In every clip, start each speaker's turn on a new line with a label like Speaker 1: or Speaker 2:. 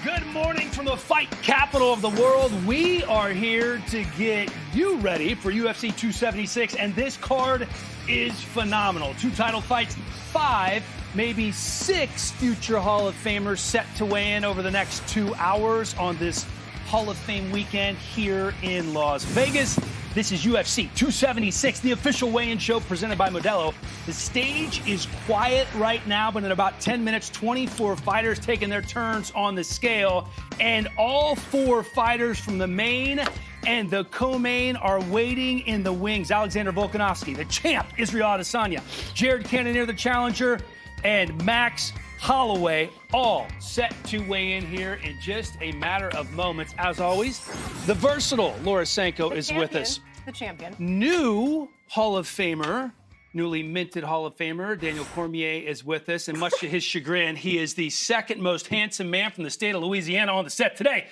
Speaker 1: Good morning from the fight capital of the world. We are here to get you ready for UFC 276, and this card is phenomenal. 2 title fights, 5, maybe 6 future Hall of Famers set to weigh in over the next 2 hours on this Hall of Fame weekend here in Las Vegas. This is UFC 276, the official weigh-in show presented by Modelo. The stage is quiet right now, but in about 10 minutes, 24 fighters taking their turns on the scale. And all 4 fighters from the main and the co-main are waiting in the wings. Alexander Volkanovski, the champ, Israel Adesanya, Jared Cannonier, the challenger, and Max Holloway, all set to weigh in here in just a matter of moments. As always, the versatile Laura Sanko is with us.
Speaker 2: The champion.
Speaker 1: New Hall of Famer, newly minted Hall of Famer, Daniel Cormier is with us. And much to his chagrin, he is the second most handsome man from the state of Louisiana on the set today.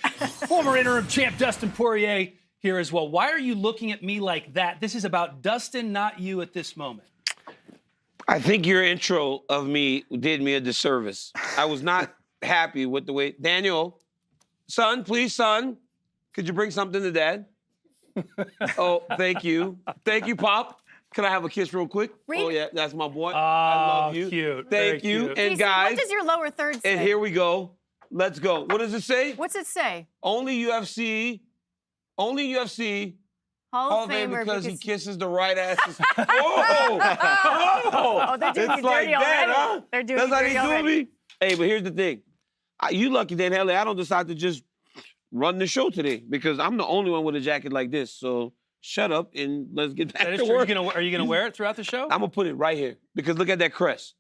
Speaker 1: Former interim champ Dustin Poirier here as well. Why are you looking at me like that? This is about Dustin, not you at this moment.
Speaker 3: I think your intro of me did me a disservice. I was not happy with the way... Daniel, son, please, son, could you bring something to Dad? Oh, thank you. Thank you, Pop. Can I have a kiss real quick?
Speaker 2: Read.
Speaker 3: Oh, yeah, that's my boy.
Speaker 1: Oh,
Speaker 3: I love you.
Speaker 1: Cute.
Speaker 3: Thank
Speaker 1: Very
Speaker 3: you.
Speaker 1: cute.
Speaker 3: And guys...
Speaker 2: What does your lower third say?
Speaker 3: And here we go. Let's go. What does it say?
Speaker 2: What's it say?
Speaker 3: Only UFC
Speaker 2: Hall of
Speaker 3: Fame
Speaker 2: Famer
Speaker 3: because he kisses the right asses. Whoa!
Speaker 2: Oh, they're doing
Speaker 3: It's
Speaker 2: you
Speaker 3: like
Speaker 2: dirty
Speaker 3: that,
Speaker 2: already.
Speaker 3: huh?
Speaker 2: They're doing
Speaker 3: That's
Speaker 2: you
Speaker 3: how
Speaker 2: dirty
Speaker 3: they doing
Speaker 2: already.
Speaker 3: me? Hey, but here's the thing. You lucky, Dan Haley, I don't decide to just run the show today because I'm the only one with a jacket like this. So shut up and let's get back
Speaker 1: That is
Speaker 3: to
Speaker 1: true.
Speaker 3: work.
Speaker 1: Are you gonna wear it throughout the show?
Speaker 3: I'm gonna put it right here because look at that crest.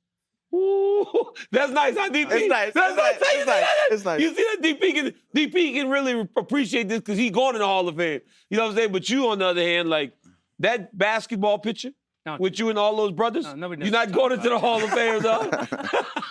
Speaker 3: Ooh, that's nice, huh, DP?
Speaker 4: It's nice.
Speaker 3: That's nice.
Speaker 4: It's nice. It's nice.
Speaker 3: You see that DP can really appreciate this because he's going in the Hall of Fame. You know what I'm saying? But you, on the other hand, like that basketball picture with you and all those brothers,
Speaker 1: nobody knows
Speaker 3: you're not
Speaker 1: what
Speaker 3: going
Speaker 1: you're
Speaker 3: into the
Speaker 1: talking
Speaker 3: Hall of Fame, though.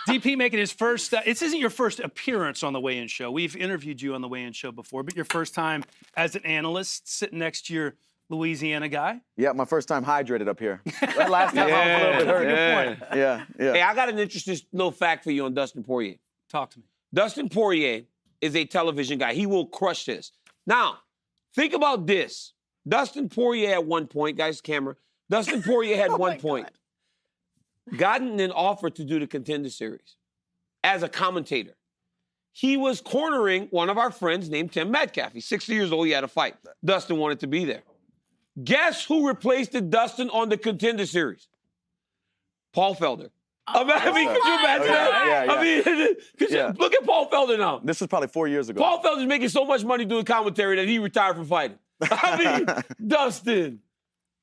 Speaker 1: DP making his first, this isn't your first appearance on the weigh-in show. We've interviewed you on the weigh-in show before, but your first time as an analyst sitting next to your Louisiana guy.
Speaker 4: Yeah, my first time hydrated up here. Last time I was a little bit hurt.
Speaker 1: Good point.
Speaker 4: Yeah.
Speaker 3: Hey, I got an interesting little fact for you on Dustin Poirier.
Speaker 1: Talk to me.
Speaker 3: Dustin Poirier is a television guy. He will crush this. Now, think about this. Dustin Poirier at one point, guys, camera. Dustin Poirier had one point gotten an offer to do the Contender Series as a commentator. He was cornering one of our friends named Tim Metcalf. He's 60 years old. He had a fight. Dustin wanted to be there. Guess who replaced Dustin on the Contender Series? Paul Felder. I mean, could you imagine that?
Speaker 4: Yeah.
Speaker 3: I mean, look at Paul Felder now.
Speaker 4: This is probably 4 years ago.
Speaker 3: Paul Felder's making so much money doing commentary that he retired from fighting. I mean, Dustin.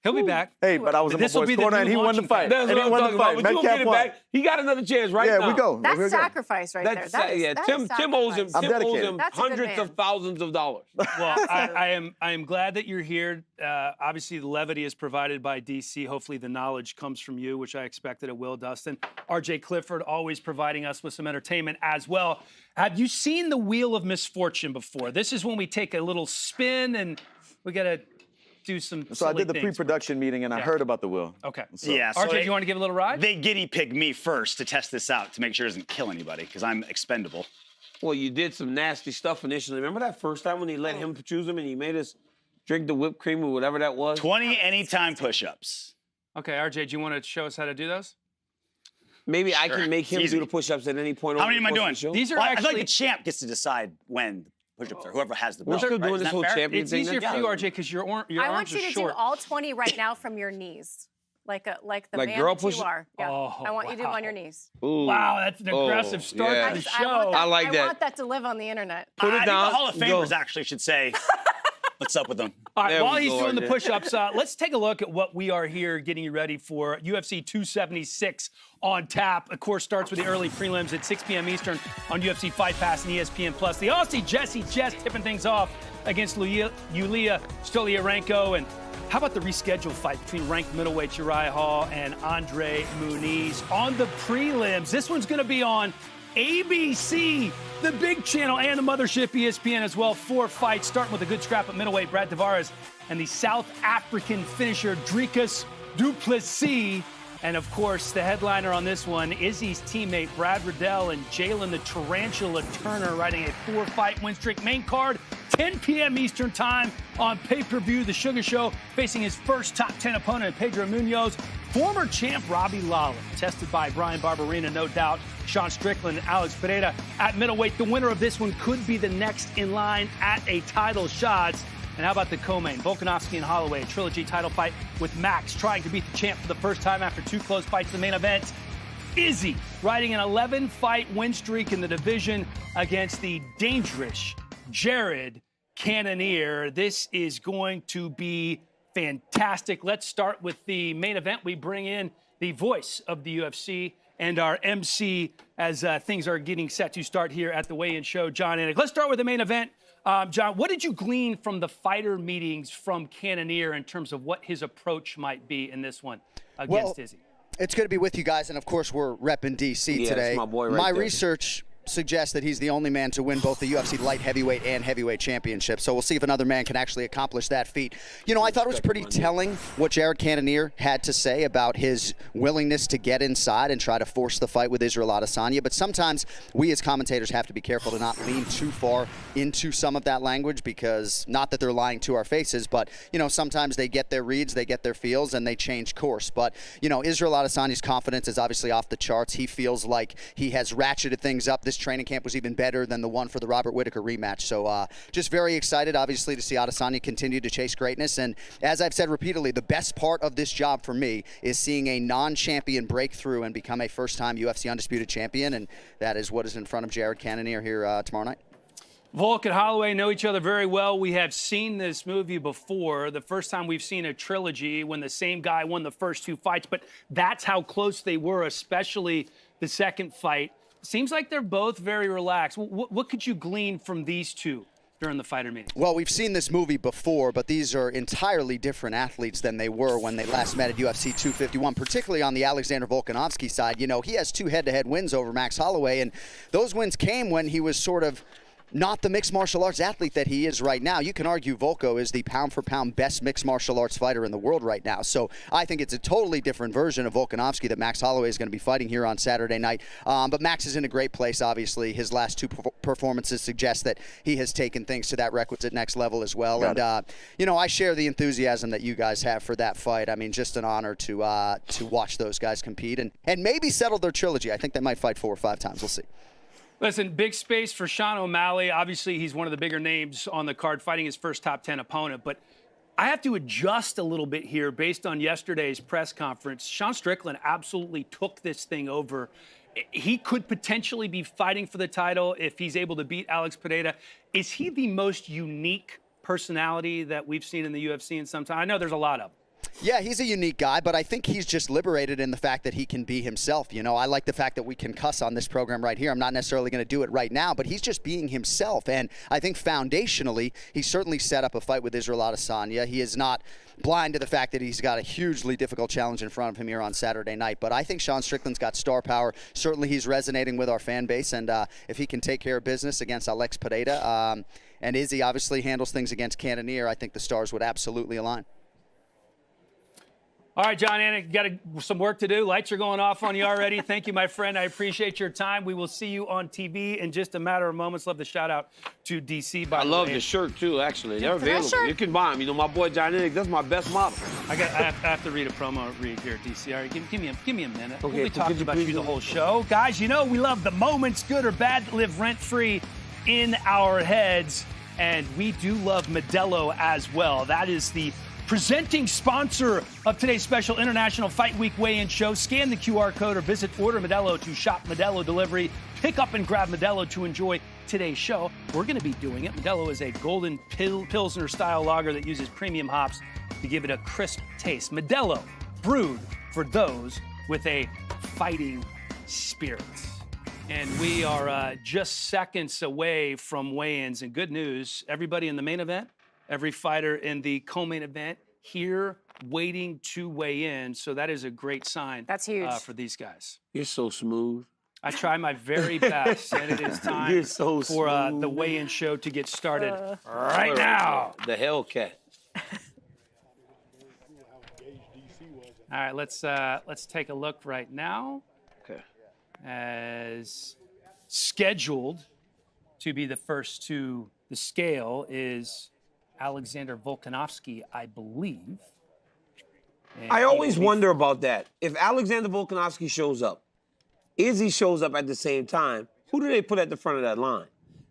Speaker 1: He'll be back.
Speaker 4: Hey, but I was in my
Speaker 1: This'll
Speaker 4: boy's
Speaker 1: be the
Speaker 4: corner
Speaker 1: new
Speaker 4: and he won the
Speaker 1: launching
Speaker 4: fight.
Speaker 3: That's
Speaker 4: And
Speaker 3: what
Speaker 4: he
Speaker 3: I'm
Speaker 4: won
Speaker 3: talking
Speaker 4: the
Speaker 3: about.
Speaker 4: fight.
Speaker 3: But you'll get
Speaker 4: Metcalf
Speaker 3: it
Speaker 4: won.
Speaker 3: back. He got another chance right now.
Speaker 4: Yeah, we go.
Speaker 2: That's
Speaker 4: Here we go.
Speaker 2: sacrifice right there. That is
Speaker 3: Tim owes him,
Speaker 2: sacrifice.
Speaker 4: I'm
Speaker 3: Tim owes
Speaker 4: dedicated.
Speaker 3: him
Speaker 2: That's a good
Speaker 3: hundreds
Speaker 2: man.
Speaker 3: of thousands of dollars.
Speaker 1: Well, I am glad that you're here. Obviously, the levity is provided by DC. Hopefully, the knowledge comes from you, which I expect that it will, Dustin. RJ Clifford always providing us with some entertainment as well. Have you seen the Wheel of Misfortune before? This is when we take a little spin and we got to do some
Speaker 4: So I did the
Speaker 1: silly things.
Speaker 4: pre-production meeting and I heard about the will.
Speaker 1: Okay.
Speaker 4: So-
Speaker 5: Yeah, so
Speaker 1: RJ, do you want to give a little ride?
Speaker 5: they guinea pig me first to test this out to make sure it doesn't kill anybody because I'm expendable.
Speaker 3: Well, you did some nasty stuff initially. Remember that first time when he let him choose him and he made us drink the whipped cream or whatever that was?
Speaker 5: 20 anytime push-ups.
Speaker 1: Okay, RJ, do you want to show us how to do those?
Speaker 3: Maybe I
Speaker 5: Sure.
Speaker 3: can make him
Speaker 5: Easy.
Speaker 3: do the push-ups at any point.
Speaker 5: How
Speaker 3: over
Speaker 5: many
Speaker 3: the
Speaker 5: am I
Speaker 3: course of
Speaker 5: doing?
Speaker 3: the show.
Speaker 1: These are
Speaker 5: Well, I feel
Speaker 1: actually...
Speaker 5: like the champ gets to decide when the push-ups are. Whoever has the
Speaker 3: We're
Speaker 5: belt.
Speaker 3: still
Speaker 5: right?
Speaker 3: doing
Speaker 5: Isn't
Speaker 3: this
Speaker 5: that
Speaker 3: whole
Speaker 5: fair?
Speaker 3: champion
Speaker 1: It's
Speaker 3: thing.
Speaker 1: easier
Speaker 3: That's
Speaker 1: for you,
Speaker 3: good.
Speaker 1: RJ, because your
Speaker 2: I
Speaker 1: arms
Speaker 2: want you
Speaker 1: are
Speaker 2: to
Speaker 1: short.
Speaker 2: do all 20 right now from your knees. Like the
Speaker 3: Like
Speaker 2: man
Speaker 3: girl
Speaker 2: that you
Speaker 3: push-
Speaker 2: are. Yeah.
Speaker 1: Oh,
Speaker 2: I want you to do them on
Speaker 1: wow.
Speaker 2: your knees.
Speaker 3: Ooh.
Speaker 1: Wow, that's an aggressive start
Speaker 3: yeah.
Speaker 1: to the
Speaker 2: I
Speaker 1: show.
Speaker 2: want that,
Speaker 3: I like that.
Speaker 2: I want that to live on the internet.
Speaker 3: Put it
Speaker 5: I think
Speaker 3: down.
Speaker 5: the Hall of
Speaker 3: Go.
Speaker 5: Famers actually should say, what's up with them?
Speaker 1: All right,
Speaker 3: There
Speaker 1: while
Speaker 3: we
Speaker 1: he's
Speaker 3: go,
Speaker 1: doing the
Speaker 3: RJ.
Speaker 1: push-ups, let's take a look at what we are here getting you ready for. UFC 276 on tap. Of course, starts with the early prelims at 6 p.m. Eastern on UFC Fight Pass and ESPN+. The Aussie Jesse Jess tipping things off against Yulia Stoliarenko. And how about the rescheduled fight between ranked middleweight Uriah Hall and Andre Muniz on the prelims? This one's going to be on ABC, the big channel, and the mothership ESPN as well. 4 fights, starting with a good scrap at middleweight, Brad Tavares, and the South African finisher, Dricus du Plessis. And, of course, the headliner on this one, Izzy's teammate Brad Riddell and Jalen the Tarantula Turner riding a 4-fight win streak. Main card, 10 p.m. Eastern time on pay-per-view. The Sugar Show facing his first top 10 opponent, Pedro Munoz. Former champ Robbie Lawler, tested by Brian Barberina, no doubt. Sean Strickland and Alex Pereira at middleweight. The winner of this one could be the next in line at a title shot. And how about the co-main? Volkanovski and Holloway, a trilogy title fight with Max trying to beat the champ for the first time after 2 close fights in the main event. Izzy riding an 11-fight win streak in the division against the dangerous Jared Cannonier. This is going to be fantastic. Let's start with the main event. We bring in the voice of the UFC and our MC as things are getting set to start here at the weigh-in show, John Anik. Let's start with the main event. John, what did you glean from the fighter meetings from Cannonier in terms of what his approach might be in this one against Izzy?
Speaker 6: It's good to be with you guys, and of course we're repping DC today.
Speaker 3: That's my boy right there.
Speaker 6: Research suggests that he's the only man to win both the UFC light heavyweight and heavyweight championship. So we'll see if another man can actually accomplish that feat. You know, I thought it was pretty telling what Jared Cannonier had to say about his willingness to get inside and try to force the fight with Israel Adesanya. But sometimes we as commentators have to be careful to not lean too far into some of that language, because not that they're lying to our faces, but, you know, sometimes they get their reads, they get their feels, and they change course. But, you know, Israel Adesanya's confidence is obviously off the charts. He feels like he has ratcheted things up. This training camp was even better than the one for the Robert Whittaker rematch. So just very excited, obviously, to see Adesanya continue to chase greatness. And as I've said repeatedly, the best part of this job for me is seeing a non-champion break through and become a first-time UFC undisputed champion. And that is what is in front of Jared Cannonier here tomorrow night.
Speaker 1: Volk and Holloway know each other very well. We have seen this movie before. The first time we've seen a trilogy when the same guy won the first 2 fights, but that's how close they were, especially the second fight. Seems like they're both very relaxed. What could you glean from these two during the fighter meeting?
Speaker 6: Well, we've seen this movie before, but these are entirely different athletes than they were when they last met at UFC 251, particularly on the Alexander Volkanovski side. You know, he has 2 head-to-head wins over Max Holloway, and those wins came when he was sort of not the mixed martial arts athlete that he is right now. You can argue Volko is the pound-for-pound best mixed martial arts fighter in the world right now. So I think it's a totally different version of Volkanovski that Max Holloway is going to be fighting here on Saturday night. But Max is in a great place, obviously. His last 2 performances suggest that he has taken things to that requisite next level as well. And, you know, I share the enthusiasm that you guys have for that fight. I mean, just an honor to watch those guys compete and maybe settle their trilogy. I think they might fight 4 or 5 times. We'll see.
Speaker 1: Listen, big space for Sean O'Malley. Obviously, he's one of the bigger names on the card, fighting his first top 10 opponent. But I have to adjust a little bit here based on yesterday's press conference. Sean Strickland absolutely took this thing over. He could potentially be fighting for the title if he's able to beat Alex Pereira. Is he the most unique personality that we've seen in the UFC in some time? I know there's a lot of them.
Speaker 6: Yeah, he's a unique guy, but I think he's just liberated in the fact that he can be himself. You know, I like the fact that we can cuss on this program right here. I'm not necessarily going to do it right now, but he's just being himself. And I think foundationally, he certainly set up a fight with Israel Adesanya. He is not blind to the fact that he's got a hugely difficult challenge in front of him here on Saturday night. But I think Sean Strickland's got star power. Certainly he's resonating with our fan base. And if he can take care of business against Alex Pereira, and Izzy obviously handles things against Cannonier, I think the stars would absolutely align.
Speaker 1: All right, John Anik, got some work to do. Lights are going off on you already. Thank you, my friend. I appreciate your time. We will see you on TV in just a matter of moments. Love the shout out to DC. By
Speaker 3: I love the shirt too. Actually, they're available. You can buy them. You know, my boy John Anik, that's my best model.
Speaker 1: I have to read a promo read here, DC. All right, give me a minute.
Speaker 3: Okay,
Speaker 1: we'll be talking about you the whole show, guys. You know we love the moments, good or bad, that live rent free in our heads, and we do love Modelo as well. That is the presenting sponsor of today's special International Fight Week weigh-in show. Scan the QR code or visit Order Modelo to shop Modelo Delivery. Pick up and grab Modelo to enjoy today's show. We're going to be doing it. Modelo is a golden Pilsner-style lager that uses premium hops to give it a crisp taste. Modelo, brewed for those with a fighting spirit. And we are just seconds away from weigh-ins. And good news, everybody in the main event, every fighter in the co-main event here waiting to weigh in. So that is a great sign.
Speaker 2: That's huge.
Speaker 1: For these guys.
Speaker 3: You're so smooth.
Speaker 1: I try my very best, and it is time
Speaker 3: You're so
Speaker 1: for the weigh-in show to get started right now.
Speaker 3: The Hellcat.
Speaker 1: All right, let's take a look right now.
Speaker 3: Okay.
Speaker 1: As scheduled to be the first to the scale is Alexander Volkanovski, I believe. And
Speaker 3: I always wonder about that. If Alexander Volkanovski shows up, Izzy shows up at the same time, who do they put at the front of that line?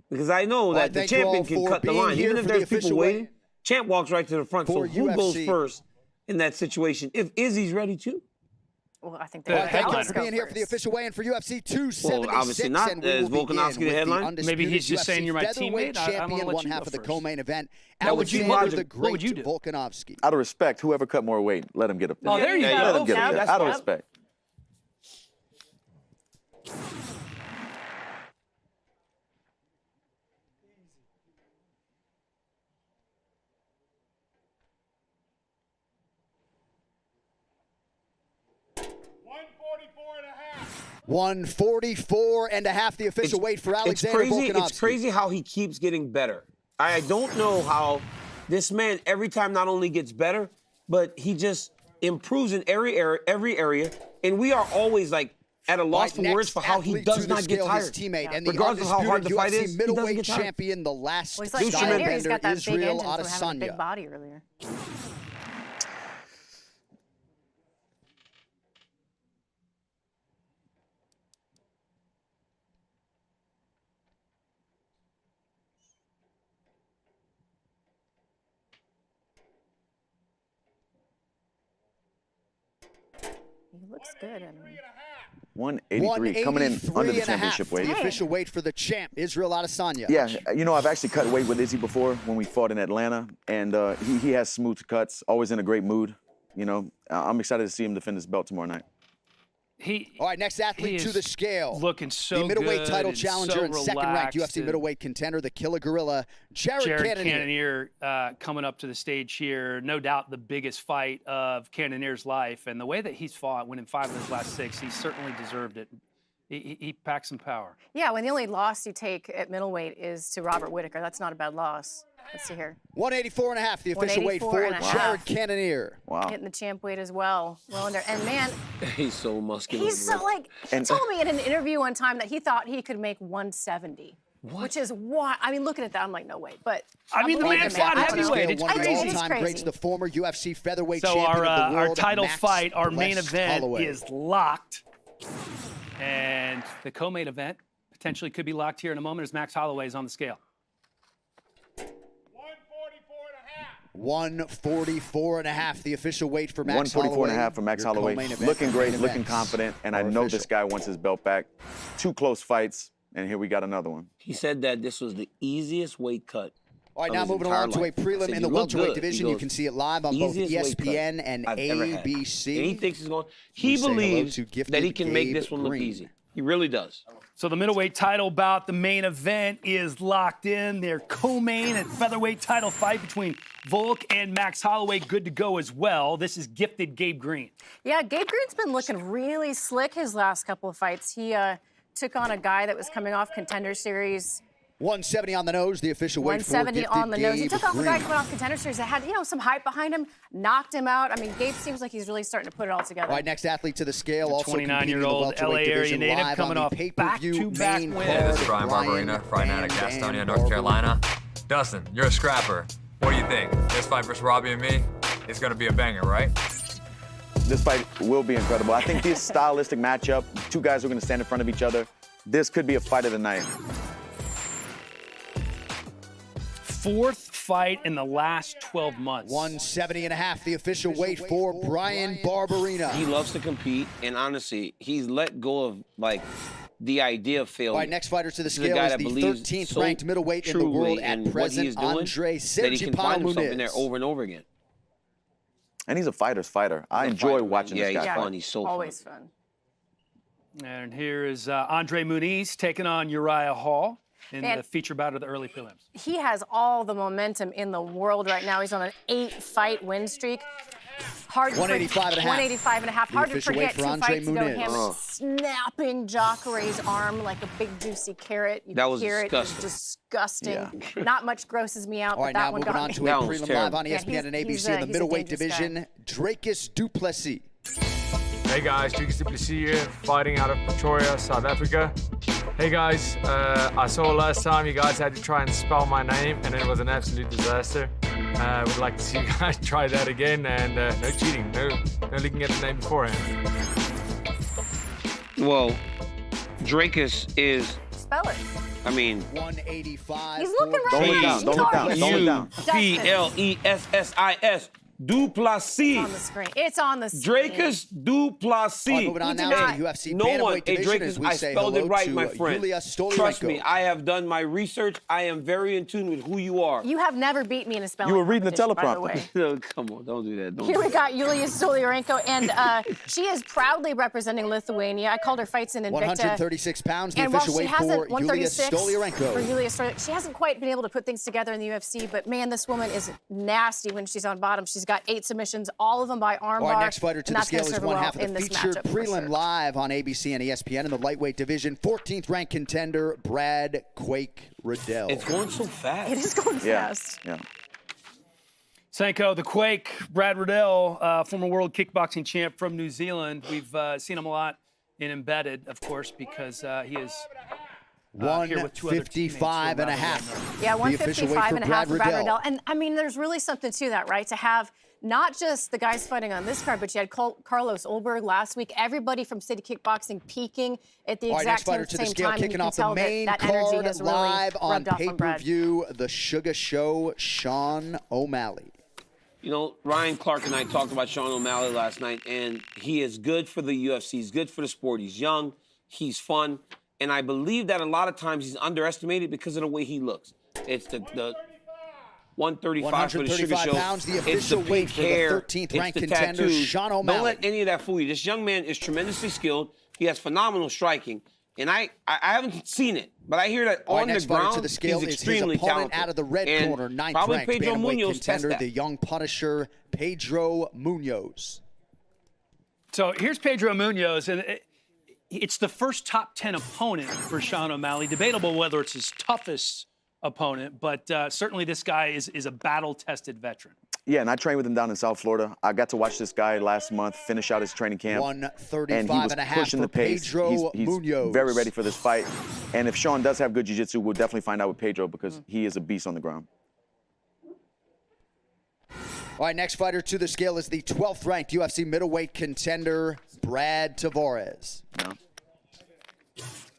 Speaker 3: Because I know that the champion can cut the line. Even if there's people waiting, champ walks right to the front. So who goes first in that situation? If Izzy's ready too?
Speaker 2: Well, I think
Speaker 1: The
Speaker 6: Thank you all
Speaker 1: headliner.
Speaker 6: for being here for the official weigh-in for UFC 276.
Speaker 3: Well, obviously not.
Speaker 6: And we
Speaker 3: Is
Speaker 6: will begin
Speaker 3: Volkanovski the
Speaker 6: with
Speaker 3: headline?
Speaker 6: undisputed
Speaker 1: Maybe he's just
Speaker 6: UFC
Speaker 1: saying you're my
Speaker 6: featherweight
Speaker 1: teammate. I'm gonna
Speaker 6: champion,
Speaker 1: let
Speaker 6: one
Speaker 1: you
Speaker 6: half
Speaker 1: go
Speaker 6: of the
Speaker 1: first.
Speaker 6: co-main event.
Speaker 3: What would you
Speaker 6: Alexander
Speaker 3: do?
Speaker 6: the
Speaker 1: What would you
Speaker 6: Great
Speaker 1: do?
Speaker 6: Volkanovski.
Speaker 4: Out of respect, whoever cut more weight, let him get up there.
Speaker 1: Oh, there you
Speaker 4: Let
Speaker 1: go.
Speaker 4: him get up
Speaker 1: Okay.
Speaker 4: there. Out of respect.
Speaker 6: $144.5, the official weight for Alexander Volkanovski.
Speaker 3: It's crazy how he keeps getting better. I don't know how this man every time not only gets better, but he just improves in every area. And we are always like at a loss for words for how he does not get tired.
Speaker 6: Teammate and the
Speaker 3: Regardless of how hard the fight
Speaker 6: UFC
Speaker 3: is, he doesn't
Speaker 6: middleweight
Speaker 3: get tired.
Speaker 6: champion, the last
Speaker 2: Well, he's like
Speaker 6: style
Speaker 2: Poirier. He's got that big
Speaker 6: Israel
Speaker 2: engine from having a big
Speaker 6: Adesanya.
Speaker 2: body earlier. He looks good. I mean,
Speaker 4: 183, coming in under the championship weight.
Speaker 6: The official weight for the champ, Israel Adesanya.
Speaker 4: Yeah, you know, I've actually cut weight with Izzy before when we fought in Atlanta, and he has smooth cuts, always in a great mood. You know, I'm excited to see him defend his belt tomorrow night.
Speaker 6: All right, next athlete to the scale.
Speaker 1: Looking so
Speaker 6: the middleweight
Speaker 1: good
Speaker 6: title
Speaker 1: and
Speaker 6: challenger
Speaker 1: so
Speaker 6: and second-ranked UFC
Speaker 1: relaxed,
Speaker 6: middleweight contender, the Killer Gorilla, Jared Cannonier.
Speaker 1: Coming up to the stage here. No doubt the biggest fight of Cannonier's life. And the way that he's fought, winning 5 of his last 6, he certainly deserved it. He packs some power.
Speaker 2: yeah, when the only loss you take at middleweight is to Robert Whittaker, that's not a bad loss. Let's see here.
Speaker 6: 184.5, the official weight for
Speaker 2: 184.5.
Speaker 6: Jared Cannonier.
Speaker 4: Wow.
Speaker 2: Hitting the champ weight as well. Well under. And man,
Speaker 3: He's so muscular.
Speaker 2: he's so like, he told me in an interview one time that he thought he could make 170. Which is why, I mean, looking at that, I'm like, no way. But
Speaker 1: I mean, the
Speaker 2: believe
Speaker 1: man
Speaker 2: it,
Speaker 1: fought
Speaker 2: I don't know.
Speaker 1: heavyweight. It's
Speaker 6: One of the
Speaker 1: crazy.
Speaker 2: It's
Speaker 6: all-time
Speaker 2: crazy.
Speaker 6: greats, the former UFC featherweight
Speaker 1: So
Speaker 6: champion of the
Speaker 1: our
Speaker 6: world,
Speaker 1: title
Speaker 6: Max
Speaker 1: fight, our main
Speaker 6: Blessed
Speaker 1: event
Speaker 6: Holloway.
Speaker 1: is locked. And the co-main event potentially could be locked here in a moment as Max Holloway is on the scale.
Speaker 6: 144.5, the official weight for Max
Speaker 4: 144.5 for Max
Speaker 6: Your
Speaker 4: Holloway.
Speaker 6: co-main event
Speaker 4: Looking great,
Speaker 6: main
Speaker 4: looking
Speaker 6: events
Speaker 4: confident, and I
Speaker 6: are
Speaker 4: know
Speaker 6: official.
Speaker 4: this guy wants his belt back. 2 close fights, and here we got another one.
Speaker 3: He said that this was the easiest weight cut.
Speaker 6: All right,
Speaker 3: of
Speaker 6: now
Speaker 3: his
Speaker 6: moving
Speaker 3: entire
Speaker 6: along to a
Speaker 3: life.
Speaker 6: prelim
Speaker 3: Said,
Speaker 6: in the
Speaker 3: "You look
Speaker 6: welterweight
Speaker 3: good."
Speaker 6: division.
Speaker 3: He
Speaker 6: You
Speaker 3: goes,
Speaker 6: can see it live on both
Speaker 3: "Easiest weight cut
Speaker 6: ESPN and
Speaker 3: I've ever had."
Speaker 6: ABC.
Speaker 3: And he thinks he's going. He
Speaker 6: say hello
Speaker 3: believes
Speaker 6: to Gifted
Speaker 3: that he can make
Speaker 6: Gabe
Speaker 3: this one look
Speaker 6: Green.
Speaker 3: easy. He really does.
Speaker 1: So the middleweight title bout, the main event, is locked in. Their co-main and featherweight title fight between Volk and Max Holloway, good to go as well. This is Gifted Gabe Green.
Speaker 2: yeah, Gabe Green's been looking really slick his last couple of fights. He took on a guy that was coming off Contender Series.
Speaker 6: 170 on the nose, the official weight for
Speaker 2: 170
Speaker 6: Gifted
Speaker 2: on the nose. He
Speaker 6: Gabe
Speaker 2: took off a guy
Speaker 6: Green.
Speaker 2: coming off Contender Series that had, some hype behind him, knocked him out. I mean, Gabe seems like he's really starting to put it all together.
Speaker 6: All right, next athlete to the scale, also competing in the
Speaker 1: 29-year-old
Speaker 6: welterweight
Speaker 1: LA area
Speaker 6: division,
Speaker 1: native
Speaker 6: live
Speaker 1: coming
Speaker 6: on
Speaker 1: off
Speaker 6: the pay-per-view
Speaker 1: back-to-back
Speaker 6: main
Speaker 1: wins.
Speaker 6: card.
Speaker 7: Hey, this is Brian Barberina, fighting out of Gastonia, North Carolina. Dustin, you're a scrapper. What do you think? This fight versus Robbie and me is going to be a banger, right?
Speaker 4: This fight will be incredible. I think this stylistic matchup, 2 guys are going to stand in front of each other. This could be a fight of the night.
Speaker 1: 4th fight in the last 12 months.
Speaker 6: 170.5, the official weight for Brian Barberina.
Speaker 3: He loves to compete, and honestly, he's let go of the idea of failure.
Speaker 6: All right, next fighter to the
Speaker 3: This is a
Speaker 6: scale
Speaker 3: guy
Speaker 6: is
Speaker 3: that
Speaker 6: the
Speaker 3: believes
Speaker 6: 13th
Speaker 3: so
Speaker 6: ranked middleweight in the world
Speaker 3: truly
Speaker 6: at
Speaker 3: in what
Speaker 6: present,
Speaker 3: he is doing
Speaker 6: Andre
Speaker 3: that he can find himself in there over and over again.
Speaker 4: And he's a fighter's fighter. I enjoy watching this
Speaker 3: Yeah,
Speaker 4: guy
Speaker 3: he's
Speaker 4: fight.
Speaker 3: fun. He's so
Speaker 2: Always
Speaker 3: fun.
Speaker 2: fun.
Speaker 1: And here is Andre Muniz taking on Uriah Hall in
Speaker 2: Man.
Speaker 1: the feature bout of the early prelims.
Speaker 2: He has all the momentum in the world right now. He's on an 8-fight win streak. Hard to
Speaker 6: 185.5.
Speaker 2: 185.5. Hard to
Speaker 6: official weight
Speaker 2: forget
Speaker 6: for
Speaker 2: 2
Speaker 6: Andre
Speaker 2: fights ago.
Speaker 6: Muniz.
Speaker 2: Him
Speaker 3: Oh.
Speaker 2: snapping Jacare's arm like a big juicy carrot. You
Speaker 3: That
Speaker 2: can
Speaker 3: was
Speaker 2: hear
Speaker 3: disgusting.
Speaker 2: it. It's disgusting.
Speaker 4: Yeah.
Speaker 2: Not much grosses me out,
Speaker 6: All right,
Speaker 2: but
Speaker 6: now
Speaker 2: that one
Speaker 6: moving
Speaker 2: got
Speaker 6: on
Speaker 2: me.
Speaker 6: to a
Speaker 3: That was
Speaker 6: prelim live
Speaker 3: terrible.
Speaker 6: on
Speaker 2: Yeah,
Speaker 6: ESPN and
Speaker 2: he's
Speaker 6: ABC in the
Speaker 2: a
Speaker 6: middleweight
Speaker 2: dangerous guy.
Speaker 6: division, Dracus Duplessis.
Speaker 8: Hey guys, Trilogy here, fighting out of Pretoria, South Africa. Hey guys, I saw last time you guys had to try and spell my name and it was an absolute disaster. I would like to see you guys try that again and no cheating, no looking at the name beforehand.
Speaker 3: Well, Drakus is,
Speaker 2: Spell it.
Speaker 3: I mean,
Speaker 6: 185.
Speaker 2: He's looking right
Speaker 4: Don't look
Speaker 2: at
Speaker 4: down,
Speaker 2: you.
Speaker 4: don't look down, don't look down.
Speaker 3: Duplassis. Duplessis.
Speaker 2: It's on the screen. It's on the screen.
Speaker 3: Drakus Duplessis.
Speaker 6: Moving on now to the UFC
Speaker 3: No one,
Speaker 6: bantamweight division as
Speaker 3: Drakus,
Speaker 6: we
Speaker 3: I
Speaker 6: say
Speaker 3: spelled it
Speaker 6: hello
Speaker 3: right,
Speaker 6: to
Speaker 3: my friend.
Speaker 6: Yulia Stoliarenko.
Speaker 3: Trust me, I have done my research. I am very in tune with who you are.
Speaker 2: You have never beat me in a spelling
Speaker 4: You were reading the
Speaker 2: competition, by the
Speaker 4: teleprompter.
Speaker 2: way.
Speaker 3: No, come on, don't do that. Don't
Speaker 2: Here
Speaker 3: do
Speaker 2: we
Speaker 3: that.
Speaker 2: got Yulia Stoliarenko, and she is proudly representing Lithuania. I called her fights in Invicta.
Speaker 6: 136 pounds, the
Speaker 2: And while
Speaker 6: official
Speaker 2: she
Speaker 6: weight
Speaker 2: hasn't,
Speaker 6: for Yulia
Speaker 2: 136
Speaker 6: Stoliarenko.
Speaker 2: for Yulia Stoliarenko, she hasn't quite been able to put things together in the UFC, but man, this woman is nasty when she's on bottom. She's got 8 submissions, all of them by armbar.
Speaker 6: Our next fighter to
Speaker 2: and
Speaker 6: the
Speaker 2: that's gonna
Speaker 6: scale is
Speaker 2: serve her
Speaker 6: one
Speaker 2: well
Speaker 6: half of
Speaker 2: in
Speaker 6: the
Speaker 2: this
Speaker 6: featured
Speaker 2: matchup for
Speaker 6: prelim
Speaker 2: sure.
Speaker 6: live on ABC and ESPN in the lightweight division. 14th ranked contender Brad Quake Riddell.
Speaker 3: It's going so fast.
Speaker 2: It is going
Speaker 4: Yeah,
Speaker 2: fast.
Speaker 4: yeah.
Speaker 1: Sanko, the Quake, Brad Riddell, former world kickboxing champ from New Zealand. We've seen him a lot in Embedded, of course, because he is here with 2 other teammates who are
Speaker 6: 155 and a
Speaker 1: rather
Speaker 6: half.
Speaker 1: well-known.
Speaker 2: Yeah,
Speaker 6: The official weight
Speaker 2: 155
Speaker 6: for
Speaker 2: and a half for
Speaker 6: Brad
Speaker 2: Brad
Speaker 6: Riddell.
Speaker 2: Riddell. And I mean, there's really something to that, right? To have not just the guys fighting on this card, but you had Carlos Olberg last week. Everybody from City Kickboxing peaking at the
Speaker 6: All right, next
Speaker 2: exact
Speaker 6: fighter to the
Speaker 2: same
Speaker 6: scale,
Speaker 2: time. And you
Speaker 6: kicking
Speaker 2: can
Speaker 6: off the
Speaker 2: tell
Speaker 6: main
Speaker 2: that energy
Speaker 6: card
Speaker 2: has really
Speaker 6: live on
Speaker 2: rubbed off on Brad.
Speaker 6: pay-per-view, the Sugar Show, Sean O'Malley.
Speaker 3: You know, Ryan Clark and I talked about Sean O'Malley last night, and he is good for the UFC. He's good for the sport. He's young. He's fun. And I believe that a lot of times he's underestimated because of the way he looks. It's the 135 for the Sugar
Speaker 6: 135
Speaker 3: Show.
Speaker 6: pounds, the
Speaker 3: It's the
Speaker 6: official weight
Speaker 3: pink
Speaker 6: for the
Speaker 3: hair.
Speaker 6: 13th
Speaker 3: It's
Speaker 6: ranked
Speaker 3: the
Speaker 6: contender,
Speaker 3: tattoos.
Speaker 6: Sean
Speaker 3: Don't
Speaker 6: O'Malley.
Speaker 3: let any of that fool you. This young man is tremendously skilled. He has phenomenal striking. And I haven't seen it, but I hear that
Speaker 6: All right,
Speaker 3: on the
Speaker 6: next fighter
Speaker 3: ground,
Speaker 6: to the scale
Speaker 3: he's
Speaker 6: is his
Speaker 3: extremely
Speaker 6: opponent
Speaker 3: talented.
Speaker 6: out of the red
Speaker 3: And
Speaker 6: corner, 9th
Speaker 3: probably
Speaker 6: ranked
Speaker 3: Pedro
Speaker 6: bantamweight
Speaker 3: Munoz test
Speaker 6: contender,
Speaker 3: that.
Speaker 6: the young Punisher, Pedro Munoz.
Speaker 1: So here's Pedro Munoz, and it's the first top 10 opponent for Sean O'Malley. Debatable whether it's his toughest opponent, but certainly this guy is a battle-tested veteran.
Speaker 4: Yeah, and I trained with him down in South Florida. I got to watch this guy last month finish out his training camp.
Speaker 6: 135
Speaker 4: and he was
Speaker 6: and a half
Speaker 4: pushing
Speaker 6: for
Speaker 4: the pace.
Speaker 6: Pedro
Speaker 4: He's
Speaker 6: Munoz.
Speaker 4: very ready for this fight. And if Sean does have good jiu-jitsu, we'll definitely find out with Pedro because he is a beast on the ground.
Speaker 6: All right, next fighter to the scale is the 12th ranked UFC middleweight contender, Brad Tavares.
Speaker 4: No.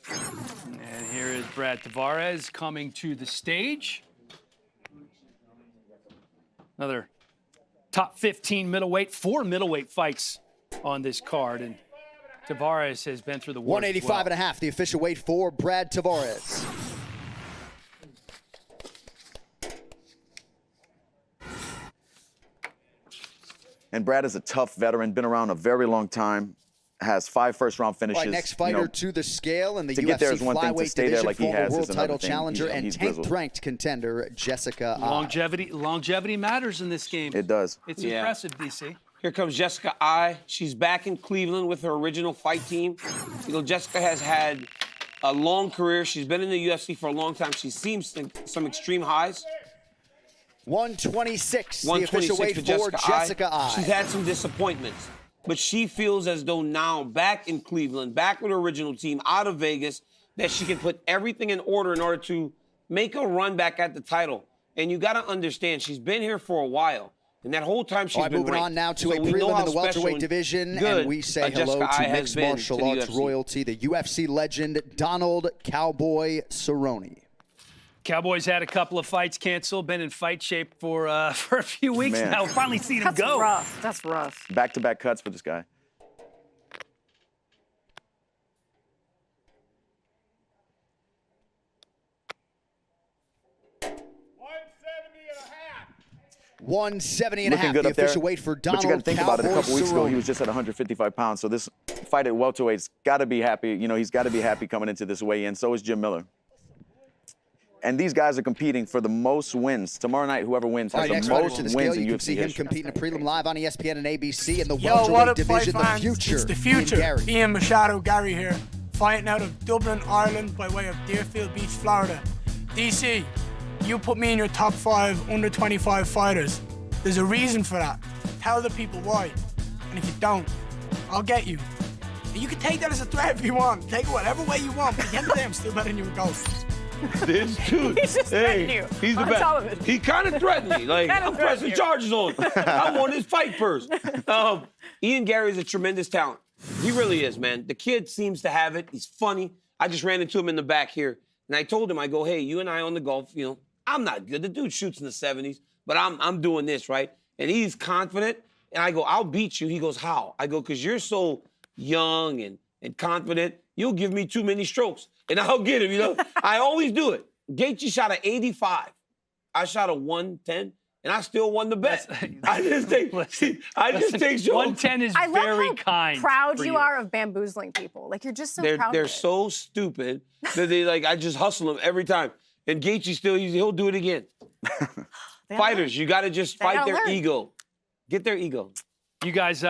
Speaker 1: And here is Brad Tavares coming to the stage. Another top 15 middleweight, 4 middleweight fights on this card. And Tavares has been through the war.
Speaker 6: 185 and a half, the official weight for Brad Tavares.
Speaker 4: And Brad is a tough veteran, been around a very long time, has 5 first-round finishes.
Speaker 6: All right, next fighter
Speaker 4: you know,
Speaker 6: to the scale in the
Speaker 4: to
Speaker 6: UFC
Speaker 4: get there is one thing, to
Speaker 6: flyweight
Speaker 4: stay there
Speaker 6: division,
Speaker 4: like he
Speaker 6: former
Speaker 4: has is
Speaker 6: world
Speaker 4: another
Speaker 6: title
Speaker 4: thing.
Speaker 6: challenger and
Speaker 4: He's
Speaker 6: 10th
Speaker 4: grizzled.
Speaker 6: ranked contender, Jessica Eye.
Speaker 1: Longevity matters in this game.
Speaker 4: It does.
Speaker 1: It's
Speaker 3: Yeah.
Speaker 1: impressive, DC.
Speaker 3: Here comes Jessica Eye. She's back in Cleveland with her original fight team. You know, Jessica has had a long career. She's been in the UFC for a long time. She's seen some extreme highs.
Speaker 6: 126, the official
Speaker 3: 126
Speaker 6: weight
Speaker 3: for
Speaker 6: for Jessica Eye.
Speaker 3: She's had some disappointments, but she feels as though now, back in Cleveland, back with her original team, out of Vegas, that she can put everything in order to make a run back at the title. And you got to understand, she's been here for a while. And that whole time she's
Speaker 6: All right,
Speaker 3: been
Speaker 6: moving
Speaker 3: ranked.
Speaker 6: on now to
Speaker 3: So
Speaker 6: a
Speaker 3: we know
Speaker 6: prelim
Speaker 3: how
Speaker 6: in the
Speaker 3: special
Speaker 6: welterweight
Speaker 3: and
Speaker 6: division,
Speaker 3: good
Speaker 6: and we say hello
Speaker 3: Jessica Eye
Speaker 6: to
Speaker 3: has
Speaker 6: mixed
Speaker 3: been
Speaker 6: martial
Speaker 3: to the
Speaker 6: arts
Speaker 3: UFC.
Speaker 6: royalty, the UFC legend, Donald Cowboy Cerrone.
Speaker 1: Cowboys had a couple of fights canceled, been in fight shape for a few weeks
Speaker 4: Man.
Speaker 1: now. Finally seen him
Speaker 2: That's
Speaker 1: go.
Speaker 2: rough. That's rough.
Speaker 4: Back-to-back cuts for this guy.
Speaker 6: $170 and a
Speaker 4: Looking
Speaker 6: half,
Speaker 4: good
Speaker 6: the
Speaker 4: up there.
Speaker 6: official weight for
Speaker 4: But
Speaker 6: Donald
Speaker 4: you got to think
Speaker 6: Cowboy
Speaker 4: about it. A couple weeks ago, he
Speaker 6: Cerrone.
Speaker 4: was just at 155 pounds. So this fight at welterweight's got to be happy. You know, he's got to be happy coming into this weigh-in. So is Jim Miller. And these guys are competing for the most wins. Tomorrow night, whoever wins
Speaker 6: All
Speaker 4: has
Speaker 6: right, next
Speaker 4: the
Speaker 6: fighter
Speaker 4: most
Speaker 6: to the
Speaker 4: wins
Speaker 6: scale.
Speaker 4: in
Speaker 6: You can
Speaker 4: UFC
Speaker 6: see him
Speaker 4: history.
Speaker 6: compete in a prelim live on ESPN and ABC in the
Speaker 9: Yo, what
Speaker 6: welterweight
Speaker 9: up,
Speaker 6: division,
Speaker 9: fight fans?
Speaker 6: the future.
Speaker 9: It's the
Speaker 6: in
Speaker 9: future.
Speaker 6: Gary.
Speaker 9: Ian Machado, Gary here, fighting out of Dublin, Ireland, by way of Deerfield Beach, Florida. DC, you put me in your top 5 under 25 fighters. There's a reason for that. Tell the people why. And if you don't, I'll get you. And you can take that as a threat if you want. Take it whatever way you want, but at the end of the day, I'm still better than you in golf.
Speaker 3: This dude,
Speaker 2: He's just threatening you
Speaker 3: he's the
Speaker 2: on
Speaker 3: best.
Speaker 2: television.
Speaker 3: He kind of threatened me. Like,
Speaker 2: Kinda
Speaker 3: I'm
Speaker 2: threatened
Speaker 3: pressing
Speaker 2: you.
Speaker 3: charges on him. I want his fight first. Ian Gary is a tremendous talent. He really is, man. The kid seems to have it. He's funny. I just ran into him in the back here, and I told him, I go, hey, you and I on the golf, you know, I'm not good. The dude shoots in the 70s, but I'm doing this, right? And he's confident, and I go, I'll beat you. He goes, how? I go, because you're so young and confident, you'll give me too many strokes, and I'll get him, you know? I always do it. Gaethje shot an 85. I shot a 110, and I still won the bet. I just take strokes.
Speaker 1: 110 is
Speaker 2: I love
Speaker 1: very
Speaker 2: how
Speaker 1: kind.
Speaker 2: proud
Speaker 1: for
Speaker 2: you are of bamboozling people. Like, you're just so proud
Speaker 3: They're
Speaker 2: of it.
Speaker 3: so stupid that they like. I just hustle them every time. And Gaethje still, he'll do it again. Fighters, you got to just fight
Speaker 2: gotta
Speaker 3: their
Speaker 2: learn.
Speaker 3: ego. Get their ego.
Speaker 1: You guys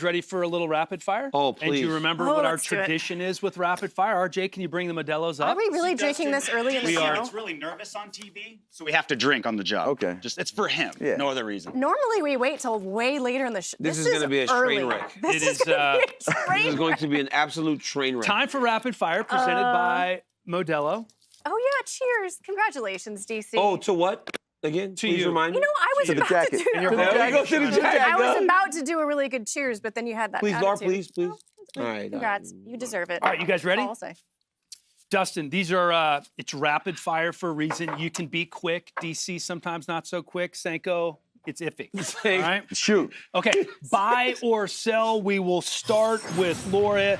Speaker 1: ready for a little rapid fire?
Speaker 3: Oh,
Speaker 1: And do
Speaker 3: please.
Speaker 1: you remember
Speaker 2: Oh,
Speaker 1: what our
Speaker 2: let's do it.
Speaker 1: tradition is with rapid fire? RJ, can you bring the Modelos up?
Speaker 2: Are we really drinking this early in the
Speaker 1: We
Speaker 2: show?
Speaker 1: are.
Speaker 5: It's really nervous on TV, so we have to drink on the job.
Speaker 4: Okay.
Speaker 5: Just it's for him.
Speaker 4: Yeah.
Speaker 5: No other reason.
Speaker 2: Normally we wait till way later in the show.
Speaker 3: This is gonna be a
Speaker 2: early.
Speaker 3: train wreck.
Speaker 2: This
Speaker 1: It
Speaker 2: is
Speaker 1: is,
Speaker 2: gonna be a
Speaker 3: This
Speaker 2: train
Speaker 3: is going
Speaker 2: wreck.
Speaker 3: to be an absolute train wreck.
Speaker 1: Time for rapid fire presented by Modelo.
Speaker 2: Oh yeah, cheers! Congratulations, DC.
Speaker 3: Oh, to what? Again, please
Speaker 1: you.
Speaker 3: remain.
Speaker 2: you know I was
Speaker 4: To the
Speaker 2: about to
Speaker 4: jacket.
Speaker 2: do
Speaker 4: In
Speaker 2: that.
Speaker 4: your
Speaker 3: There you go, to the jacket.
Speaker 2: I was
Speaker 3: dog.
Speaker 2: about to do a really good cheers, but then you had that
Speaker 3: Please, Laura,
Speaker 2: attitude.
Speaker 3: please, please. All right.
Speaker 2: Congrats, you deserve it.
Speaker 1: All right, you guys ready?
Speaker 2: That's all I'll say.
Speaker 1: Dustin, these are it's rapid fire for a reason. You can be quick. DC sometimes not so quick. Senko, it's iffy. All right.
Speaker 4: Shoot.
Speaker 1: Okay. Buy or sell. We will start with Laura.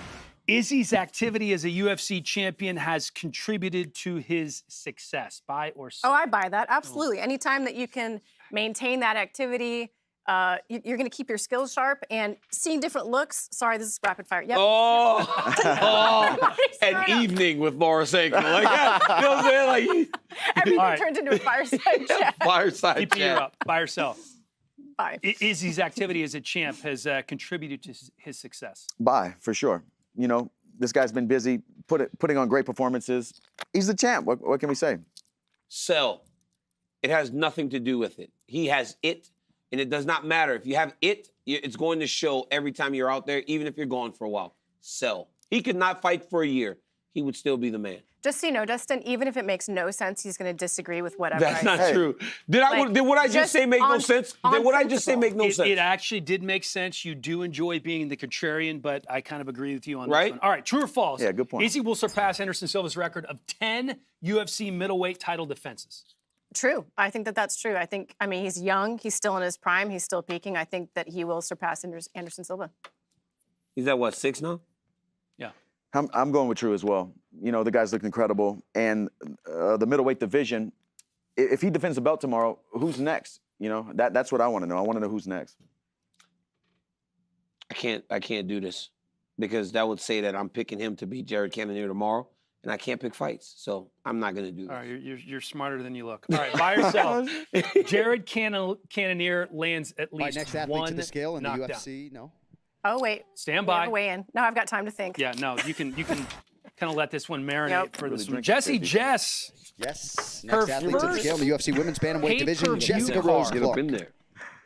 Speaker 1: Izzy's activity as a UFC champion has contributed to his success. Buy or sell.
Speaker 2: Oh, I buy that. Absolutely. Anytime that you can maintain that activity, you're going to keep your skills sharp and seeing different looks. Sorry, this is rapid fire. Yep.
Speaker 3: Oh, an evening with Laura Senko. Like, yeah, you know what I'm saying? Like,
Speaker 2: Everything
Speaker 1: All right.
Speaker 2: turns into a fireside chat.
Speaker 3: fireside
Speaker 1: Keep your
Speaker 3: chat.
Speaker 1: up. Buy or sell.
Speaker 2: Bye.
Speaker 1: Izzy's activity as a champ has contributed to his success.
Speaker 4: Bye, for sure. You know, this guy's been busy putting on great performances. He's the champ. What can we say?
Speaker 3: Sell. It has nothing to do with it. He has it, and it does not matter. If you have it, it's going to show every time you're out there, even if you're gone for a while. Sell. He could not fight for a year. He would still be the man.
Speaker 2: Just so you know, Dustin, even if it makes no sense, he's going to disagree with whatever
Speaker 3: That's
Speaker 2: I
Speaker 3: not
Speaker 2: say.
Speaker 3: true. Did what I just
Speaker 2: just
Speaker 3: say make no
Speaker 2: on-
Speaker 3: sense?
Speaker 2: on
Speaker 3: Did what I just say
Speaker 2: principle.
Speaker 3: make no sense?
Speaker 1: It actually did make sense. You do enjoy being the contrarian, but I kind of agree with you on
Speaker 3: Right?
Speaker 1: this one. All right, true or false?
Speaker 4: Yeah, good point.
Speaker 1: Izzy will surpass Anderson Silva's record of 10 UFC middleweight title defenses.
Speaker 2: True. I think that that's true. I mean, he's young. He's still in his prime. He's still peaking. I think that he will surpass Anderson Silva.
Speaker 3: He's at what, 6 now?
Speaker 1: Yeah.
Speaker 4: I'm going with true as well. You know, the guy's looked incredible. And the middleweight division, if he defends the belt tomorrow, who's next? You know, that's what I want to know. I want to know who's next.
Speaker 3: I can't do this because that would say that I'm picking him to beat Jared Cannonier tomorrow, and I can't pick fights. So I'm not going to do this.
Speaker 1: All right, you're smarter than you look. All right, buy or sell. Jared Cannonier lands at
Speaker 6: My
Speaker 1: least
Speaker 6: next athlete
Speaker 1: one
Speaker 6: to the scale in the
Speaker 1: knockdown.
Speaker 6: UFC, no?
Speaker 2: Oh, wait.
Speaker 1: Stand
Speaker 2: We have
Speaker 1: by.
Speaker 2: a weigh-in. No, I've got time to think.
Speaker 1: Yeah, no, you can kind of let this one marinate
Speaker 2: Yep.
Speaker 1: for this
Speaker 4: Really
Speaker 1: one.
Speaker 4: drink it,
Speaker 1: Jesse
Speaker 4: baby.
Speaker 1: Jess.
Speaker 6: Yes.
Speaker 1: Her
Speaker 6: Next athlete to the
Speaker 1: first
Speaker 6: scale in the UFC women's bantamweight division,
Speaker 1: pay-per-view
Speaker 6: Jessica
Speaker 1: card.
Speaker 6: Rose
Speaker 3: Get up in
Speaker 6: Clark.
Speaker 3: there.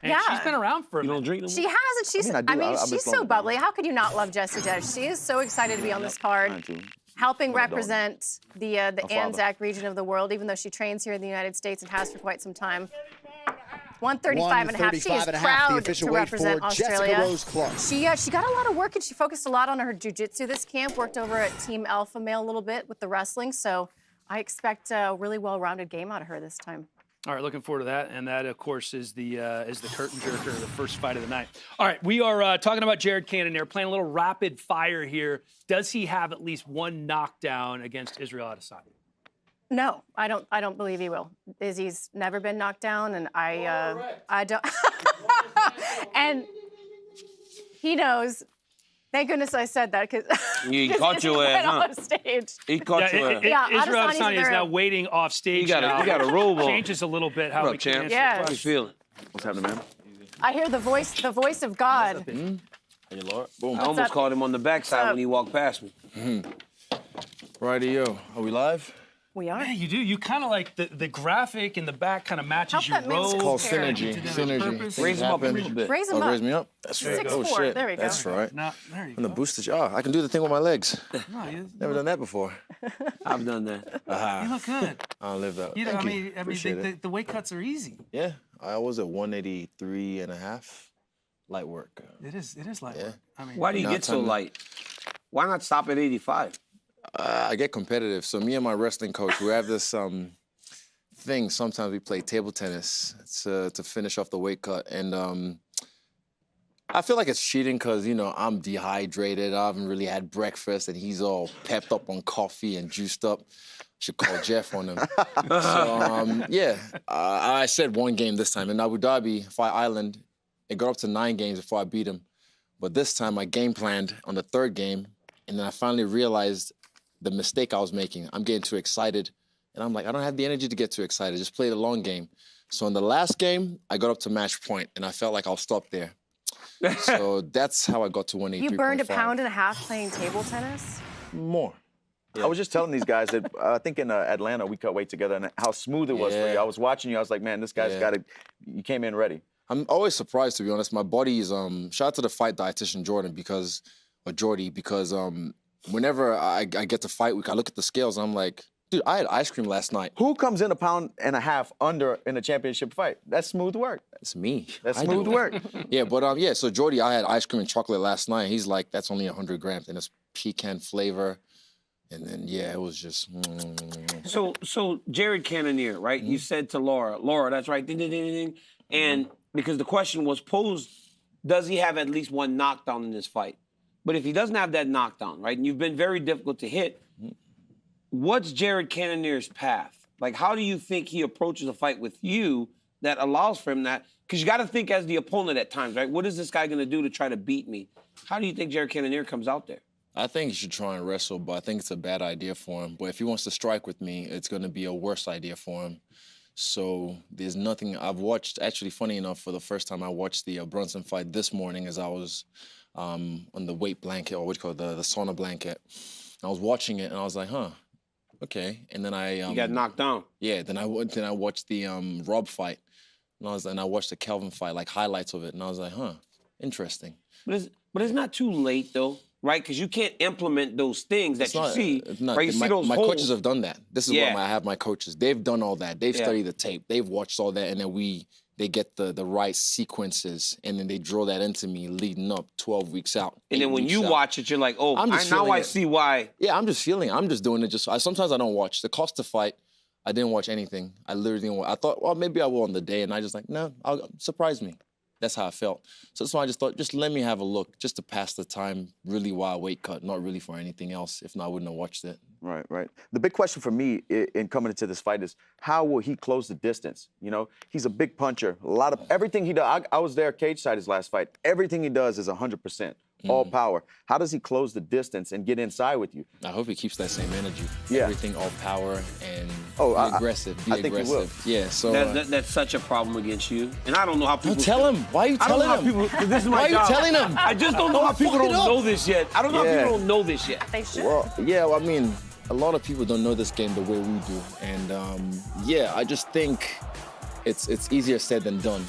Speaker 1: And
Speaker 2: Yeah.
Speaker 1: she's been around for a
Speaker 3: You
Speaker 1: minute.
Speaker 3: don't drink no
Speaker 2: She
Speaker 3: more?
Speaker 2: has, and she's,
Speaker 4: I do. I've been
Speaker 2: she's
Speaker 4: slowing
Speaker 2: so
Speaker 4: it down.
Speaker 2: bubbly. How could you not love Jessie Jess? She is so excited to be on this card,
Speaker 4: Mine too.
Speaker 2: helping
Speaker 4: What a dog.
Speaker 2: represent the
Speaker 4: father.
Speaker 2: Anzac region of the world, even though she trains here in the United States and has for quite some time. 135 and a half. She is
Speaker 6: 135 and a half, the
Speaker 2: proud
Speaker 6: official
Speaker 2: to
Speaker 6: weight
Speaker 2: represent
Speaker 6: for
Speaker 2: Australia.
Speaker 6: Jessica Rose Clark.
Speaker 2: She got a lot of work and she focused a lot on her jiu-jitsu this camp, worked over at Team Alpha Male a little bit with the wrestling, so I expect a really well-rounded game out of her this time.
Speaker 1: All right, looking forward to that. And that, of course, is the curtain jerker, the first fight of the night. All right, we are talking about Jared Cannonier, playing a little rapid fire here. Does he have at least one knockdown against Israel Adesanya?
Speaker 2: No, I don't believe he will. Izzy's never been knocked down, and I don't. And he knows. Thank goodness I said that because
Speaker 3: He caught your ass, huh?
Speaker 2: on stage.
Speaker 3: He caught your ass.
Speaker 2: Yeah,
Speaker 1: Israel
Speaker 2: Adesanya's
Speaker 1: Adesanya is
Speaker 2: very-
Speaker 1: now waiting off stage.
Speaker 3: You got
Speaker 1: now.
Speaker 3: a robe on.
Speaker 1: Changes a little bit how
Speaker 3: What
Speaker 1: we
Speaker 3: up,
Speaker 1: can
Speaker 3: champ?
Speaker 1: answer
Speaker 2: Yeah.
Speaker 3: How you
Speaker 1: questions.
Speaker 3: feeling?
Speaker 4: What's happening, man?
Speaker 2: I hear the voice of God.
Speaker 3: I
Speaker 2: What's
Speaker 3: almost
Speaker 2: up?
Speaker 3: caught him on the backside
Speaker 2: What's
Speaker 3: when he walked past me.
Speaker 10: Rightio. Are we live?
Speaker 2: We are.
Speaker 1: Yeah, you do. You kind of like the graphic in the back kind of matches
Speaker 2: Help
Speaker 1: your
Speaker 2: that man's
Speaker 1: robe.
Speaker 2: called synergy.
Speaker 3: Raise him up a little bit.
Speaker 2: Raise him
Speaker 10: Oh,
Speaker 2: up.
Speaker 10: raise me up? That's right.
Speaker 2: 6'4".
Speaker 10: Oh, shit.
Speaker 2: There we go.
Speaker 10: That's right.
Speaker 1: No, there you
Speaker 10: I'm the
Speaker 1: go.
Speaker 10: boosted. Oh, I can do the thing with my legs.
Speaker 1: No, you
Speaker 10: Never done that before.
Speaker 3: I've done that.
Speaker 1: look good.
Speaker 10: I'll live that.
Speaker 1: You know,
Speaker 10: Thank
Speaker 1: I mean,
Speaker 10: Appreciate
Speaker 1: the weight cuts are easy.
Speaker 10: Yeah, I was at 183.5. Light work.
Speaker 1: It is light
Speaker 10: Yeah.
Speaker 1: work. I mean,
Speaker 3: Why do you
Speaker 10: Not
Speaker 3: get so
Speaker 10: time to-
Speaker 3: light? Why not stop at 85?
Speaker 10: I get competitive. So me and my wrestling coach, we have this thing. Sometimes we play table tennis to finish off the weight cut, and I feel like it's cheating because I'm dehydrated. I haven't really had breakfast, and he's all pepped up on coffee and juiced up. Should call Jeff on him. So I said one game this time in Abu Dhabi, Fight Island. It got up to 9 games before I beat him, but this time I game planned on the 3rd game, and then I finally realized the mistake I was making. I'm getting too excited. And I'm like, I don't have the energy to get too excited. Just play the long game. So in the last game, I got up to match point, and I felt like I'll stop there. So that's how I got to 183.5.
Speaker 2: You burned 1.5 pounds playing table tennis?
Speaker 10: More.
Speaker 4: I was just telling these guys that I think in Atlanta we cut weight together and how smooth it was for you. I was watching you. I was like, man, this guy's got to. You came in ready.
Speaker 10: I'm always surprised, to be honest. My body is shout out to the fight dietitian Jordy because whenever I get to fight week, I look at the scales and I'm like, dude, I had ice cream last night.
Speaker 4: Who comes in 1.5 pounds under in a championship fight? That's smooth work.
Speaker 10: It's me.
Speaker 4: That's
Speaker 10: I
Speaker 4: smooth
Speaker 10: do.
Speaker 4: work.
Speaker 10: Yeah, but so Jordy, I had ice cream and chocolate last night. He's like, that's only 100 grams, and it's pecan flavor. And then it was just.
Speaker 3: So Jared Cannonier, right? You said to Laura, that's right, ding, ding, ding, ding. And because the question was posed, does he have at least one knockdown in this fight? But if he doesn't have that knockdown, right, and you've been very difficult to hit, what's Jared Cannonier's path? Like, how do you think he approaches a fight with you that allows for him that? Because you got to think as the opponent at times, right? What is this guy going to do to try to beat me? How do you think Jared Cannonier comes out there?
Speaker 10: I think he should try and wrestle, but I think it's a bad idea for him. But if he wants to strike with me, it's going to be a worse idea for him. So there's nothing. I've watched, actually, funny enough, for the first time, I watched the Brunson fight this morning as I was on the weight blanket, or what you call it, the sauna blanket. I was watching it, and I was like, huh, okay. And then
Speaker 3: you got knocked down.
Speaker 10: Yeah, then I watched the Rob fight, and I watched the Kelvin fight, like highlights of it, and I was like, huh, interesting.
Speaker 3: But it's not too late, though. Right, because you can't implement those things that you see. Right, you see those
Speaker 10: my
Speaker 3: holes.
Speaker 10: coaches have done that. This is why I have my coaches. They've done all that. They've studied the tape. They've watched all that, and then they get the right sequences, and then they draw that into me leading up 12 weeks out.
Speaker 3: And then when you watch it, you're like, oh, I see why.
Speaker 10: Yeah, I'm just feeling it. I'm just doing it. Sometimes I don't watch. The Costa fight, I didn't watch anything. I literally didn't watch. I thought, well, maybe I will on the day, and I just like, no, surprise me. That's how I felt. So that's why I just thought, just let me have a look, just to pass the time, really while I weight cut, not really for anything else. If not, I wouldn't have watched it.
Speaker 4: Right, right. The big question for me in coming into this fight is, how will he close the distance? You know, he's a big puncher. Everything he does, I was there cage side his last fight. Everything he does is 100%, all power. How does he close the distance and get inside with you?
Speaker 10: I hope he keeps that same energy.
Speaker 4: Yeah.
Speaker 10: Everything all power and aggressive. Be
Speaker 4: I think he will.
Speaker 10: Yeah, so.
Speaker 3: That's such a problem against you. And I don't know how people.
Speaker 10: Don't tell him. Why are you telling him?
Speaker 3: I don't know how people. This is my
Speaker 10: Why are you
Speaker 3: job.
Speaker 10: telling him?
Speaker 3: I just don't know how people don't know this yet. I don't know how people don't know this yet.
Speaker 2: They should.
Speaker 10: Well, I mean, a lot of people don't know this game the way we do. And I just think it's easier said than done.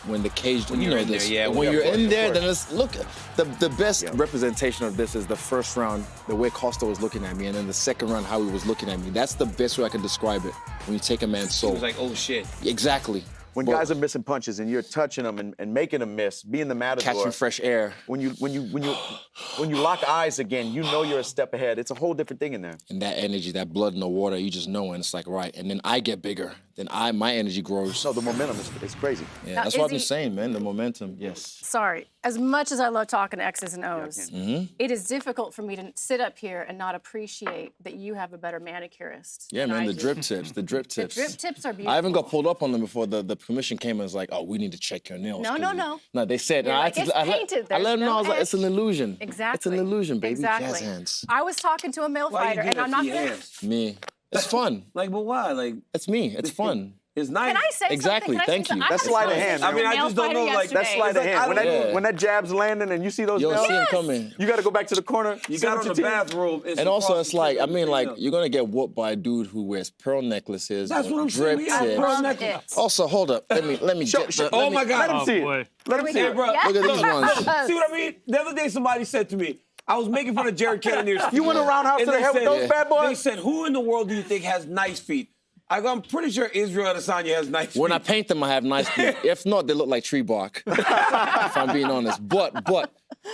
Speaker 10: When the cage,
Speaker 3: When you're in
Speaker 10: this.
Speaker 3: there,
Speaker 10: when you're in there, then it's the best representation of this is the first round, the way Costa was looking at me, and then the second round, how he was looking at me. That's the best way I can describe it. When you take a man's soul.
Speaker 3: It was like, oh shit.
Speaker 10: Exactly.
Speaker 4: When guys are missing punches and you're touching them and making them miss, being the matador.
Speaker 10: Catching fresh air.
Speaker 4: When you lock eyes again, you know you're a step ahead. It's a whole different thing in there.
Speaker 10: And that energy, that blood in the water, you just know, and it's like, right. And then I get bigger. Then my energy grows.
Speaker 4: No, the momentum is crazy.
Speaker 10: Yeah,
Speaker 2: Now,
Speaker 10: that's what I've been
Speaker 2: Izzy-
Speaker 10: saying, man. The momentum, yes.
Speaker 2: Sorry. As much as I love talking to X's and O's, it is difficult for me to sit up here and not appreciate that you have a better manicurist.
Speaker 10: Yeah,
Speaker 2: than
Speaker 10: man,
Speaker 2: I
Speaker 10: the
Speaker 2: do.
Speaker 10: drip tips, the drip
Speaker 2: The
Speaker 10: tips.
Speaker 2: drip tips are beautiful.
Speaker 10: I even got pulled up on them before the commission came and was like, oh, we need to check your nails.
Speaker 2: No.
Speaker 10: No, they said,
Speaker 2: You're
Speaker 10: and
Speaker 2: like, it's painted.
Speaker 10: I let them
Speaker 2: There's
Speaker 10: know, I was
Speaker 2: no
Speaker 10: like, it's an
Speaker 2: edge.
Speaker 10: illusion.
Speaker 2: Exactly.
Speaker 10: It's an illusion, baby.
Speaker 2: Exactly.
Speaker 10: Jazz hands.
Speaker 2: I was talking to a male
Speaker 3: Why you
Speaker 2: fighter,
Speaker 3: do
Speaker 2: and
Speaker 3: that
Speaker 2: I'm
Speaker 3: to
Speaker 2: not
Speaker 3: your
Speaker 2: gonna.
Speaker 3: hands?
Speaker 10: Me. It's fun.
Speaker 3: Like, but why? Like,
Speaker 10: It's me. It's fun.
Speaker 3: It's nice.
Speaker 2: Can I say
Speaker 10: Exactly,
Speaker 2: something?
Speaker 10: thank you.
Speaker 4: That's sleight of hand,
Speaker 3: I mean, I just don't know, like,
Speaker 4: That's sleight of hand. When that jab's landing and you see those
Speaker 10: You don't
Speaker 4: bells,
Speaker 10: see him coming.
Speaker 4: you got to go back to the corner.
Speaker 3: You got on the bathrobe.
Speaker 10: And also, it's like, I mean, like, you're gonna get whooped by a dude who wears pearl necklaces.
Speaker 3: That's what I'm saying.
Speaker 10: drip
Speaker 3: We have
Speaker 10: tips.
Speaker 3: pearl necklace.
Speaker 10: Also, hold up. Let me get the,
Speaker 3: Oh my
Speaker 10: let
Speaker 3: God.
Speaker 4: Let him see it. Let him see
Speaker 3: Hey,
Speaker 4: it.
Speaker 3: bro.
Speaker 10: Look at these ones.
Speaker 3: See what I mean? The other day, somebody said to me, I was making fun of Jared Cannonier's feet.
Speaker 4: You went around house to
Speaker 3: And
Speaker 4: the
Speaker 3: they
Speaker 4: head with
Speaker 3: said-
Speaker 4: those bad boys?
Speaker 3: They said, who in the world do you think has nice feet? I go, I'm pretty sure Israel Adesanya has nice feet.
Speaker 10: When I paint them, I have nice feet. If not, they look like tree bark. If I'm being honest. But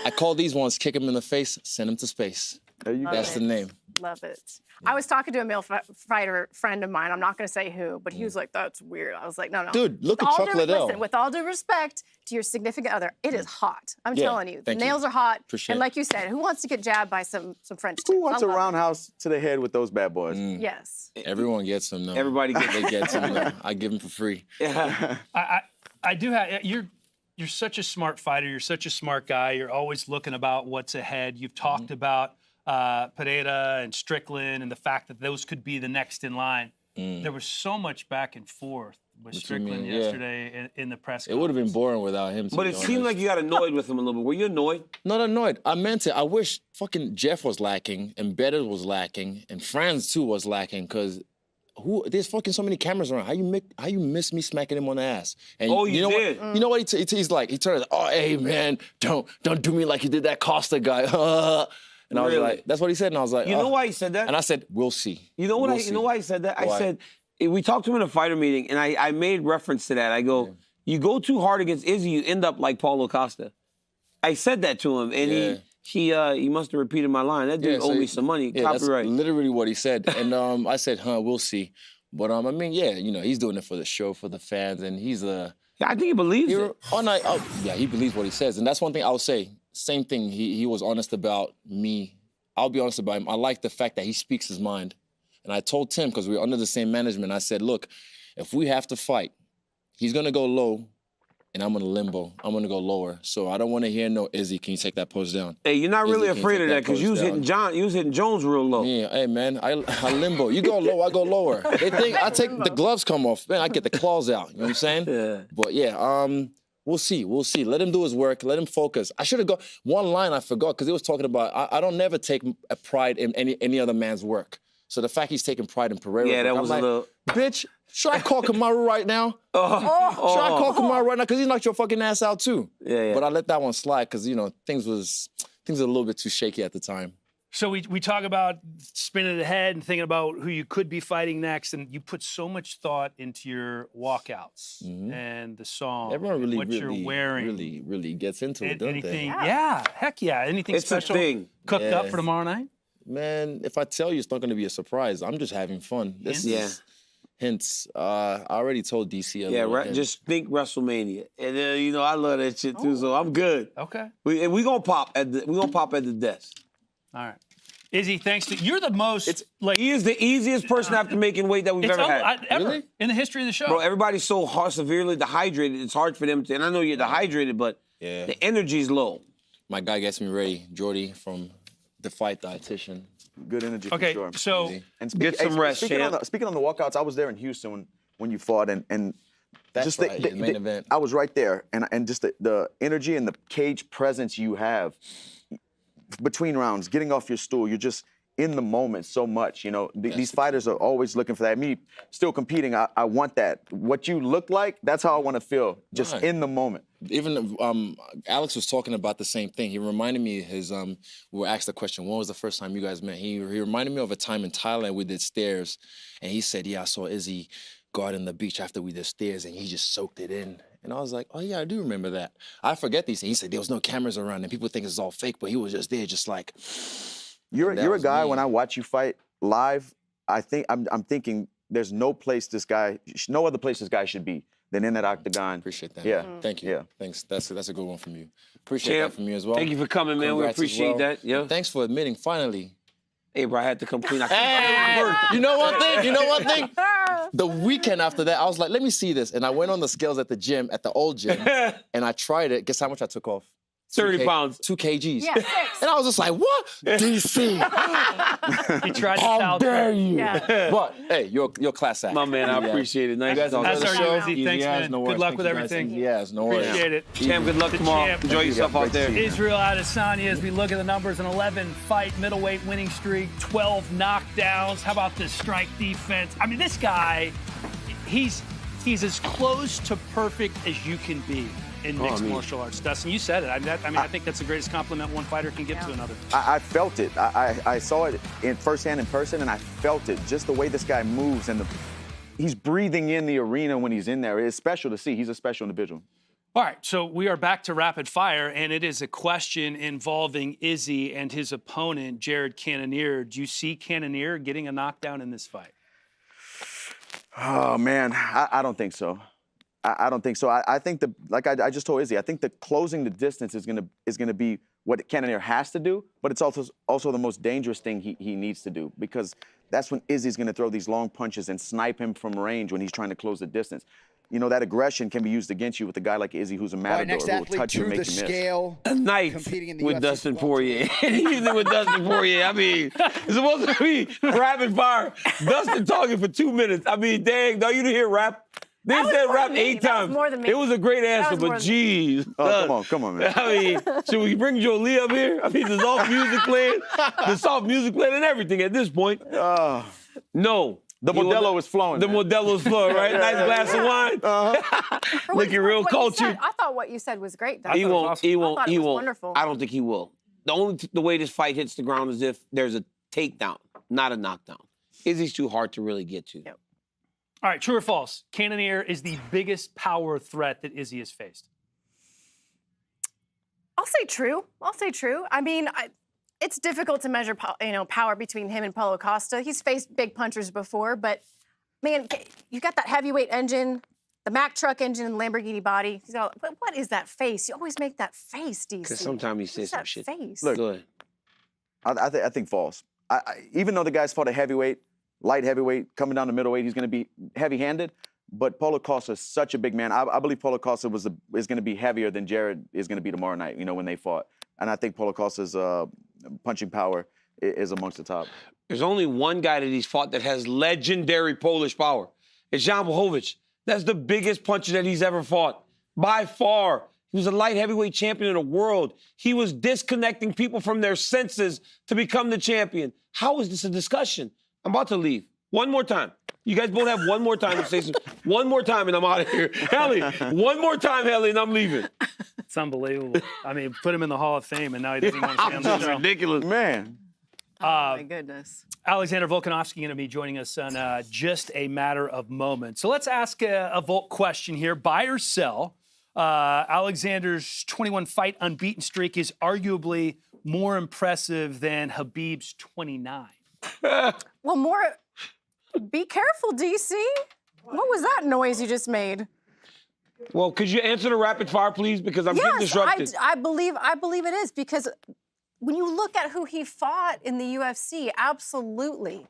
Speaker 10: I call these ones, kick them in the face, send them to space.
Speaker 4: There you go.
Speaker 10: That's the name.
Speaker 2: Love it. I was talking to a male fighter friend of mine. I'm not going to say who, but he was like, "That's weird." I was like, "No, no,
Speaker 10: Dude, look
Speaker 2: With
Speaker 10: at
Speaker 2: all
Speaker 10: Chuck
Speaker 2: due-
Speaker 10: Liddell.
Speaker 2: Listen, with all due respect to your significant other, it is hot. I'm
Speaker 10: Yeah,
Speaker 2: telling you, the
Speaker 10: thank you.
Speaker 2: nails are hot.
Speaker 10: Appreciate
Speaker 2: and
Speaker 10: it.
Speaker 2: like you said, who wants to get jabbed by some French?
Speaker 4: Who
Speaker 2: tips?
Speaker 4: wants
Speaker 2: I
Speaker 4: a
Speaker 2: love it.
Speaker 4: roundhouse to the head with those bad boys?
Speaker 2: Yes.
Speaker 10: Everyone gets them now.
Speaker 3: Everybody gets
Speaker 10: They get them now. I give them for free.
Speaker 1: I do have you're such a smart fighter. You're such a smart guy. You're always looking about what's ahead. You've talked about Pereira and Strickland and the fact that those could be the next in line. There was so much back and forth with Strickland
Speaker 10: yeah.
Speaker 1: yesterday in the press
Speaker 10: It would have been
Speaker 1: conference.
Speaker 10: boring without him.
Speaker 3: But it seemed like you got annoyed with him a little bit. Were you annoyed?
Speaker 10: Not annoyed. I meant it. I wish fucking Jeff was lacking, and Better was lacking, and Franz too was lacking, because there's fucking so many cameras around. How you miss me smacking him on the ass? And
Speaker 3: Oh, you
Speaker 10: know
Speaker 3: did?
Speaker 10: What? You know what he's like? He turns, oh, hey man, don't do me like you did that Costa guy. And I was
Speaker 3: Really?
Speaker 10: like, that's what he said, and I was like,
Speaker 3: You know why he said that?
Speaker 10: And I said, we'll see.
Speaker 3: You know what?
Speaker 10: We'll
Speaker 3: You know why I said that? I
Speaker 10: Why?
Speaker 3: said we talked to him in a fighter meeting, and I made reference to that. I go, you go too hard against Izzy, you end up like Paulo Costa. I said that to him, and he must have repeated my line. That dude owed me some money,
Speaker 10: Yeah,
Speaker 3: copyright.
Speaker 10: that's literally what he said. And I said, we'll see. But I mean, yeah, he's doing it for the show, for the fans, and he's a.
Speaker 3: Yeah, I think he believes it.
Speaker 10: Yeah, he believes what he says, and that's one thing I'll say. Same thing. He was honest about me. I'll be honest about him. I like the fact that he speaks his mind. And I told Tim, because we were under the same management, I said, look, if we have to fight, he's going to go low, and I'm going to limbo. I'm going to go lower. So I don't want to hear no, Izzy, can you take that post down?
Speaker 3: Hey, you're not really
Speaker 10: Izzy, can you
Speaker 3: afraid
Speaker 10: take
Speaker 3: of that because you was hitting Jones real low.
Speaker 10: Yeah, hey, man, I limbo. You go low, I go lower. They think I take the gloves come off, man, I get the claws out. You know what I'm saying?
Speaker 3: Yeah.
Speaker 10: But yeah, we'll see. Let him do his work. Let him focus. I should have got one line I forgot because he was talking about I don't never take a pride in any other man's work. So the fact he's taking pride in Pereira,
Speaker 3: Yeah, that was
Speaker 10: I'm
Speaker 3: a little.
Speaker 10: bitch. Should I call Kamaru right now? Should I call Kamaru right now? Because he knocked your fucking ass out too.
Speaker 3: Yeah.
Speaker 10: But I let that one slide because things were a little bit too shaky at the time.
Speaker 1: So we talk about spinning ahead and thinking about who you could be fighting next, and you put so much thought into your walkouts and the song,
Speaker 10: Everyone really,
Speaker 1: what you're wearing.
Speaker 10: really gets into it, don't
Speaker 1: Anything?
Speaker 10: they?
Speaker 1: Yeah, heck yeah. Anything
Speaker 3: It's a
Speaker 1: special
Speaker 3: thing.
Speaker 1: cooked up
Speaker 10: Yeah.
Speaker 1: for tomorrow night?
Speaker 10: Man, if I tell you, it's not going to be a surprise. I'm just having fun. This is hints. I already told DC.
Speaker 3: Just think WrestleMania, and then I love that shit too. So I'm good.
Speaker 1: Okay.
Speaker 3: We gonna pop at the desk.
Speaker 1: All right. Izzy, thanks to you're the most
Speaker 3: He is the easiest person after making weight that we've ever had.
Speaker 1: Ever in the history of the show.
Speaker 3: Bro, everybody's so severely dehydrated. It's hard for them to. And I know you're dehydrated, but the energy's low.
Speaker 10: My guy gets me ready, Jordy from The Fight Dietitian.
Speaker 4: Good energy
Speaker 1: Okay,
Speaker 4: for sure.
Speaker 1: so
Speaker 4: And
Speaker 3: Get some rest, champ.
Speaker 4: speaking on the walkouts, I was there in Houston when you fought, and
Speaker 10: That's
Speaker 4: just
Speaker 10: right, the main event.
Speaker 4: I was right there, and just the energy and the cage presence you have between rounds, getting off your stool, you're just in the moment so much. These fighters are always looking for that. Me still competing, I want that. What you look like, that's how I want to feel, just
Speaker 10: Right.
Speaker 4: in the moment.
Speaker 10: Even Alex was talking about the same thing. He reminded me we were asked the question, when was the first time you guys met? He reminded me of a time in Thailand we did stairs, and he said, yeah, I saw Izzy go out on the beach after we did stairs, and he just soaked it in. And I was like, oh yeah, I do remember that. I forget these things. He said there was no cameras around, and people think it's all fake, but he was just there, just like.
Speaker 4: You're a
Speaker 10: was
Speaker 4: guy,
Speaker 10: me.
Speaker 4: when I watch you fight live, I'm thinking there's no other place this guy should be than in that octagon.
Speaker 10: Appreciate that.
Speaker 4: Yeah.
Speaker 10: Thank you.
Speaker 4: Yeah.
Speaker 10: Thanks. That's a good one from you. Appreciate
Speaker 3: Champ,
Speaker 10: that from you as well.
Speaker 3: Thank you for coming, man.
Speaker 10: Congrats
Speaker 3: We
Speaker 10: as
Speaker 3: appreciate
Speaker 10: well.
Speaker 3: that. Yeah.
Speaker 10: And thanks for admitting, finally.
Speaker 3: Hey, bro, I had to come clean.
Speaker 10: Hey, you know one thing? The weekend after that, I was like, let me see this. And I went on the scales at the gym, at the old gym, and I tried it. Guess how much I took off?
Speaker 3: 30 pounds.
Speaker 10: 2 kgs.
Speaker 2: Yeah, 6.
Speaker 10: And I was just like, what? DC.
Speaker 1: He tried to
Speaker 10: How
Speaker 1: sell
Speaker 10: dare you?
Speaker 2: Yeah.
Speaker 10: But, hey, you're class act.
Speaker 3: My man, I appreciate it. Nice
Speaker 1: That's
Speaker 3: talking to
Speaker 1: our
Speaker 3: you.
Speaker 1: Easy. Thanks, man.
Speaker 10: No
Speaker 1: Good
Speaker 10: worries.
Speaker 1: luck
Speaker 10: Thank
Speaker 1: with
Speaker 10: you, guys.
Speaker 1: everything.
Speaker 10: Yes, no worries.
Speaker 1: Appreciate it.
Speaker 3: Champ, good luck
Speaker 1: The
Speaker 3: tomorrow.
Speaker 1: champ.
Speaker 3: Enjoy yourself out there.
Speaker 1: Israel Adesanya, as we look at the numbers, an 11-fight middleweight winning streak, 12 knockdowns. How about the strike defense? I mean, this guy, he's as close to perfect as you can be in mixed martial arts. Dustin, you said it. I think that's the greatest compliment one fighter can give to another.
Speaker 4: I felt it. I saw it firsthand in person, and I felt it. Just the way this guy moves, and he's breathing in the arena when he's in there. It's special to see. He's a special individual.
Speaker 1: All right, so we are back to rapid fire, and it is a question involving Izzy and his opponent, Jared Cannonier. Do you see Cannonier getting a knockdown in this fight?
Speaker 4: Oh, man, I don't think so. I don't think so. I think like I just told Izzy, I think the closing the distance is gonna be what Cannonier has to do, but it's also the most dangerous thing he needs to do, because that's when Izzy's gonna throw these long punches and snipe him from range when he's trying to close the distance. You know, that aggression can be used against you with a guy like Izzy, who's a matador,
Speaker 6: Next
Speaker 4: who will
Speaker 6: athlete
Speaker 4: touch you
Speaker 6: to
Speaker 4: and
Speaker 6: the
Speaker 4: make you miss.
Speaker 6: scale.
Speaker 3: Night
Speaker 6: Competing in the
Speaker 3: with
Speaker 6: UFC
Speaker 3: Dustin
Speaker 6: welterweight.
Speaker 3: Poirier. Usually with Dustin Poirier. I mean, it's supposed to be rapid fire. Dustin talking for 2 minutes. I mean, dang, don't you hear rap? They
Speaker 2: That was
Speaker 3: said
Speaker 2: more
Speaker 3: rap
Speaker 2: than me.
Speaker 3: 8
Speaker 2: That was
Speaker 3: times.
Speaker 2: more than me.
Speaker 3: It was a great
Speaker 2: That
Speaker 3: answer,
Speaker 2: was
Speaker 3: but
Speaker 2: more than
Speaker 3: geez.
Speaker 4: Oh, come on, man.
Speaker 3: I mean, should we bring Jolie up here? I mean, the soft music playing, and everything at this point. No.
Speaker 4: The Modelo is flowing.
Speaker 3: The
Speaker 4: man.
Speaker 3: Modelo is flowing, right? Nice glass of wine. Looking real
Speaker 2: What you
Speaker 3: cultured.
Speaker 2: said, I thought what you said was great, Dustin.
Speaker 3: He won't. He
Speaker 2: I
Speaker 3: won't.
Speaker 2: thought it
Speaker 3: He
Speaker 2: was
Speaker 3: won't.
Speaker 2: wonderful.
Speaker 3: I don't think he will. The way this fight hits the ground is if there's a takedown, not a knockdown. Izzy's too hard to really get to.
Speaker 2: Yep.
Speaker 1: All right, true or false? Cannonier is the biggest power threat that Izzy has faced.
Speaker 2: I'll say true. I mean, it's difficult to measure, power between him and Paulo Costa. He's faced big punchers before, but man, you got that heavyweight engine, the Mack truck engine, and Lamborghini body. But what is that face? You always make that face, DC.
Speaker 3: Because sometimes he says some
Speaker 2: that
Speaker 3: shit.
Speaker 2: face?
Speaker 4: Look,
Speaker 3: Go ahead.
Speaker 4: I think false. Even though the guy's fought a heavyweight, light heavyweight, coming down to middleweight, he's going to be heavy-handed. But Paulo Costa is such a big man. I believe Paulo Costa is going to be heavier than Jared is going to be tomorrow night, when they fought. And I think Paulo Costa's punching power is amongst the top.
Speaker 3: There's only one guy that he's fought that has legendary Polish power. It's Jan Blachowicz. That's the biggest puncher that he's ever fought, by far. He was a light heavyweight champion of the world. He was disconnecting people from their senses to become the champion. How is this a discussion? I'm about to leave. One more time. You guys both have one more time to say something. One more time and I'm out of here. Helly, one more time, Helly, and I'm leaving.
Speaker 1: It's unbelievable. I mean, put him in the Hall of Fame, and now he doesn't want to stay on the
Speaker 3: That's
Speaker 1: show.
Speaker 3: ridiculous.
Speaker 4: Man.
Speaker 2: Oh, my goodness.
Speaker 1: Alexander Volkanovski going to be joining us in just a matter of moments. So let's ask a Volk question here. Buy or sell? Alexander's 21-fight unbeaten streak is arguably more impressive than Khabib's 29.
Speaker 2: Well, be careful, DC. What was that noise you just made?
Speaker 3: Well, could you answer the rapid fire, please? Because I'm getting disrupted.
Speaker 2: I believe it is, because when you look at who he fought in the UFC, absolutely.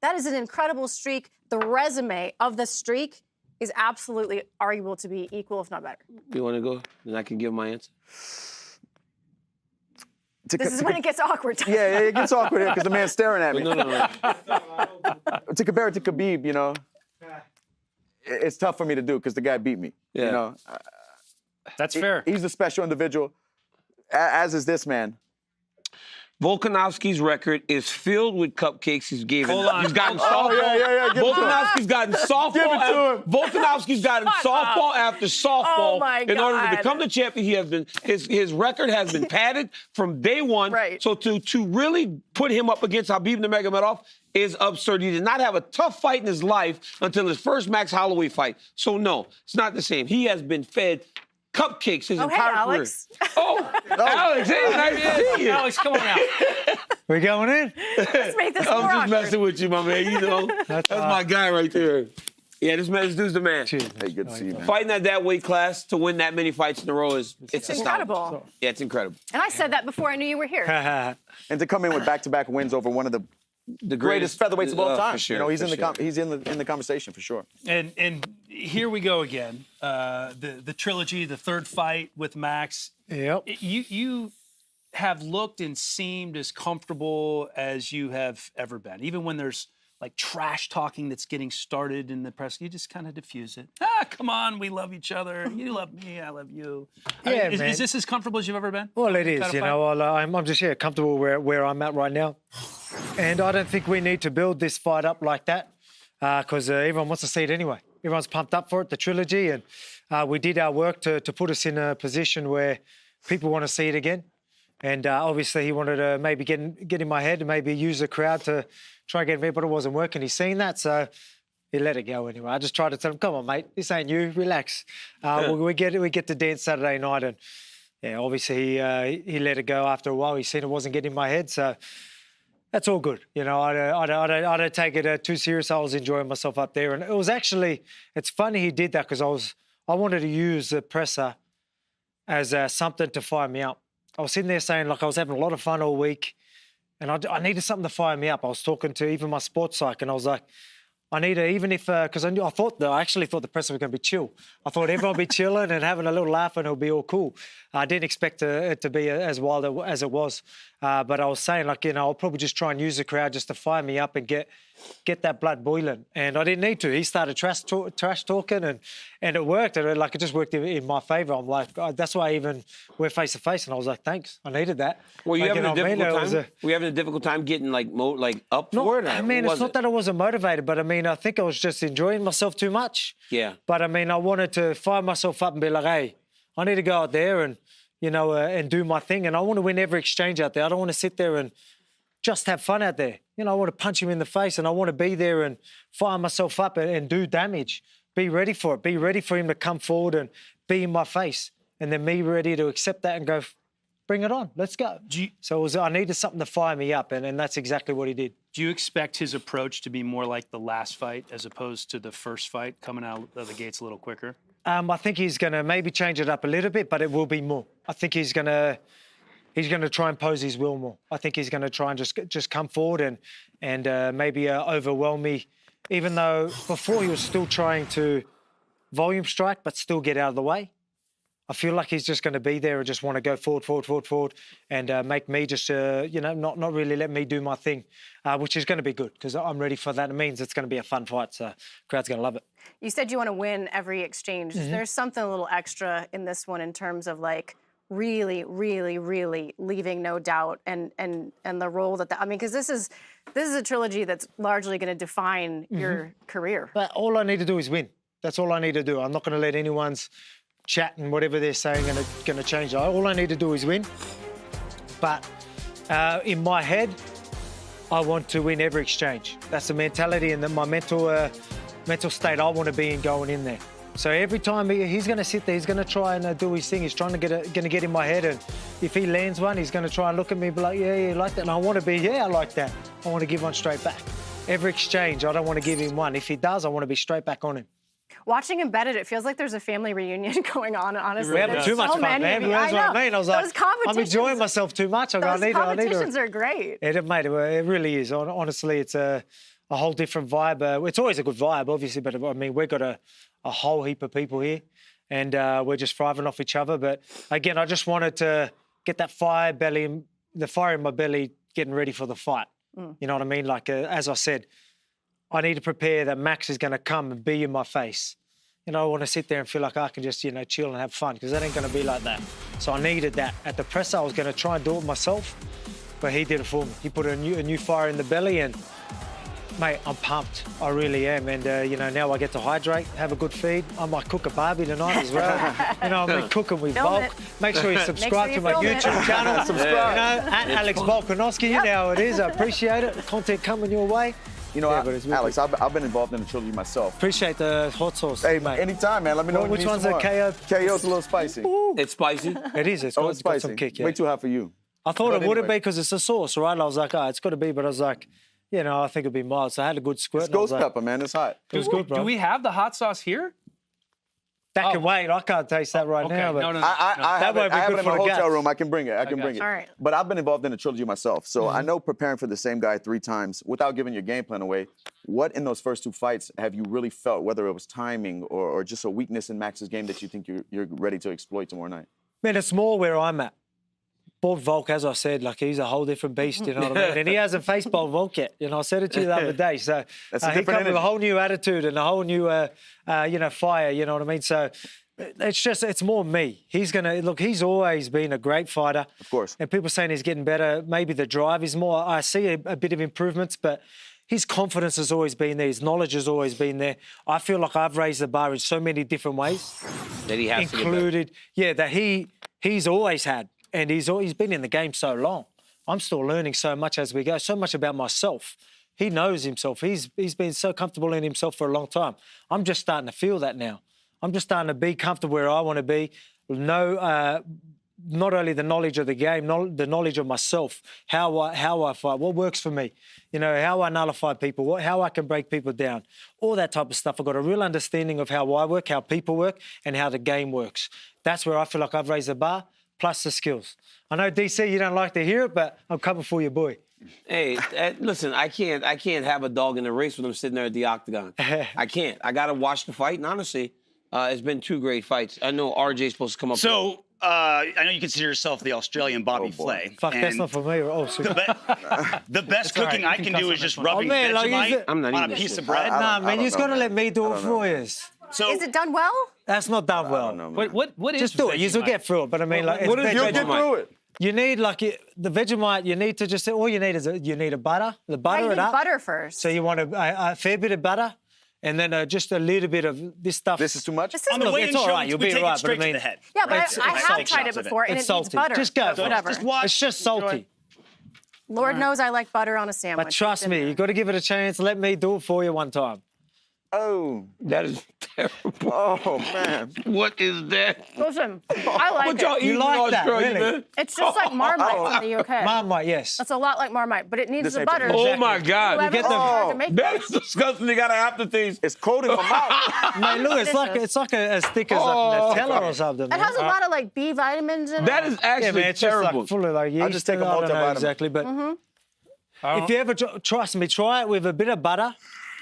Speaker 2: That is an incredible streak. The resume of the streak is absolutely arguable to be equal, if not better.
Speaker 3: You want to go? Then I can give my answer.
Speaker 2: This is when it gets awkward.
Speaker 4: Yeah, it gets awkward because the man's staring at me.
Speaker 3: No.
Speaker 4: To compare it to Khabib, it's tough for me to do because the guy beat me.
Speaker 3: Yeah.
Speaker 1: That's fair.
Speaker 4: He's a special individual, as is this man.
Speaker 3: Volkanovski's record is filled with cupcakes. He's gotten softball.
Speaker 4: Oh, yeah. Give it to him.
Speaker 3: Volkanovski's gotten softball.
Speaker 4: Give it to him.
Speaker 3: Volkanovski's gotten softball after softball.
Speaker 2: Oh, my
Speaker 3: in order to
Speaker 2: God.
Speaker 3: become the champion. He has been his record has been padded from day one.
Speaker 2: Right.
Speaker 3: So to really put him up against Khabib Nurmagomedov is absurd. He did not have a tough fight in his life until his first Max Holloway fight. So no, it's not the same. He has been fed cupcakes his entire
Speaker 2: Alex.
Speaker 3: career. Oh, Alex, hey, nice to see you.
Speaker 1: Alex, come on out.
Speaker 11: We going in?
Speaker 2: Let's make this more
Speaker 3: I'm just
Speaker 2: awkward.
Speaker 3: messing with you, my man. That's my guy right there. Yeah, this dude's the man.
Speaker 11: Cheers.
Speaker 4: Hey, good to see you, man.
Speaker 3: Fighting at that weight class to win that many fights in a row it's
Speaker 2: incredible.
Speaker 3: Yeah, it's incredible.
Speaker 2: And I said that before I knew you were here.
Speaker 4: And to come in with back-to-back wins over one of the greatest featherweights of all time.
Speaker 3: For sure,
Speaker 4: He's
Speaker 3: for
Speaker 4: in the conversation for sure.
Speaker 1: And here we go again. The trilogy, the third fight with Max.
Speaker 11: Yep.
Speaker 1: You have looked and seemed as comfortable as you have ever been. Even when there's like trash talking that's getting started in the press, you just kind of diffuse it. Come on, we love each other. You love me, I love you.
Speaker 11: Yeah,
Speaker 1: is
Speaker 11: man.
Speaker 1: this as comfortable as you've ever been?
Speaker 11: Well, it is.
Speaker 1: Kind of
Speaker 11: You
Speaker 1: fight?
Speaker 11: know, I'm just comfortable where I'm at right now, and I don't think we need to build this fight up like that because everyone wants to see it anyway. Everyone's pumped up for it, the trilogy, and we did our work to put us in a position where people want to see it again. And obviously he wanted to maybe get in my head and maybe use the crowd to try and get me, but it wasn't working. He's seen that, so he let it go anyway. I just tried to tell him, come on, mate, this ain't you, relax. We get to dance Saturday night, and yeah, obviously he let it go after a while. He seen it wasn't getting in my head, so that's all good. You know, I don't take it too serious. I was enjoying myself up there, and it was actually, it's funny he did that because I wanted to use the presser as something to fire me up. I was sitting there saying, like, I was having a lot of fun all week and I needed something to fire me up. I was talking to even my sports psych and I was like, I need to, even if, because I actually thought the presser was going to be chill. I thought everyone would be chilling and having a little laugh and it'll be all cool. I didn't expect it to be as wild as it was. But I was saying, like, you know, I'll probably just try and use the crowd just to fire me up and get that blood boiling. And I didn't need to. He started trash talking and it worked. And it just worked in my favour. I'm like, that's why I even went face to face. And I was like, thanks, I needed that.
Speaker 3: Were you having a difficult time?
Speaker 11: Were
Speaker 3: you having a difficult time getting up for it?
Speaker 11: I mean, it's not that I wasn't motivated, but I mean, I think I was just enjoying myself too much.
Speaker 3: Yeah.
Speaker 11: But I mean, I wanted to fire myself up and be like, hey, I need to go out there and, you know, and do my thing. And I want to win every exchange out there. I don't want to sit there and just have fun out there. You know, I want to punch him in the face and I want to be there and fire myself up and do damage. Be ready for it. Be ready for him to come forward and be in my face. And then me ready to accept that and go, bring it on. Let's go. I needed something to fire me up, and that's exactly what he did.
Speaker 1: Do you expect his approach to be more like the last fight as opposed to the first fight, coming out of the gates a little quicker?
Speaker 11: I think he's going to maybe change it up a little bit, but it will be more. I think he's going to try and pose his will more. I think he's going to try and just come forward and maybe overwhelm me, even though before he was still trying to volume strike but still get out of the way. I feel like he's just going to be there and just want to go forward, and make me just, not really let me do my thing, which is going to be good because I'm ready for that. It means it's going to be a fun fight, so crowd's going to love it.
Speaker 2: You said you want to win every exchange.
Speaker 11: Mm-hmm.
Speaker 2: There's something a little extra in this one in terms of like really, really, really leaving no doubt and the role because this is a trilogy that's largely going to define your career.
Speaker 11: But all I need to do is win. That's all I need to do. I'm not going to let anyone's chat and whatever they're saying going to change. All I need to do is win. But in my head, I want to win every exchange. That's the mentality and my mental state I want to be in going in there. So every time he's going to sit there, he's going to try and do his thing. He's trying to get in my head, and if he lands one, he's going to try and look at me and be like, yeah, you like that? And I want to be, yeah, I like that. I want to give one straight back. Every exchange, I don't want to give him one. If he does, I want to be straight back on him.
Speaker 2: Watching him bet it feels like there's a family reunion going on, honestly.
Speaker 11: We're having too much fun, man. That's what I mean. I was like, I'm enjoying myself too much.
Speaker 2: Those competitions are great.
Speaker 11: Mate, it really is. Honestly, it's a whole different vibe. It's always a good vibe, obviously, but I mean, we've got a whole heap of people here, and we're just thriving off each other. But again, I just wanted to get that the fire in my belly, getting ready for the fight. You know what I mean? Like, as I said, I need to prepare that Max is going to come and be in my face. You know, I want to sit there and feel like I can just, chill and have fun, because that ain't going to be like that. So I needed that. At the presser, I was going to try and do it myself, but he did it for me. He put a new fire in the belly, and, mate, I'm pumped. I really am. And, now I get to hydrate, have a good feed. I might cook a barbie tonight as well. I've been cooking with Volk. Make sure you subscribe to my YouTube channel. Subscribe. At Alex Volkanovski. You know how it is. I appreciate it. Content coming your way.
Speaker 4: Alex, I've been involved in the trilogy myself.
Speaker 11: Appreciate the hot sauce.
Speaker 4: Hey,
Speaker 11: mate.
Speaker 4: Anytime, man. Let me know
Speaker 11: which one's a KO.
Speaker 4: KO's a little spicy.
Speaker 11: Ooh.
Speaker 3: It's spicy?
Speaker 11: It is. It's got some kick, yeah.
Speaker 4: Way too hot for you.
Speaker 11: I thought it wouldn't be because it's a sauce, right? I was like, it's got to be, but I was like, I think it'd be mild. So I had a good squirt.
Speaker 4: It's ghost pepper, man. It's hot.
Speaker 11: It was good, bro.
Speaker 1: Do we have the hot sauce here?
Speaker 11: That can wait. I can't taste that right now. But
Speaker 4: I have it in my hotel room. I can bring it. I can bring it.
Speaker 2: All right.
Speaker 4: But I've been involved in the trilogy myself, so I know preparing for the same guy 3 times without giving your game plan away. What in those first 2 fights have you really felt, whether it was timing or just a weakness in Max's game that you think you're ready to exploit tomorrow night?
Speaker 11: Man, it's more where I'm at. Bold Volk, as I said, like he's a whole different beast, you know what I mean? And he hasn't faced Bold Volk yet. You know, I said it to you the other day. So he comes with a whole new attitude and a whole new, fire, you know what I mean? So it's more me. He's always been a great fighter.
Speaker 4: Of course.
Speaker 11: And people saying he's getting better. Maybe the drive is more. I see a bit of improvements, but his confidence has always been there. His knowledge has always been there. I feel like I've raised the bar in so many different ways.
Speaker 3: That he has
Speaker 11: included, that he's always had. And he's been in the game so long. I'm still learning so much as we go, so much about myself. He knows himself. He's been so comfortable in himself for a long time. I'm just starting to feel that now. I'm just starting to be comfortable where I want to be. Not only the knowledge of the game, the knowledge of myself, how I fight, what works for me, how I nullify people, how I can break people down, all that type of stuff. I've got a real understanding of how I work, how people work, and how the game works. That's where I feel like I've raised the bar. Plus the skills. I know, DC, you don't like to hear it, but I'm coming for you, boy.
Speaker 3: Hey, listen, I can't have a dog in the race with him sitting there at the octagon. I can't. I got to watch the fight, and honestly, it's been 2 great fights. I know RJ's supposed to come up.
Speaker 5: So, I know you consider yourself the Australian Bobby Flay.
Speaker 11: Fuck, that's not for me. Oh,
Speaker 5: the best cooking I can do is just rubbing Vegemite on a piece of bread.
Speaker 11: Nah, man, you just got to let me do it for you.
Speaker 2: So, is it done well?
Speaker 11: That's not done well.
Speaker 1: What is
Speaker 11: just do it. You'll get through it. But I mean, like,
Speaker 3: what is
Speaker 4: you'll get through it.
Speaker 11: You need the Vegemite. You need to just all you need is you need a butter. The butter
Speaker 2: you
Speaker 11: it
Speaker 2: need
Speaker 11: up.
Speaker 2: Butter first.
Speaker 11: So you want a fair bit of butter, and then just a little bit of this stuff.
Speaker 4: This is too much.
Speaker 2: This is
Speaker 11: it's all right. You'll be all right. But I mean,
Speaker 2: yeah, but I have tried it before, and
Speaker 11: it's
Speaker 2: it needs
Speaker 11: salty.
Speaker 2: butter.
Speaker 11: Just go.
Speaker 2: Whatever.
Speaker 11: It's just salty.
Speaker 2: Lord knows I like butter on a sandwich.
Speaker 11: But trust me, you got to give it a chance. Let me do it for you one time.
Speaker 4: Oh,
Speaker 3: that is terrible.
Speaker 4: Oh, man.
Speaker 3: What is that?
Speaker 2: Listen, I like
Speaker 3: what y'all
Speaker 2: it.
Speaker 3: eating in Australia,
Speaker 11: really?
Speaker 3: man?
Speaker 2: It's just like Marmite in the UK.
Speaker 11: Marmite, yes.
Speaker 2: That's a lot like Marmite, but it needs the butter.
Speaker 3: Oh, my God.
Speaker 2: You get
Speaker 3: that is disgusting. They got to aftertaste.
Speaker 4: It's cold in my mouth.
Speaker 11: Man, look, it's like as thick as Nutella or something.
Speaker 2: It has a lot of like B vitamins in it.
Speaker 3: That is actually
Speaker 11: it's
Speaker 3: terrible.
Speaker 11: Just like full of like yeast.
Speaker 4: I'll just take a
Speaker 11: I don't know
Speaker 4: multivitamin.
Speaker 11: exactly, but if you ever trust me, try it with a bit of butter.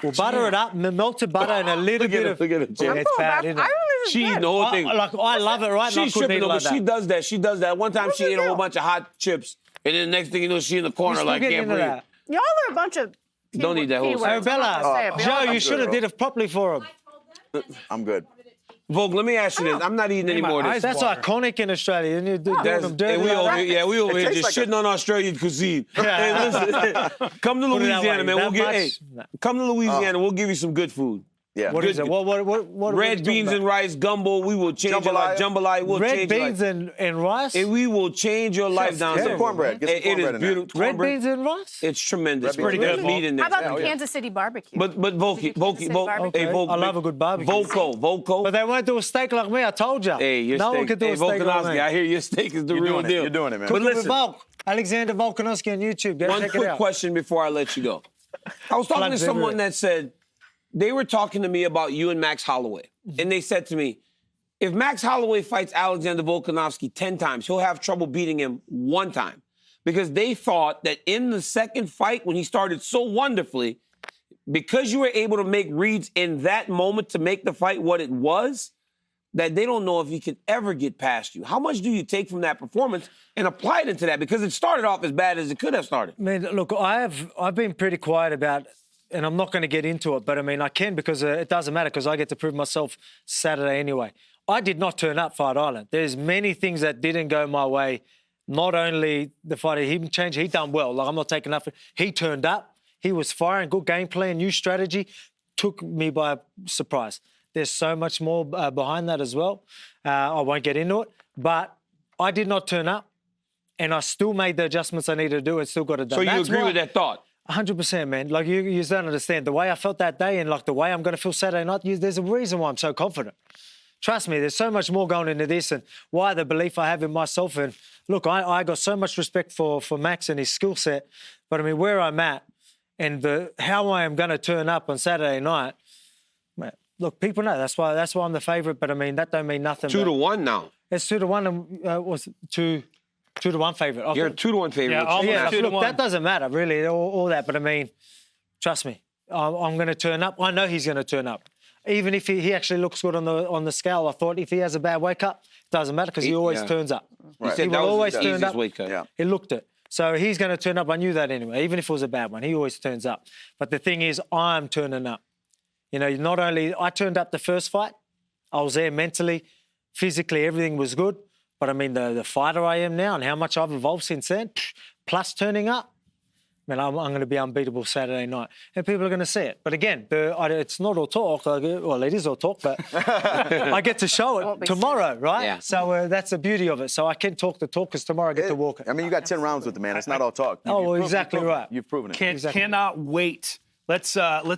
Speaker 11: We'll butter it up, melted butter, and a little bit of.
Speaker 3: Look at it.
Speaker 11: Yeah, it's bad, isn't it?
Speaker 3: She eating the whole thing.
Speaker 11: I love it, right?
Speaker 3: She's tripping over. She does that. She does that. One time she ate a whole bunch of hot chips, and then the next thing you know, she in the corner like can't breathe.
Speaker 2: Y'all are a bunch of.
Speaker 3: Don't need that whole.
Speaker 11: Arabella, Joe, you should have did it properly for him.
Speaker 4: I'm good.
Speaker 3: Volk, let me ask you this. I'm not eating any more of this.
Speaker 11: That's iconic in Australia. You do them dirty.
Speaker 3: We over here just shitting on Australian cuisine. Hey, listen, come to Louisiana, man. Come to Louisiana. We'll give you some good food.
Speaker 4: Yeah.
Speaker 11: What is it? What
Speaker 3: red beans and rice gumbo. We will change your life. Jambalaya. We'll
Speaker 11: red
Speaker 3: change
Speaker 11: beans and rice.
Speaker 3: And we will change your life down there.
Speaker 4: Cornbread. Get some
Speaker 3: It is beautiful.
Speaker 11: Red beans and rice.
Speaker 3: It's tremendous. Pretty good meat in there.
Speaker 2: How about the Kansas City barbecue?
Speaker 3: But Volky,
Speaker 11: I love a good barbecue.
Speaker 3: Volko.
Speaker 11: But they won't do a steak like me. I told you.
Speaker 3: Hey, your
Speaker 11: no
Speaker 3: steak.
Speaker 11: one can do a steak like
Speaker 3: Volkanovski,
Speaker 11: me.
Speaker 3: I hear your steak is the real deal.
Speaker 4: You're doing it, man.
Speaker 3: But listen,
Speaker 11: Volk. Alexander Volkanovski on YouTube. Go check it out.
Speaker 3: One quick question before I let you go. I was talking to someone that said, they were talking to me about you and Max Holloway. And they said to me, if Max Holloway fights Alexander Volkanovski 10 times, he'll have trouble beating him 1 time. Because they thought that in the second fight, when he started so wonderfully, because you were able to make reads in that moment to make the fight what it was, that they don't know if he could ever get past you. How much do you take from that performance and apply it into that? Because it started off as bad as it could have started.
Speaker 11: Man, look, I've been pretty quiet about. And I'm not going to get into it, but I mean, I can because it doesn't matter because I get to prove myself Saturday anyway. I did not turn up Fight Island. There's many things that didn't go my way. Not only the fight, he changed, he done well. Like, I'm not taking nothing. He turned up. He was firing, good game plan, new strategy. Took me by surprise. There's so much more behind that as well. I won't get into it. But I did not turn up, and I still made the adjustments I needed to do and still got it done.
Speaker 3: So you agree with that thought?
Speaker 11: 100%, man. Like, you don't understand. The way I felt that day and, like, the way I'm going to feel Saturday night, there's a reason why I'm so confident. Trust me, there's so much more going into this and why the belief I have in myself. And, look, I got so much respect for Max and his skill set. But, I mean, where I'm at and how I am going to turn up on Saturday night, man, look, people know that's why I'm the favourite. But I mean, that don't mean nothing.
Speaker 3: 2-1 now.
Speaker 11: It's 2-1, and was 2-1 favourite.
Speaker 3: You're a 2-1 favorite.
Speaker 1: Yeah, almost
Speaker 11: Yeah,
Speaker 1: 2-1.
Speaker 11: look, that doesn't matter really, all that. But I mean, trust me, I'm going to turn up. I know he's going to turn up. Even if he actually looks good on the scale, I thought if he has a bad weight cut, it doesn't matter because he always turns up.
Speaker 3: He said
Speaker 11: He
Speaker 3: that
Speaker 11: will
Speaker 3: was
Speaker 11: always
Speaker 3: the
Speaker 11: turn
Speaker 3: easiest
Speaker 11: up.
Speaker 3: weight cut.
Speaker 4: Yeah.
Speaker 11: He looked it. So he's going to turn up. I knew that anyway. Even if it was a bad one, he always turns up. But the thing is, I'm turning up. You know, not only I turned up the first fight, I was there mentally, physically, everything was good. But I mean, the fighter I am now and how much I've evolved since then, plus turning up, man, I'm going to be unbeatable Saturday night. And people are going to see it. But again, it's not all talk. Well, it is all talk, but I get to show it tomorrow, right?
Speaker 3: Yeah.
Speaker 11: So that's the beauty of it. So I can talk the talk because tomorrow I get to walk it.
Speaker 4: I mean, you got 10 rounds with the man. It's not all talk.
Speaker 11: Exactly right.
Speaker 4: You've proven it.
Speaker 1: Cannot wait. Let's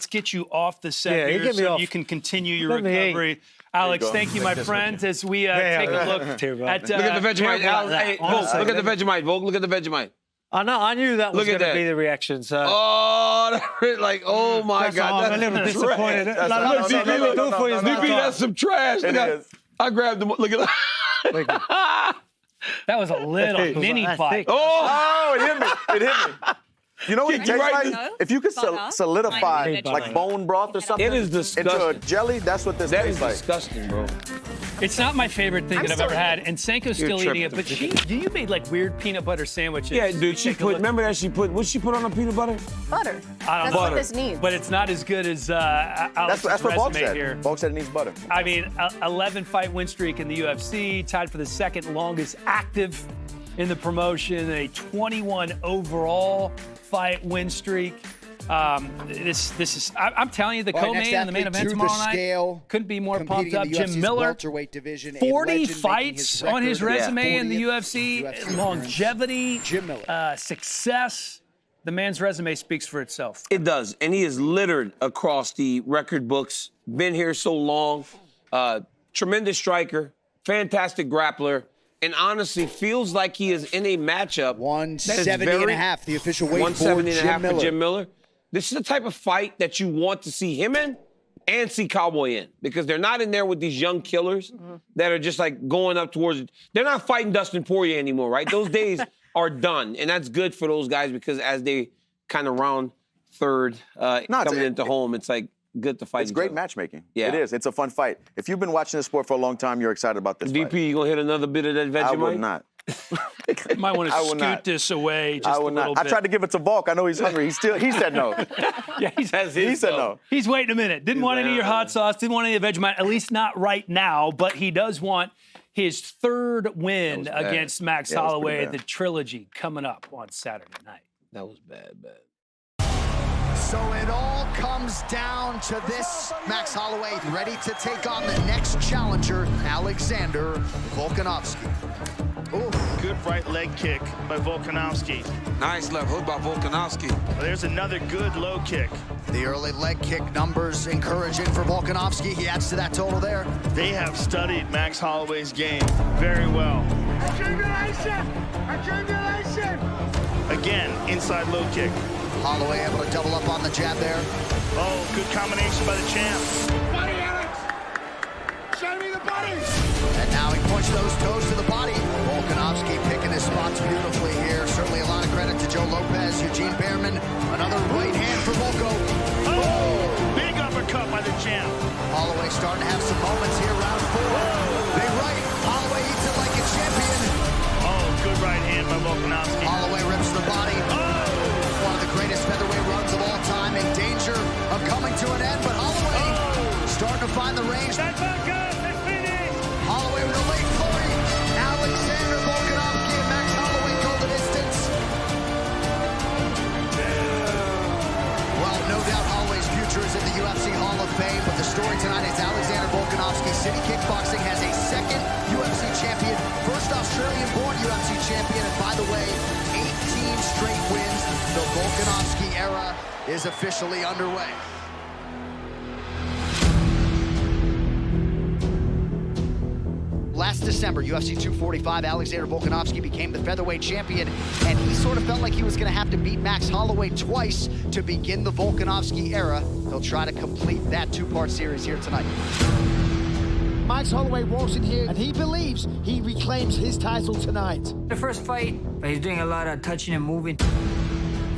Speaker 1: get you off the set
Speaker 11: Yeah, you
Speaker 1: here
Speaker 11: get me
Speaker 1: so
Speaker 11: off.
Speaker 1: you can continue your
Speaker 11: Let me eat.
Speaker 1: recovery. Alex,
Speaker 4: go.
Speaker 1: thank you, my friend, as we take a look at
Speaker 3: Look at the Vegemite. Hey, Volk, look at the Vegemite, Volk. Look at the Vegemite.
Speaker 11: I know. I knew that was
Speaker 3: Look at
Speaker 11: going to
Speaker 3: that.
Speaker 11: be the reaction. So.
Speaker 3: Oh, like, oh my
Speaker 11: That's
Speaker 3: God.
Speaker 11: why I'm a
Speaker 3: that's
Speaker 11: little
Speaker 3: some
Speaker 11: disappointed.
Speaker 3: trash.
Speaker 11: Look,
Speaker 3: DP,
Speaker 11: DP, do it for you. It's not
Speaker 3: DP,
Speaker 11: time.
Speaker 3: that's some trash. Look at-
Speaker 4: is.
Speaker 3: I grabbed them. Look at that.
Speaker 1: That was a little mini
Speaker 11: That's
Speaker 1: fight.
Speaker 11: thick.
Speaker 3: Oh,
Speaker 4: Oh, it hit me. It hit me. You know what it
Speaker 3: You
Speaker 4: tastes
Speaker 3: right.
Speaker 4: like? If you could solidify
Speaker 11: Butter.
Speaker 4: like bone broth or something
Speaker 3: it is
Speaker 4: into a
Speaker 3: disgusting.
Speaker 4: jelly, that's what this
Speaker 3: That is
Speaker 4: tastes like.
Speaker 3: disgusting, bro.
Speaker 1: It's not my favorite thing that I've ever had, and Senko's still
Speaker 3: tripping.
Speaker 1: eating it. But you made like weird peanut butter sandwiches.
Speaker 3: Yeah, dude, she
Speaker 1: Take a
Speaker 3: put,
Speaker 1: look.
Speaker 3: remember that what she put on her peanut butter?
Speaker 2: Butter.
Speaker 1: I don't
Speaker 2: That's
Speaker 1: know.
Speaker 2: what this needs.
Speaker 1: But it's not as good as Alex's
Speaker 4: That's what Volk
Speaker 1: resume
Speaker 4: said.
Speaker 1: here.
Speaker 4: Volk said it needs butter.
Speaker 1: I mean, 11-fight win streak in the UFC, tied for the second longest active in the promotion, a 21 overall fight win streak. This is. I'm telling you, the
Speaker 6: All right,
Speaker 1: co-main
Speaker 6: next
Speaker 1: and the main
Speaker 6: athlete
Speaker 1: event
Speaker 6: to
Speaker 1: tomorrow
Speaker 6: the
Speaker 1: night
Speaker 6: scale,
Speaker 1: couldn't be more
Speaker 6: competing
Speaker 1: pumped up.
Speaker 6: in the
Speaker 1: Jim
Speaker 6: UFC's
Speaker 1: Miller,
Speaker 6: welterweight division, a
Speaker 1: 40
Speaker 6: legend, making
Speaker 1: fights
Speaker 6: his
Speaker 1: on his
Speaker 6: record
Speaker 1: resume in the
Speaker 6: 40th
Speaker 1: UFC, longevity,
Speaker 6: Jim Miller.
Speaker 1: success. The man's resume speaks for itself.
Speaker 3: It does, and he is littered across the record books. Been here so long. Tremendous striker, fantastic grappler, and honestly feels like he is in a matchup.
Speaker 6: 170 and a half, the official weight for
Speaker 3: 170 and a half
Speaker 6: Jim
Speaker 3: for
Speaker 6: Miller.
Speaker 3: Jim Miller. This is the type of fight that you want to see him in and see Cowboy in, because they're not in there with these young killers that are just like going up towards. They're not fighting Dustin Poirier anymore, right? Those days are done, and that's good for those guys because as they kind of round third coming into home, it's like good to fight.
Speaker 4: It's great matchmaking.
Speaker 3: Yeah.
Speaker 4: It is. It's a fun fight. If you've been watching this sport for a long time, you're excited about this fight.
Speaker 3: DP, you gonna hit another bit of that Vegemite?
Speaker 4: I would not.
Speaker 1: You might want to
Speaker 4: I will
Speaker 1: scoot
Speaker 4: not.
Speaker 1: this away just
Speaker 4: I
Speaker 1: a
Speaker 4: would
Speaker 1: little
Speaker 4: not.
Speaker 1: bit.
Speaker 4: I tried to give it to Volk. I know he's hungry. He said no.
Speaker 1: Yeah, he said
Speaker 4: He said no.
Speaker 1: He's waiting a minute. Didn't want any of your hot sauce. Didn't want any of the Vegemite. At least not right now. But he does want his third win
Speaker 3: bad.
Speaker 1: against Max
Speaker 4: Yeah, that was
Speaker 1: Holloway
Speaker 4: pretty
Speaker 1: at
Speaker 4: bad.
Speaker 1: the Trilogy coming up on Saturday night.
Speaker 3: That was bad.
Speaker 6: So it all comes down to this. Max Holloway ready to take on the next challenger, Alexander Volkanovski. Ooh.
Speaker 12: Good right leg kick by Volkanovski.
Speaker 3: Nice left hook by Volkanovski.
Speaker 12: There's another good low kick.
Speaker 6: The early leg kick numbers encouraging for Volkanovski. He adds to that total there.
Speaker 12: They have studied Max Holloway's game very well. Again, inside low kick.
Speaker 6: Holloway able to double up on the jab there.
Speaker 12: Oh, good combination by the champ.
Speaker 9: Body, Alex! Show me the body!
Speaker 6: And now he points those toes to the body. Volkanovski picking his spots beautifully here. Certainly a lot of credit to Joe Lopez, Eugene Behrman. Another right hand for Volko.
Speaker 12: Oh, big uppercut by the champ.
Speaker 6: Holloway starting to have some moments here, round 4. Big right. Holloway eats it like a champion.
Speaker 12: Oh, good right hand by Volkanovski.
Speaker 6: Holloway rips the body. One of the greatest featherweight runs of all time, in danger of coming to an end, but Holloway starting to find the range.
Speaker 12: That's not good. It's finished.
Speaker 6: Holloway with a late flurry. Alexander Volkanovski and Max Holloway go the distance. Well, no doubt Holloway's future is in the UFC Hall of Fame, but the story tonight is Alexander Volkanovski. City Kickboxing has a second UFC champion, first Australian-born UFC champion, and by the way, 18 straight wins. The Volkanovski era is officially underway. Last December, UFC 245, Alexander Volkanovski became the featherweight champion, and he sort of felt like he was going to have to beat Max Holloway twice to begin the Volkanovski era. He'll try to complete that two-part series here tonight.
Speaker 13: Max Holloway walks in here, and he believes he reclaims his title tonight.
Speaker 14: The first fight, he's doing a lot of touching and moving.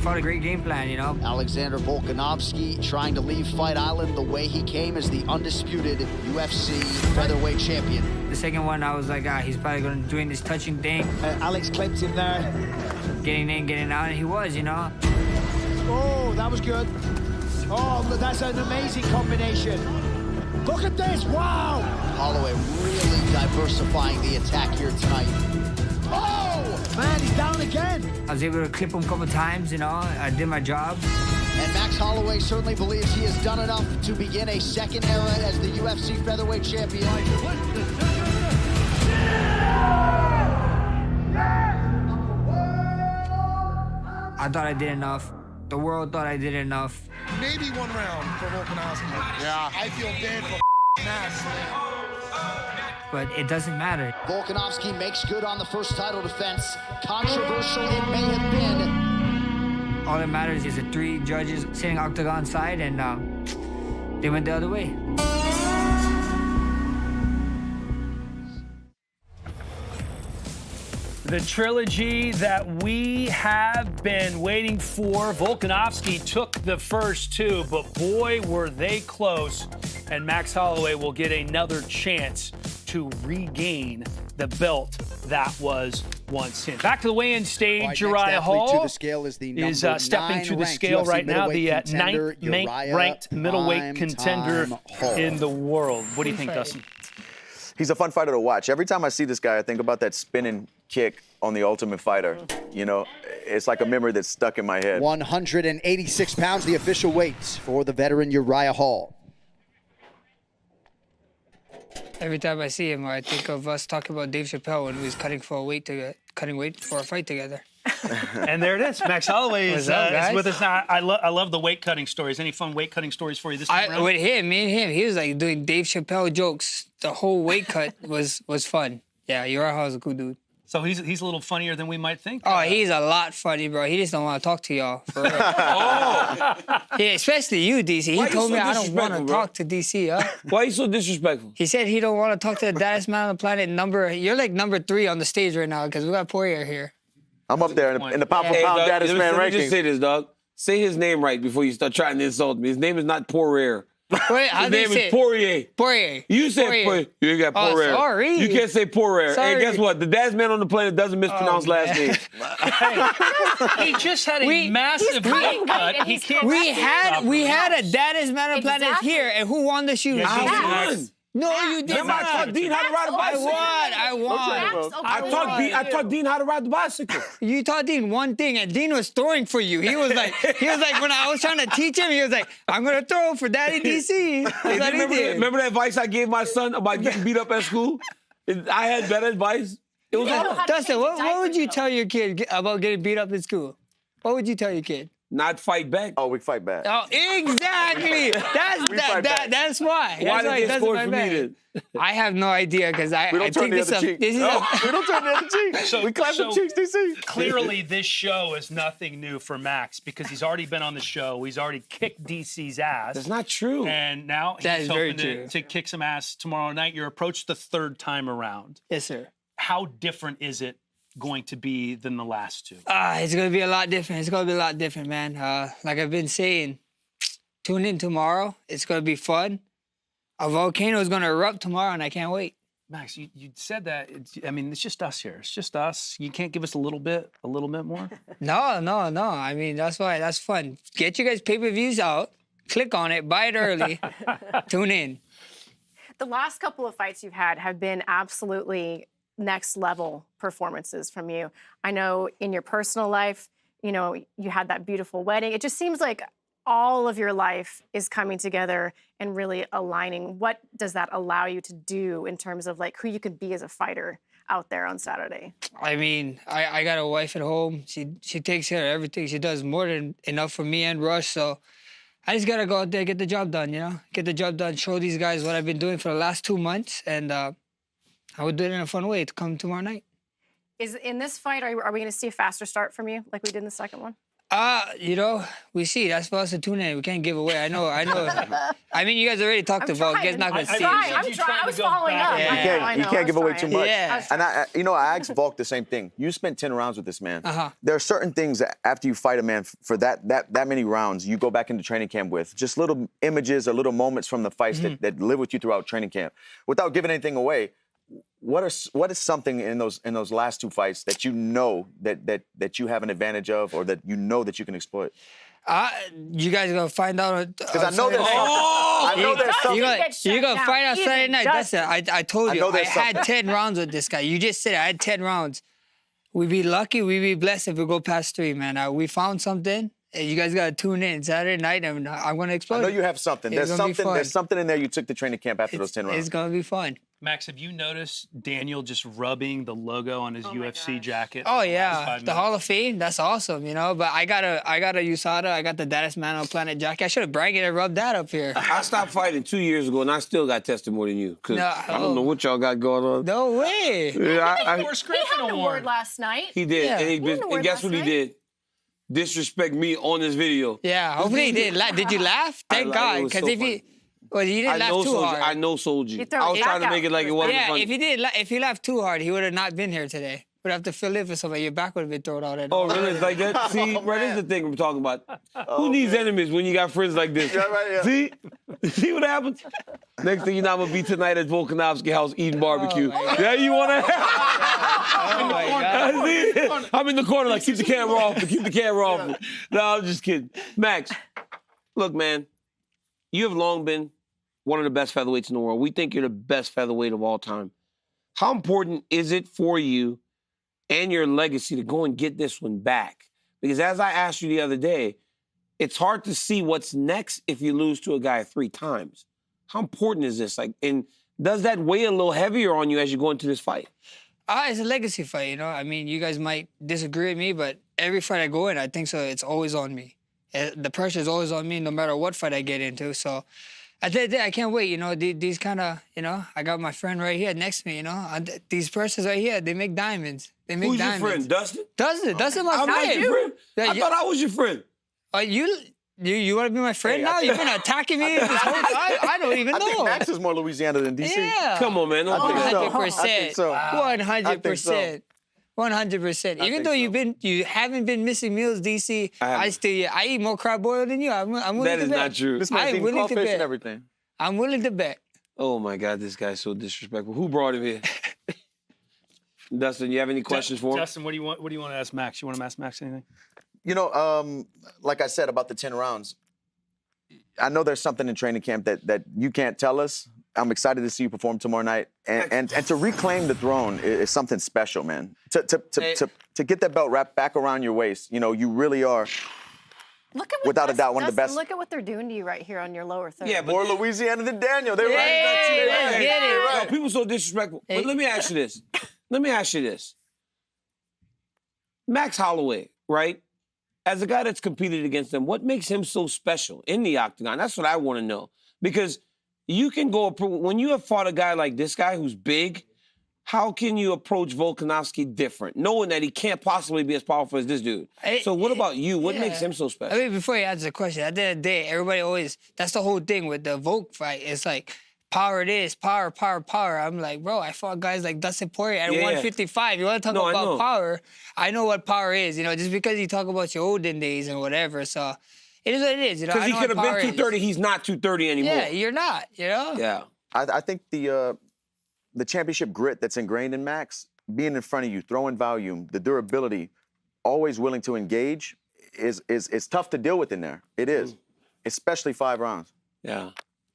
Speaker 14: Fought a great game plan, you know.
Speaker 6: Alexander Volkanovski trying to leave Fight Island the way he came as the undisputed UFC featherweight champion.
Speaker 14: The second one, I was like, he's probably going to doing this touching thing.
Speaker 13: Alex clipped him there.
Speaker 14: Getting in, getting out, and he was, you know.
Speaker 13: Oh, that was good. Oh, that's an amazing combination. Look at this, wow!
Speaker 6: Holloway really diversifying the attack here tonight.
Speaker 13: Oh, man, he's down again.
Speaker 14: I was able to clip him a couple times, you know. I did my job.
Speaker 6: And Max Holloway certainly believes he has done enough to begin a second era as the UFC featherweight champion.
Speaker 14: I thought I did enough. The world thought I did enough.
Speaker 15: Maybe one round for Volkanovski. Yeah. I feel bad for Max.
Speaker 14: But it doesn't matter.
Speaker 6: Volkanovski makes good on the first title defense. Controversial it may have been.
Speaker 14: All that matters is the 3 judges sitting octagon side, and they went the other way.
Speaker 1: The trilogy that we have been waiting for. Volkanovski took the first 2, but boy, were they close. And Max Holloway will get another chance to regain the belt that was once his. Back to the weigh-in stage, Uriah Hall
Speaker 6: to the scale is
Speaker 1: stepping to the scale right now, the 9th ranked middleweight contender in the world. What do you think, Dustin?
Speaker 4: He's a fun fighter to watch. Every time I see this guy, I think about that spinning kick on The Ultimate Fighter. You know, it's like a memory that's stuck in my head.
Speaker 6: 186 pounds, the official weight for the veteran Uriah Hall.
Speaker 14: Every time I see him, I think of us talking about Dave Chappelle when we was cutting weight for a fight together.
Speaker 1: And there it is. Max Holloway is with us now. I love the weight cutting stories. Any fun weight cutting stories for you this time around?
Speaker 14: With him, me and him, he was like doing Dave Chappelle jokes. The whole weight cut was fun. Yeah, Uriah Hall's a cool dude.
Speaker 1: So he's a little funnier than we might think.
Speaker 14: Oh, he's a lot funny, bro. He just don't want to talk to y'all. For real. Yeah, especially you, DC. He told me I don't want to talk to DC, huh?
Speaker 3: Why are you so disrespectful?
Speaker 14: He said he don't want to talk to the baddest man on the planet. You're like number 3 on the stage right now because we got Poirier here.
Speaker 4: I'm up there in the pound for pound baddest man
Speaker 3: Let me
Speaker 4: ranking.
Speaker 3: just say this, dog. Say his name right before you start trying to insult me. His name is not Poirier.
Speaker 14: Wait,
Speaker 3: his name is Poirier.
Speaker 14: Poirier.
Speaker 3: You said Poirier. You got Poirier.
Speaker 14: Oh, sorry.
Speaker 3: You can't say Poirier.
Speaker 14: Sorry.
Speaker 3: Hey, guess what? The baddest man on the planet doesn't mispronounce last names.
Speaker 1: He just had a massive weight cut. He can't.
Speaker 14: We had a baddest man on the planet here, and who won the shoot?
Speaker 3: I won.
Speaker 14: No, you did
Speaker 3: Remember,
Speaker 14: not.
Speaker 3: I taught Dean how to ride a bicycle.
Speaker 14: I won.
Speaker 3: I taught Dean how to ride the bicycle.
Speaker 14: You taught Dean one thing, and Dean was throwing for you. He was like, when I was trying to teach him, he was like, I'm gonna throw for Daddy DC. That's what he did.
Speaker 3: Remember that advice I gave my son about getting beat up at school? I had better advice. It was
Speaker 14: Dustin, what would you tell your kid about getting beat up in school? What would you tell your kid?
Speaker 3: Not fight back.
Speaker 4: Oh, we fight back.
Speaker 14: Oh, exactly. That's why.
Speaker 3: Why did they score for me then?
Speaker 14: I have no idea because I think this is
Speaker 4: we don't turn the other cheek. We clap the cheeks, DC.
Speaker 1: Clearly, this show is nothing new for Max because he's already been on the show. He's already kicked DC's ass.
Speaker 3: That's not true.
Speaker 1: And now he's hoping to kick some ass tomorrow night. You're approached the 3rd time around.
Speaker 14: Yes, sir.
Speaker 1: How different is it going to be than the last 2?
Speaker 14: It's going to be a lot different. It's going to be a lot different, man. Like I've been saying, tune in tomorrow. It's going to be fun. A volcano is going to erupt tomorrow, and I can't wait.
Speaker 1: Max, you said that. It's just us here. It's just us. You can't give us a little bit more?
Speaker 14: No. I mean, that's why. That's fun. Get you guys pay-per-views out. Click on it. Buy it early. Tune in.
Speaker 2: The last couple of fights you've had have been absolutely next level performances from you. I know in your personal life, you had that beautiful wedding. It just seems like all of your life is coming together and really aligning. What does that allow you to do in terms of like who you could be as a fighter out there on Saturday?
Speaker 14: I mean, I got a wife at home. She takes care of everything. She does more than enough for me and Rush. So I just got to go out there, get the job done, Get the job done, show these guys what I've been doing for the last 2 months. And I would do it in a fun way to come tomorrow night.
Speaker 2: Is in this fight, are we going to see a faster start from you like we did in the second one?
Speaker 14: You know, we see. That's for us to tune in. We can't give away. I know. I mean, you guys already talked about it. You guys not going to see it.
Speaker 2: I'm trying. I was following up.
Speaker 14: Yeah.
Speaker 4: You can't give away too much.
Speaker 14: Yeah.
Speaker 4: And I asked Volk the same thing. You spent 10 rounds with this man.
Speaker 14: Uh-huh.
Speaker 4: There are certain things that after you fight a man for that many rounds, you go back into training camp with just little images or little moments from the fights that live with you throughout training camp. Without giving anything away, what is something in those last two fights that you know that you have an advantage of, or that you know that you can exploit?
Speaker 14: You guys gonna find out.
Speaker 4: Because I know there's something.
Speaker 14: You're gonna find out Saturday night. That's it. I told you. I had
Speaker 4: something.
Speaker 14: 10 rounds with this guy. You just said it. I had 10 rounds. We'd be lucky. We'd be blessed if we go past 3, man. We found something. You guys gotta tune in Saturday night, and I'm gonna explode.
Speaker 4: I know you have something. There's something in there you took to training camp after those 10 rounds.
Speaker 14: It's gonna be fun.
Speaker 1: Max, have you noticed Daniel just rubbing the logo on his UFC jacket?
Speaker 14: Oh yeah, the Hall of Fame. That's awesome, you know. But I got a USADA. I got the Daddest Man on Planet jacket. I should have bragged and rubbed that up here.
Speaker 3: I stopped fighting 2 years ago, and I still got tested more than you. Cause I don't know what y'all got going on.
Speaker 14: No way.
Speaker 3: Yeah,
Speaker 2: He had an award last night.
Speaker 3: He did,
Speaker 2: Yeah.
Speaker 3: and guess what he did? Disrespect me on this video.
Speaker 14: Yeah, hopefully he did. Did you laugh? Thank God, because if he. Well, you didn't laugh too hard.
Speaker 3: I know sold you. I was trying to make it like it wasn't funny.
Speaker 14: If he laughed too hard, he would have not been here today. Would have to fill in for somebody. Your back would have been thrown out.
Speaker 3: Oh, really? It's like that? See, right, this is the thing I'm talking about. Who needs enemies when you got friends like this?
Speaker 4: Yeah, right, yeah.
Speaker 3: See what happens? Next thing you know, I'm going to be tonight at Volkanovski house eating barbecue. Yeah, you want to?
Speaker 14: Oh, my God.
Speaker 3: I'm in the corner like, keep the camera off. Keep the camera off. No, I'm just kidding. Max, look, man, you have long been one of the best featherweights in the world. We think you're the best featherweight of all time. How important is it for you and your legacy to go and get this one back? Because as I asked you the other day, it's hard to see what's next if you lose to a guy 3 times. How important is this? And does that weigh a little heavier on you as you go into this fight?
Speaker 14: It's a legacy fight, you know. I mean, you guys might disagree with me, but every fight I go in, I think so. It's always on me. The pressure is always on me, no matter what fight I get into. So I can't wait, you know. These kind of, you know, I got my friend right here next to me, you know. These pressures right here, they make diamonds. They make diamonds.
Speaker 3: Who's your friend, Dustin?
Speaker 14: Dustin, my friend.
Speaker 3: I'm your friend. I thought I was your friend.
Speaker 14: You want to be my friend now? You've been attacking me this whole time? I don't even know.
Speaker 4: I think Max is more Louisiana than DC.
Speaker 14: Yeah.
Speaker 3: Come on, man.
Speaker 14: 100%.
Speaker 4: So.
Speaker 14: 100%. 100%. Even though you haven't been missing meals, DC, I eat more crab boil than you. I'm willing to bet.
Speaker 3: That is not true.
Speaker 4: This man's eating crawfish and everything.
Speaker 14: I'm willing to bet.
Speaker 3: Oh my God, this guy's so disrespectful. Who brought him here? Dustin, you have any questions for him?
Speaker 1: Dustin, what do you want to ask Max? You want to ask Max anything?
Speaker 4: You know, like I said about the 10 rounds, I know there's something in training camp that you can't tell us. I'm excited to see you perform tomorrow night, and to reclaim the throne is something special, man. To get that belt wrapped back around your waist, you know, you really are.
Speaker 2: Look at what
Speaker 4: without a doubt one of the best.
Speaker 2: Look at what they're doing to you right here on your lower third.
Speaker 3: Yeah, but
Speaker 4: more Louisiana than Daniel. They're
Speaker 14: let's get it.
Speaker 3: Right. People so disrespectful. But let me ask you this. Max Holloway, right? As a guy that's competed against him, what makes him so special in the octagon? That's what I want to know. Because you can go, when you have fought a guy like this guy who's big, how can you approach Volkanovski different, knowing that he can't possibly be as powerful as this dude? So what about you? What makes him so special?
Speaker 14: I mean, before you answer the question, at the end of the day, everybody always, that's the whole thing with the Volk fight. It's like, power this, power. I'm like, bro, I fought guys like Dustin Poirier at 155. You want to talk about power? I know what power is, you know, just because you talk about your olden days and whatever. So it is what it is, you know.
Speaker 3: Because he could have been 230, he's not 230 anymore.
Speaker 14: Yeah, you're not, you know?
Speaker 3: Yeah.
Speaker 4: I think the championship grit that's ingrained in Max, being in front of you, throwing volume, the durability, always willing to engage, is tough to deal with in there. It is, especially 5 rounds.
Speaker 3: Yeah.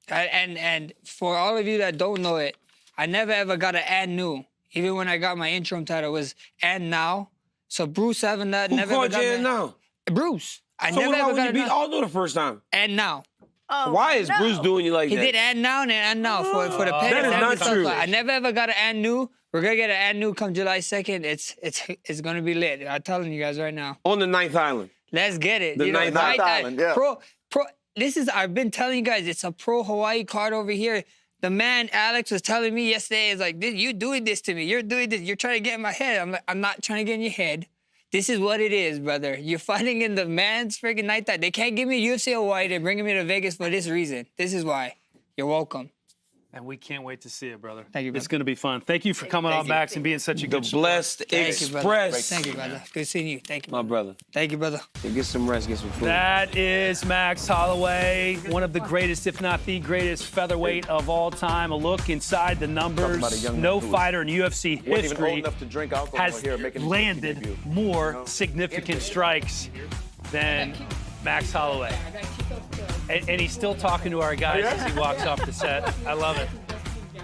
Speaker 14: And for all of you that don't know it, I never ever got an and new. Even when I got my interim title, it was and now. So Bruce having that never ever got
Speaker 3: and now?
Speaker 14: Bruce. I
Speaker 3: so
Speaker 14: never
Speaker 3: what
Speaker 14: ever
Speaker 3: about
Speaker 14: got
Speaker 3: when you beat Aldo the first time?
Speaker 14: And now.
Speaker 2: Oh,
Speaker 3: why is Bruce doing you like
Speaker 14: that? He did and now for the pay.
Speaker 3: That is not true.
Speaker 14: I never ever got an and new. We're gonna get an and new come July 2nd. It's gonna be lit. I'm telling you guys right now.
Speaker 3: On the 9th Island.
Speaker 14: Let's get it.
Speaker 3: The 9th Island,
Speaker 4: yeah.
Speaker 14: I've been telling you guys, it's a pro Hawaii card over here. The man Alex was telling me yesterday is like, you doing this to me. You're doing this. You're trying to get in my head. I'm like, I'm not trying to get in your head. This is what it is, brother. You're fighting in the man's freaking night that they can't give me UFC Hawaii. They're bringing me to Vegas for this reason. This is why. You're welcome.
Speaker 1: And we can't wait to see it, brother.
Speaker 14: Thank you, brother.
Speaker 1: It's going to be fun. Thank you for coming on, Max, and being such a good
Speaker 3: The
Speaker 1: support.
Speaker 3: Blessed Express.
Speaker 14: Thank you, brother. Good seeing you. Thank you.
Speaker 3: My brother.
Speaker 14: Thank you, brother.
Speaker 3: Yeah, get some rest, get some food.
Speaker 1: That is Max Holloway, one of the greatest, if not the greatest featherweight of all time. A look inside the numbers. No fighter in UFC
Speaker 4: Wasn't even old
Speaker 1: history
Speaker 4: enough to drink alcohol
Speaker 1: has
Speaker 4: here, making his
Speaker 1: landed
Speaker 4: debut.
Speaker 1: more significant strikes than Max Holloway. And he's still talking to our guys as he walks off the set. I love it.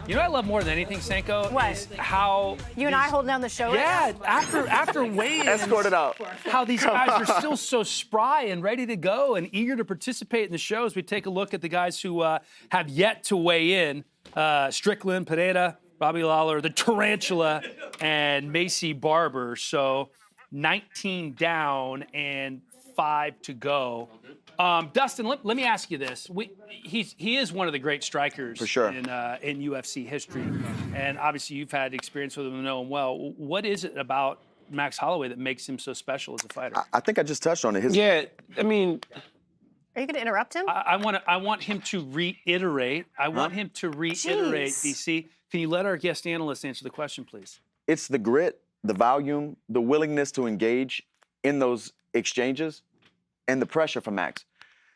Speaker 1: You know what I love more than anything, Senko?
Speaker 2: What?
Speaker 1: Is how
Speaker 2: You and I holding down the show
Speaker 1: yeah,
Speaker 2: right now?
Speaker 1: after weigh-ins,
Speaker 4: Escorted out.
Speaker 1: how these guys are still so spry and ready to go and eager to participate in the shows. We take a look at the guys who have yet to weigh in. Strickland, Pereira, Robbie Lawler, the Tarantula, and Macy Barber. So 19 down and 5 to go. Dustin, let me ask you this. He is one of the great strikers
Speaker 4: For sure.
Speaker 1: in UFC history. And obviously you've had experience with him and know him well. What is it about Max Holloway that makes him so special as a fighter?
Speaker 4: I think I just touched on it.
Speaker 3: Yeah, I mean,
Speaker 2: Are you going to interrupt him?
Speaker 1: I want him to reiterate. I want him to reiterate,
Speaker 2: Jeez.
Speaker 1: DC. Can you let our guest analyst answer the question, please?
Speaker 4: It's the grit, the volume, the willingness to engage in those exchanges, and the pressure from Max.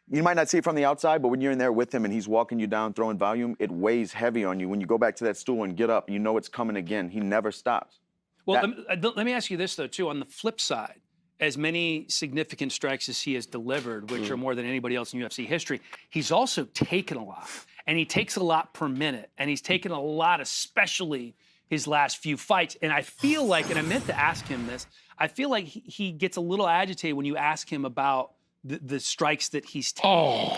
Speaker 4: You might not see it from the outside, but when you're in there with him and he's walking you down, throwing volume, it weighs heavy on you. When you go back to that stool and get up, you know it's coming again. He never stops.
Speaker 1: Well, let me ask you this, though, too. On the flip side, as many significant strikes as he has delivered, which are more than anybody else in UFC history, he's also taken a lot. And he takes a lot per minute. And he's taken a lot, especially his last few fights. And I feel like, and I meant to ask him this, I feel like he gets a little agitated when you ask him about the strikes that he's taken.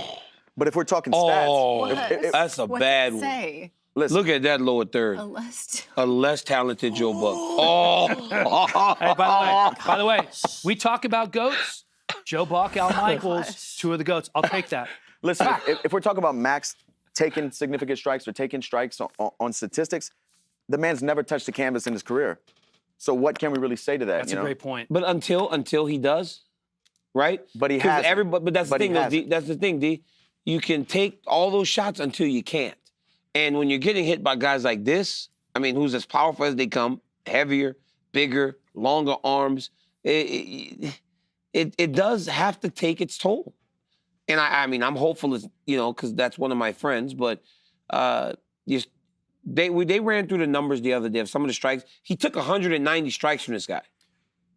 Speaker 4: But if we're talking stats,
Speaker 3: that's a bad one.
Speaker 2: Say.
Speaker 4: Listen,
Speaker 3: Look at that lower third. A less talented Joe Buck.
Speaker 1: Hey, by the way, we talk about GOATs. Joe Buck, Al Michaels, two of the GOATs. I'll take that.
Speaker 4: listen, if we're talking about Max taking significant strikes or taking strikes on statistics, the man's never touched the canvas in his career. So what can we really say to that?
Speaker 1: That's a great point.
Speaker 3: But until he does, right?
Speaker 4: But he has.
Speaker 3: But that's the thing, though, D. That's the thing, D. You can take all those shots until you can't. And when you're getting hit by guys like this, I mean, who's as powerful as they come, heavier, bigger, longer arms, it does have to take its toll. And I mean, I'm hopeful, because that's one of my friends, but they ran through the numbers the other day of some of the strikes. He took 190 strikes from this guy.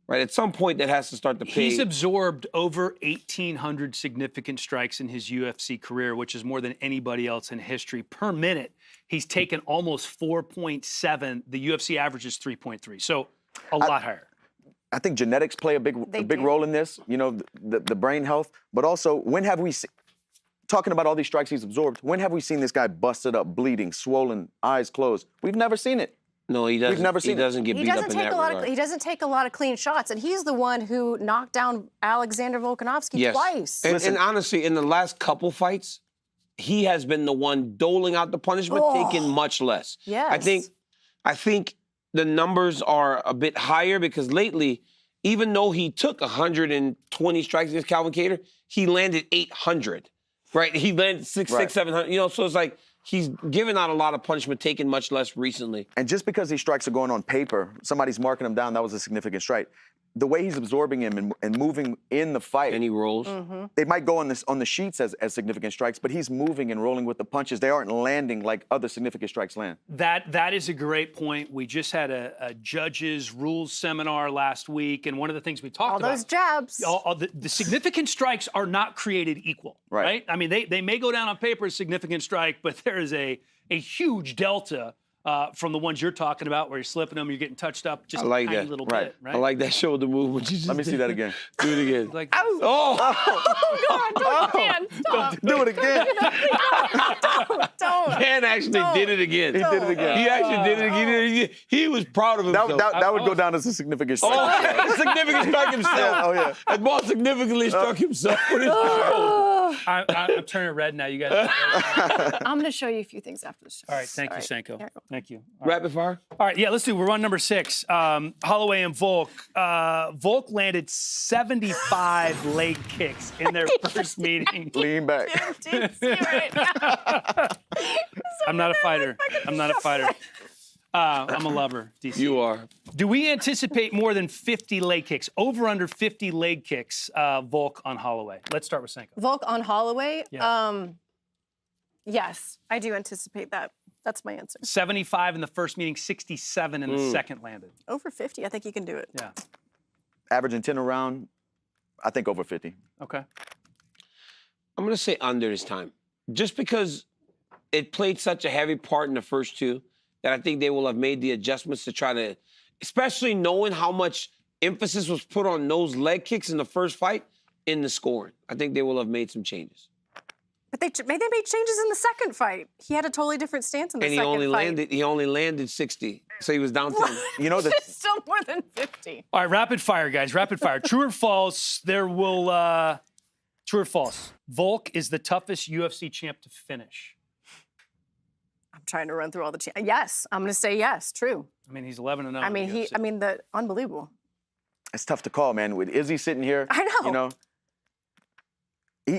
Speaker 3: Right, at some point that has to start to pay.
Speaker 1: He's absorbed over 1,800 significant strikes in his UFC career, which is more than anybody else in history. Per minute, he's taken almost 4.7. The UFC average is 3.3, so a lot higher.
Speaker 4: I think genetics play a big role in this, the brain health. But also, when have we talking about all these strikes he's absorbed, when have we seen this guy busted up, bleeding, swollen, eyes closed? We've never seen it.
Speaker 3: No, he doesn't.
Speaker 4: We've never seen
Speaker 3: he doesn't get beat up in that regard.
Speaker 2: He doesn't take a lot of clean shots, and he's the one who knocked down Alexander Volkanovski twice.
Speaker 3: And honestly, in the last couple fights, he has been the one doling out the punishment, taking much less.
Speaker 2: Yes.
Speaker 3: I think the numbers are a bit higher because lately, even though he took 120 strikes against Calvin Kattar, he landed 800. Right? He landed 600, 700. So it's like he's given out a lot of punishment, taken much less recently.
Speaker 4: And just because these strikes are going on paper, somebody's marking him down, that was a significant strike. The way he's absorbing him and moving in the fight.
Speaker 3: And he rolls.
Speaker 4: They might go on the sheets as significant strikes, but he's moving and rolling with the punches. They aren't landing like other significant strikes land.
Speaker 1: That is a great point. We just had a judges rules seminar last week, and one of the things we talked about.
Speaker 2: All those jabs.
Speaker 1: The significant strikes are not created equal, right? I mean, they may go down on paper as significant strike, but there is a huge delta from the ones you're talking about, where you're slipping them, you're getting touched up just a tiny little bit, right?
Speaker 3: I like that shoulder movement.
Speaker 4: Let me see that again.
Speaker 3: Do it again.
Speaker 1: Like,
Speaker 2: Oh, God, don't, Dan, stop.
Speaker 4: Do it again.
Speaker 2: Don't.
Speaker 3: Dan actually did it again.
Speaker 4: He did it again.
Speaker 3: He actually did it again. He was proud of himself.
Speaker 4: That would go down as a significant strike.
Speaker 3: Significant strike himself.
Speaker 4: Yeah, oh, yeah.
Speaker 3: And more significantly struck himself with his shoulder.
Speaker 1: I'm turning red now. You guys.
Speaker 2: I'm going to show you a few things after the show.
Speaker 1: All right, thank you, Senko. Thank you.
Speaker 3: Rapid fire?
Speaker 1: All right, yeah, let's do. We're on number 6. Holloway and Volk. Volk landed 75 leg kicks in their first meeting.
Speaker 4: Lean back.
Speaker 1: I'm not a fighter. I'm not a fighter. I'm a lover, DC.
Speaker 3: You are.
Speaker 1: Do we anticipate more than 50 leg kicks? Over under 50 leg kicks, Volk on Holloway. Let's start with Senko.
Speaker 2: Volk on Holloway?
Speaker 1: Yeah.
Speaker 2: Yes, I do anticipate that. That's my answer.
Speaker 1: 75 in the first meeting, 67 in the second landed.
Speaker 2: Over 50, I think you can do it.
Speaker 1: Yeah.
Speaker 4: Averaging 10 a round, I think over 50.
Speaker 1: Okay.
Speaker 3: I'm going to say under this time. Just because it played such a heavy part in the first 2 that I think they will have made the adjustments to try to, especially knowing how much emphasis was put on those leg kicks in the first fight in the scoring. I think they will have made some changes.
Speaker 2: But they made changes in the second fight. He had a totally different stance in the second fight.
Speaker 3: He only landed 60, so he was down 10.
Speaker 4: You know that.
Speaker 2: Still more than 50.
Speaker 1: All right, rapid fire, guys. Rapid fire. True or false? True or false? Volk is the toughest UFC champ to finish.
Speaker 2: I'm trying to run through all the yes, I'm going to say yes. True.
Speaker 1: I mean, he's 11-0.
Speaker 2: I mean, unbelievable.
Speaker 4: It's tough to call, man. With Izzy sitting here,
Speaker 2: I know.
Speaker 4: You know,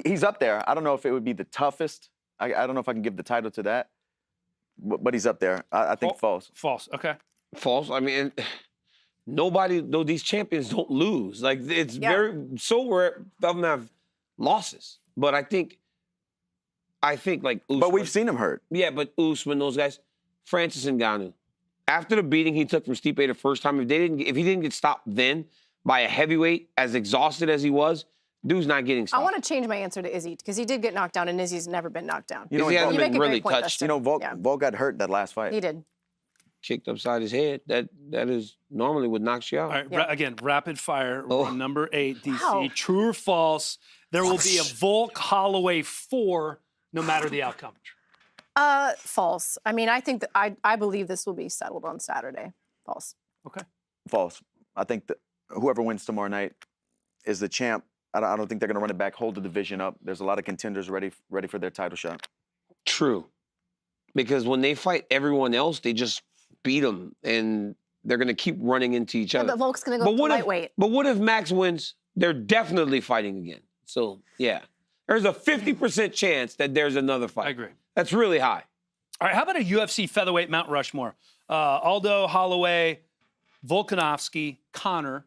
Speaker 4: he's up there. I don't know if it would be the toughest. I don't know if I can give the title to that, but he's up there. I think false.
Speaker 1: False. Okay.
Speaker 3: False. I mean, these champions don't lose. Like, it's very so rare of them have losses. But I think like Usman.
Speaker 4: But we've seen him hurt.
Speaker 3: Yeah, but Usman, those guys, Francis Ngannou. After the beating he took from Stipe the first time, if he didn't get stopped then by a heavyweight as exhausted as he was, dude's not getting stopped.
Speaker 2: I want to change my answer to Izzy because he did get knocked down, and Izzy's never been knocked down.
Speaker 3: You know, he hasn't been really touched.
Speaker 2: Dustin.
Speaker 4: You know, Volk got hurt that last fight.
Speaker 2: He did.
Speaker 3: Kicked upside his head. That is normally what knocks you out.
Speaker 1: All right, again, rapid fire. We're on number 8, DC.
Speaker 2: Wow.
Speaker 1: True or false? There will be a Volk Holloway 4, no matter the outcome.
Speaker 2: False. I mean, I think that I believe this will be settled on Saturday. False.
Speaker 1: Okay.
Speaker 4: False. I think that whoever wins tomorrow night is the champ. I don't think they're going to run it back, hold the division up. There's a lot of contenders ready for their title shot.
Speaker 3: True. Because when they fight everyone else, they just beat them, and they're going to keep running into each other.
Speaker 2: But Volk's going to go up to lightweight.
Speaker 3: But what if Max wins? They're definitely fighting again. So, yeah. There's a 50% chance that there's another fight.
Speaker 1: I agree.
Speaker 3: That's really high.
Speaker 1: All right, how about a UFC featherweight Mount Rushmore? Aldo, Holloway, Volkanovski, Conor,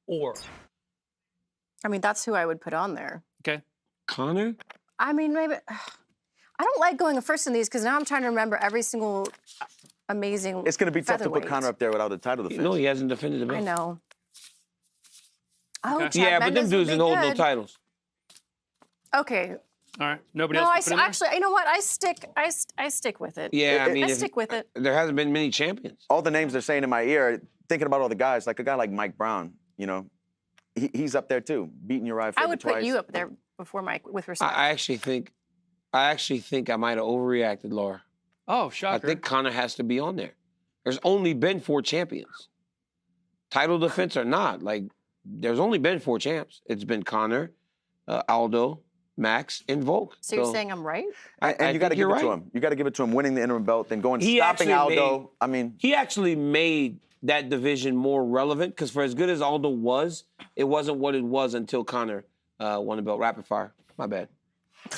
Speaker 1: or?
Speaker 2: I mean, that's who I would put on there.
Speaker 1: Okay.
Speaker 3: Conor?
Speaker 2: I mean, maybe. I don't like going first in these because now I'm trying to remember every single amazing.
Speaker 4: It's going to be tough to put Conor up there without a title defense.
Speaker 3: No, he hasn't defended the belt.
Speaker 2: I know. Oh,
Speaker 1: Okay.
Speaker 2: Chad
Speaker 3: Yeah, but them
Speaker 2: Mendes
Speaker 3: dudes
Speaker 2: would
Speaker 3: didn't
Speaker 2: be
Speaker 3: hold no
Speaker 2: good.
Speaker 3: titles.
Speaker 2: Okay.
Speaker 1: All right. Nobody
Speaker 2: No,
Speaker 1: else?
Speaker 2: actually, you know what? I stick with it.
Speaker 3: Yeah, I mean,
Speaker 2: I stick with it.
Speaker 3: There hasn't been many champions.
Speaker 4: All the names they're saying in my ear, thinking about all the guys, like a guy like Mike Brown, you know, he's up there too, beating Uriah Faber
Speaker 2: I would put
Speaker 4: twice.
Speaker 2: you up there before Mike, with respect.
Speaker 3: I actually think I might have overreacted, Laura.
Speaker 1: Oh, shocker.
Speaker 3: I think Conor has to be on there. There's only been 4 champions. Title defense or not, like, there's only been 4 champs. It's been Conor, Aldo, Max, and Volk.
Speaker 2: So you're saying I'm right?
Speaker 4: And you got to give it to him. You got to give it to him winning the interim belt, then going stopping Aldo.
Speaker 3: He actually made that division more relevant because for as good as Aldo was, it wasn't what it was until Conor won the belt. Rapid fire. My bad.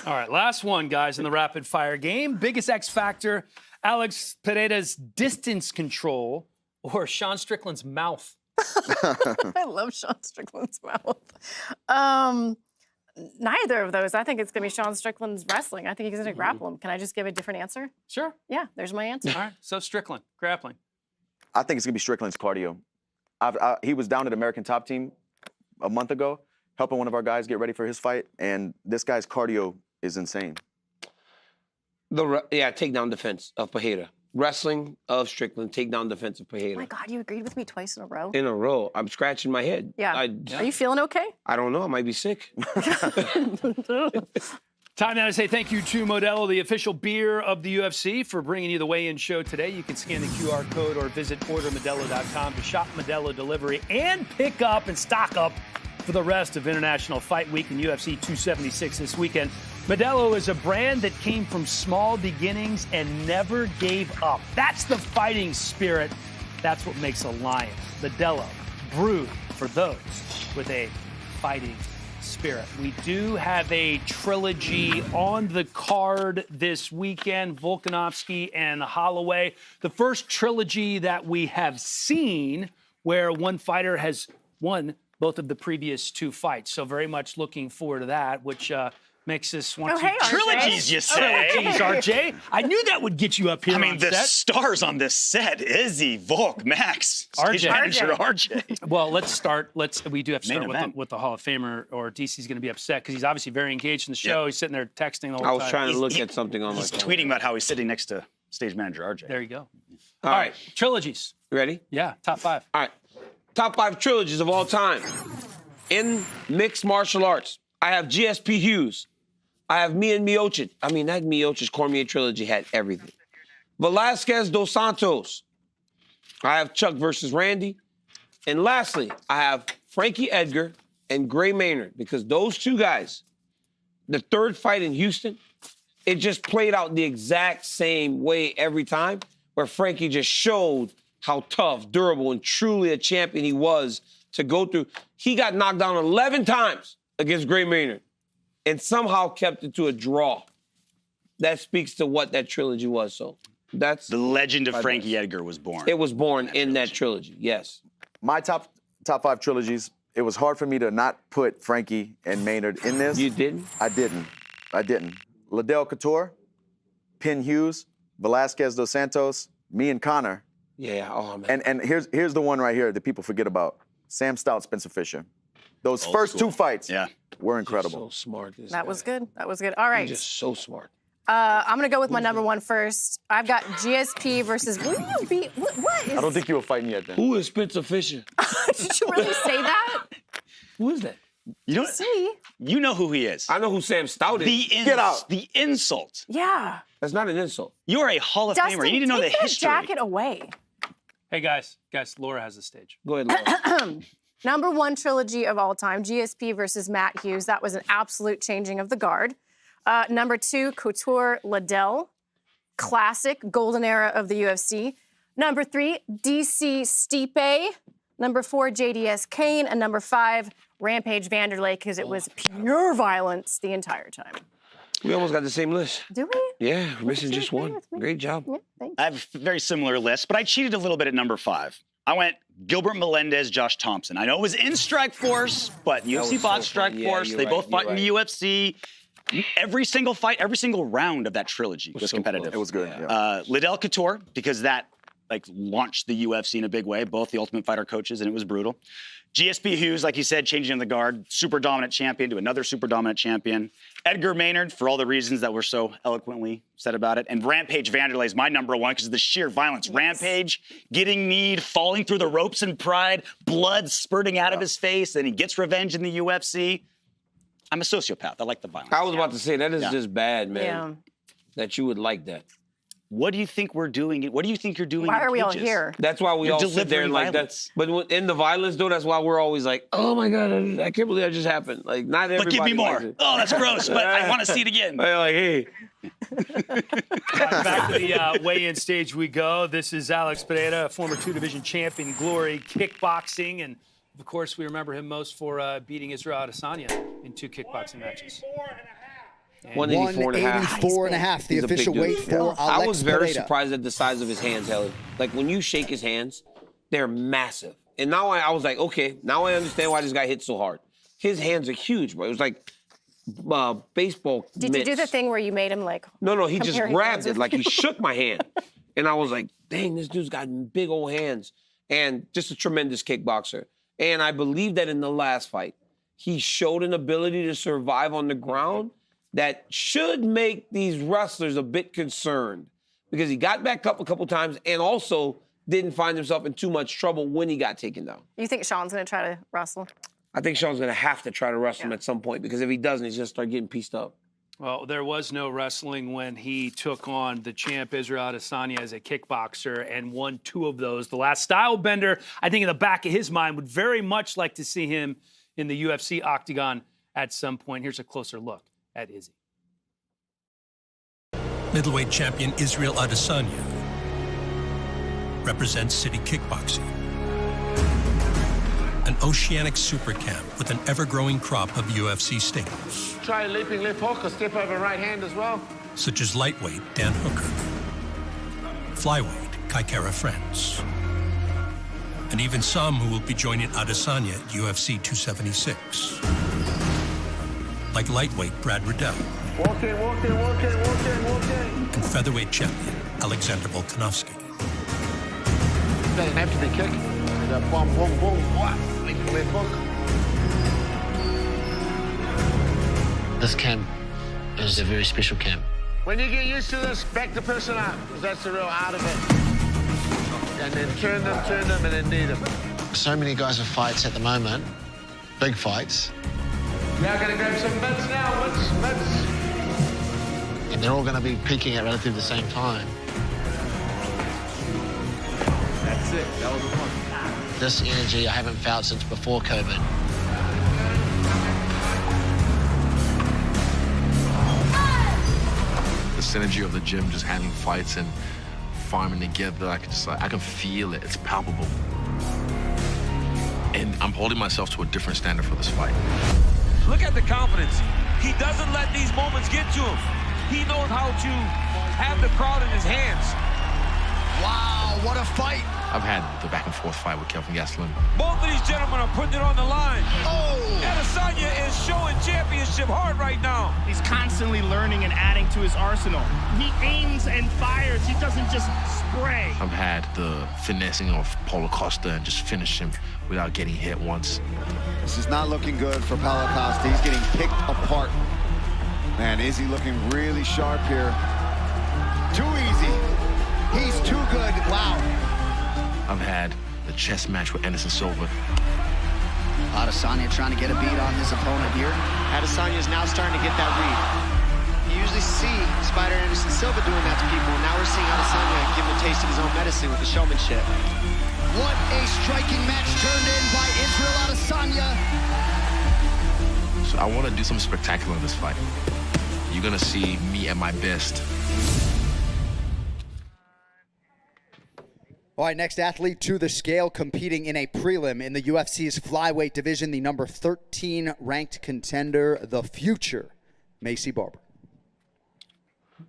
Speaker 1: All right, last one, guys, in the rapid fire game. Biggest X factor, Alex Pereira's distance control or Sean Strickland's mouth?
Speaker 2: I love Sean Strickland's mouth. Neither of those. I think it's going to be Sean Strickland's wrestling. I think he's going to grapple him. Can I just give a different answer?
Speaker 1: Sure.
Speaker 2: Yeah, there's my answer.
Speaker 1: All right, so Strickland, grappling.
Speaker 4: I think it's going to be Strickland's cardio. He was down at American Top Team a month ago, helping one of our guys get ready for his fight, and this guy's cardio is insane.
Speaker 3: Takedown defense of Pereira. Wrestling of Strickland, takedown defense of
Speaker 2: Oh
Speaker 3: Pereira.
Speaker 2: my God, you agreed with me twice in a row.
Speaker 3: In a row. I'm scratching my head.
Speaker 2: Yeah. Are you feeling okay?
Speaker 3: I don't know. I might be sick.
Speaker 1: Time now to say thank you to Modelo, the official beer of the UFC, for bringing you the weigh-in show today. You can scan the QR code or visit ordermodelo.com to shop Modelo delivery and pick up and stock up for the rest of International Fight Week and UFC 276 this weekend. Modelo is a brand that came from small beginnings and never gave up. That's the fighting spirit. That's what makes a lion. Modelo, brewed for those with a fighting spirit. We do have a trilogy on the card this weekend, Volkanovski and Holloway. The first trilogy that we have seen where one fighter has won both of the previous two fights. So very much looking forward to that, which makes us want to...
Speaker 5: Trilogies, you say?
Speaker 1: Trilogies, RJ. I knew that would get you up here.
Speaker 5: I mean,
Speaker 1: on
Speaker 5: the
Speaker 1: set.
Speaker 5: stars on this set: Izzy, Volk, Max, stage manager RJ.
Speaker 1: Well, let's start. We do have to
Speaker 5: Main
Speaker 1: start
Speaker 5: event.
Speaker 1: with the Hall of Famer, or DC's going to be upset because he's obviously very engaged in the show. He's sitting there texting the whole time.
Speaker 3: I was trying to look at something on my
Speaker 5: He's
Speaker 3: phone.
Speaker 5: tweeting about how he's sitting next to stage manager RJ.
Speaker 1: There you go.
Speaker 3: All right.
Speaker 1: Trilogies.
Speaker 3: You ready?
Speaker 1: Yeah, top 5.
Speaker 3: All right. Top 5 trilogies of all time. In mixed martial arts, I have GSP Hughes. I have me and Miocic. I mean, that Miocic Cormier trilogy had everything. Velasquez dos Santos. I have Chuck versus Randy. And lastly, I have Frankie Edgar and Gray Maynard, because those two guys, the third fight in Houston, it just played out the exact same way every time, where Frankie just showed how tough, durable, and truly a champion he was to go through. He got knocked down 11 times against Gray Maynard and somehow kept it to a draw. That speaks to what that trilogy was. So that's
Speaker 5: the legend of Frankie Edgar was born.
Speaker 3: It was born in that trilogy, yes.
Speaker 4: My top 5 trilogies, it was hard for me to not put Frankie and Maynard in this.
Speaker 3: You didn't?
Speaker 4: I didn't. Liddell Couture, Penn Hughes, Velasquez dos Santos, me and Connor.
Speaker 3: Yeah, oh man.
Speaker 4: And here's the one right here that people forget about. Sam Stout, Spencer Fisher. Those first two fights were incredible.
Speaker 3: So smart.
Speaker 2: That was good. That was good. All right.
Speaker 3: He's just so smart.
Speaker 2: I'm going to go with my number 1 first. I've got GSP versus... What is...
Speaker 4: I don't think you were fighting yet then.
Speaker 3: Who is Spencer Fisher?
Speaker 2: Did you really say that?
Speaker 3: Who is that?
Speaker 5: You don't
Speaker 2: See?
Speaker 5: You know who he is.
Speaker 3: I know who Sam Stout is.
Speaker 4: Get out.
Speaker 5: The insult.
Speaker 2: Yeah.
Speaker 3: That's not an insult.
Speaker 5: You're a Hall of
Speaker 2: Dustin,
Speaker 5: Famer. You need to know the
Speaker 2: take that
Speaker 5: history.
Speaker 2: jacket away.
Speaker 1: Hey, guys, Laura has the stage.
Speaker 3: Go ahead, Laura.
Speaker 2: Number 1 trilogy of all time, GSP versus Matt Hughes. That was an absolute changing of the guard. Number 2, Couture Liddell. Classic, golden era of the UFC. Number 3, DC Stipe. Number 4, JDS Kane. And number 5, Rampage Vanderlei, because it was pure violence the entire time.
Speaker 3: We almost got the same list.
Speaker 2: Do we?
Speaker 3: Yeah, we're missing just one. Great job.
Speaker 2: Yeah, thanks.
Speaker 5: I have a very similar list, but I cheated a little bit at number 5. I went Gilbert Melendez, Josh Thompson. I know it was in Strikeforce, but UFC fought Strikeforce. They both fought in the UFC. Every single fight, every single round of that trilogy was competitive.
Speaker 4: It was good.
Speaker 5: Liddell Couture, because that launched the UFC in a big way, both the Ultimate Fighter coaches, and it was brutal. GSP Hughes, like you said, changing the guard, super dominant champion to another super dominant champion. Edgar Maynard, for all the reasons that were so eloquently said about it. And Rampage Vanderlei is my number 1 because of the sheer violence. Yes. Rampage, getting kneed, falling through the ropes in pride, blood spurting out of his face, and he gets revenge in the UFC. I'm a sociopath. I like the violence.
Speaker 3: I was about to say, that is just bad, man.
Speaker 2: Yeah.
Speaker 3: That you would like that.
Speaker 5: What do you think we're doing? What do you think you're doing?
Speaker 2: Why
Speaker 5: in
Speaker 2: are we all
Speaker 5: cages?
Speaker 2: here?
Speaker 3: That's why we
Speaker 5: You're
Speaker 3: all sit there
Speaker 5: delivering
Speaker 3: and like
Speaker 5: violence.
Speaker 3: that. But in the violence, though, that's why we're always like, oh my God, I can't believe that just happened. Like, not everybody.
Speaker 5: But give me more.
Speaker 3: likes it.
Speaker 5: Oh, that's gross, but I want to see it again.
Speaker 3: They're like, hey.
Speaker 1: Back to the weigh-in stage we go. This is Alex Pereira, former 2-division champion, Glory kickboxing. And, of course, we remember him most for beating Israel Adesanya in 2 kickboxing matches.
Speaker 6: 184 and a half, the
Speaker 3: He's a big
Speaker 6: official
Speaker 3: dude.
Speaker 6: weight for Alex
Speaker 3: I was very
Speaker 6: Pereira.
Speaker 3: surprised at the size of his hands, Helen. Like, when you shake his hands, they're massive. And now I was like, okay, now I understand why this guy hits so hard. His hands are huge, bro. It was like baseball
Speaker 2: Did you do
Speaker 3: mitts.
Speaker 2: the thing where you made him like...
Speaker 3: No, he just
Speaker 2: compare
Speaker 3: grabbed
Speaker 2: hands
Speaker 3: it.
Speaker 2: with
Speaker 3: Like, he
Speaker 2: you?
Speaker 3: shook my hand. And I was like, dang, this dude's got big old hands. And just a tremendous kickboxer. And I believe that in the last fight, he showed an ability to survive on the ground that should make these wrestlers a bit concerned, because he got back up a couple times and also didn't find himself in too much trouble when he got taken down.
Speaker 2: You think Sean's going to try to wrestle?
Speaker 3: I think Sean's going to have to try to wrestle him at some point, because if he doesn't, he's going to start getting pieced up.
Speaker 1: Well, there was no wrestling when he took on the champ Israel Adesanya as a kickboxer and won 2 of those. The last style bender, I think in the back of his mind, would very much like to see him in the UFC octagon at some point. Here's a closer look at Izzy.
Speaker 16: Middleweight champion Israel Adesanya represents City Kickboxing, an oceanic super camp with an ever-growing crop of UFC staples.
Speaker 15: Try a leaping left hook or step over right hand as well.
Speaker 16: Such as lightweight Dan Hooker, flyweight Kai Kara France, and even some who will be joining Adesanya at UFC 276, like lightweight Brad Riddell.
Speaker 15: Walk in, walk in, walk in, walk in, walk in.
Speaker 16: And featherweight champion Alexander Volkanovski.
Speaker 15: Doesn't have to be kicking. That boom, boom, boom, what? Leaping left hook.
Speaker 17: This camp is a very special camp.
Speaker 15: When you get used to this, back the person up, because that's the real art of it. And then turn them, and then knee them.
Speaker 17: So many guys have fights at the moment, big fights.
Speaker 15: Now gonna grab some mitts now, mitts.
Speaker 17: And they're all gonna be peaking at relatively the same time.
Speaker 15: That's it, that was the one.
Speaker 17: This energy I haven't felt since before COVID.
Speaker 18: The synergy of the gym, just having fights and farming together, I can feel it. It's palpable. And I'm holding myself to a different standard for this fight.
Speaker 3: Look at the confidence. He doesn't let these moments get to him. He knows how to have the crowd in his hands.
Speaker 15: Wow, what a fight.
Speaker 18: I've had the back and forth fight with Kelvin Gastelum.
Speaker 3: Both of these gentlemen are putting it on the line.
Speaker 15: Oh!
Speaker 3: Adesanya is showing championship heart right now.
Speaker 19: He's constantly learning and adding to his arsenal. He aims and fires. He doesn't just spray.
Speaker 18: I've had the finessing of Paulo Costa and just finish him without getting hit once.
Speaker 6: This is not looking good for Paulo Costa. He's getting picked apart. Man, is he looking really sharp here? Too easy. He's too good. Wow.
Speaker 18: I've had the chess match with Anderson Silva.
Speaker 6: Adesanya trying to get a beat on his opponent here.
Speaker 20: Adesanya is now starting to get that read. You usually see Spider Anderson Silva doing that to people. Now we're seeing Adesanya give him a taste of his own medicine with the showmanship.
Speaker 13: What a striking match turned in by Israel Adesanya.
Speaker 18: So I want to do something spectacular in this fight. You're going to see me at my best.
Speaker 6: All right, next athlete to the scale, competing in a prelim in the UFC's flyweight division, the number 13 ranked contender, the future, Macy Barber.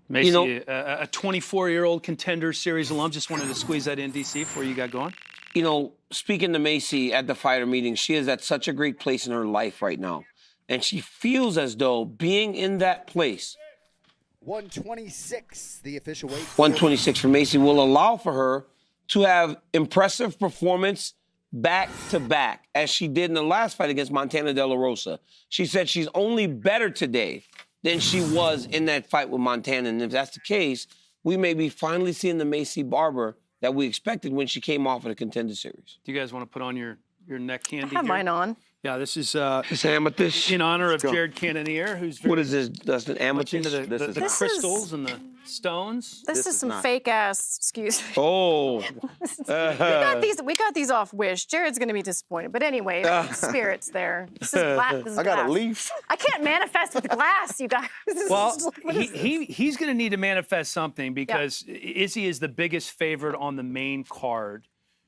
Speaker 1: Macy, a 24-year-old Contender Series alum. Just wanted to squeeze that in, DC, before you got going.
Speaker 3: You know, speaking to Macy at the fighter meeting, she is at such a great place in her life right now. And she feels as though being in that place.
Speaker 6: 126, the official weight.
Speaker 3: 126 for Macy will allow for her to have impressive performance back-to-back, as she did in the last fight against Montana De La Rosa. She said she's only better today than she was in that fight with Montana. And if that's the case, we may be finally seeing the Macy Barber that we expected when she came off of the Contender Series.
Speaker 1: Do you guys want to put on your neck candy?
Speaker 2: I have mine on.
Speaker 1: Yeah, this is
Speaker 3: amethyst
Speaker 1: in honor of Jared Cannonier, who's very
Speaker 3: what is this, Dustin? Amethyst?
Speaker 1: into the crystals and the stones.
Speaker 2: This is some fake ass. Excuse me.
Speaker 3: Oh,
Speaker 2: we got these off Wish. Jared's gonna be disappointed, but anyway, spirits there. This is glass.
Speaker 4: I got a leaf.
Speaker 2: I can't manifest with glass, you guys.
Speaker 1: Well, he's going to need to manifest something because Izzy is the biggest favorite on the main card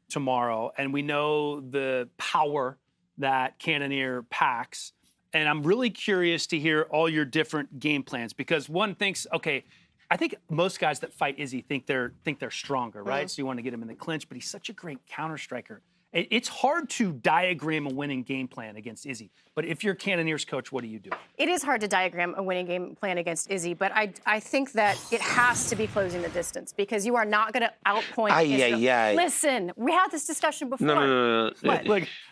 Speaker 1: tomorrow, and we know the power that Cannonier packs. And I'm really curious to hear all your different game plans because one thinks, okay, I think most guys that fight Izzy think they're stronger, right? So you want to get him in the clinch, but he's such a great counter striker. It's hard to diagram a winning game plan against Izzy. But if you're Cannonier's coach, what do you do?
Speaker 2: It is hard to diagram a winning game plan against Izzy, but I think that it has to be closing the distance because you are not going to outpoint Izzy. Listen, we had this discussion before.
Speaker 3: No.
Speaker 2: What?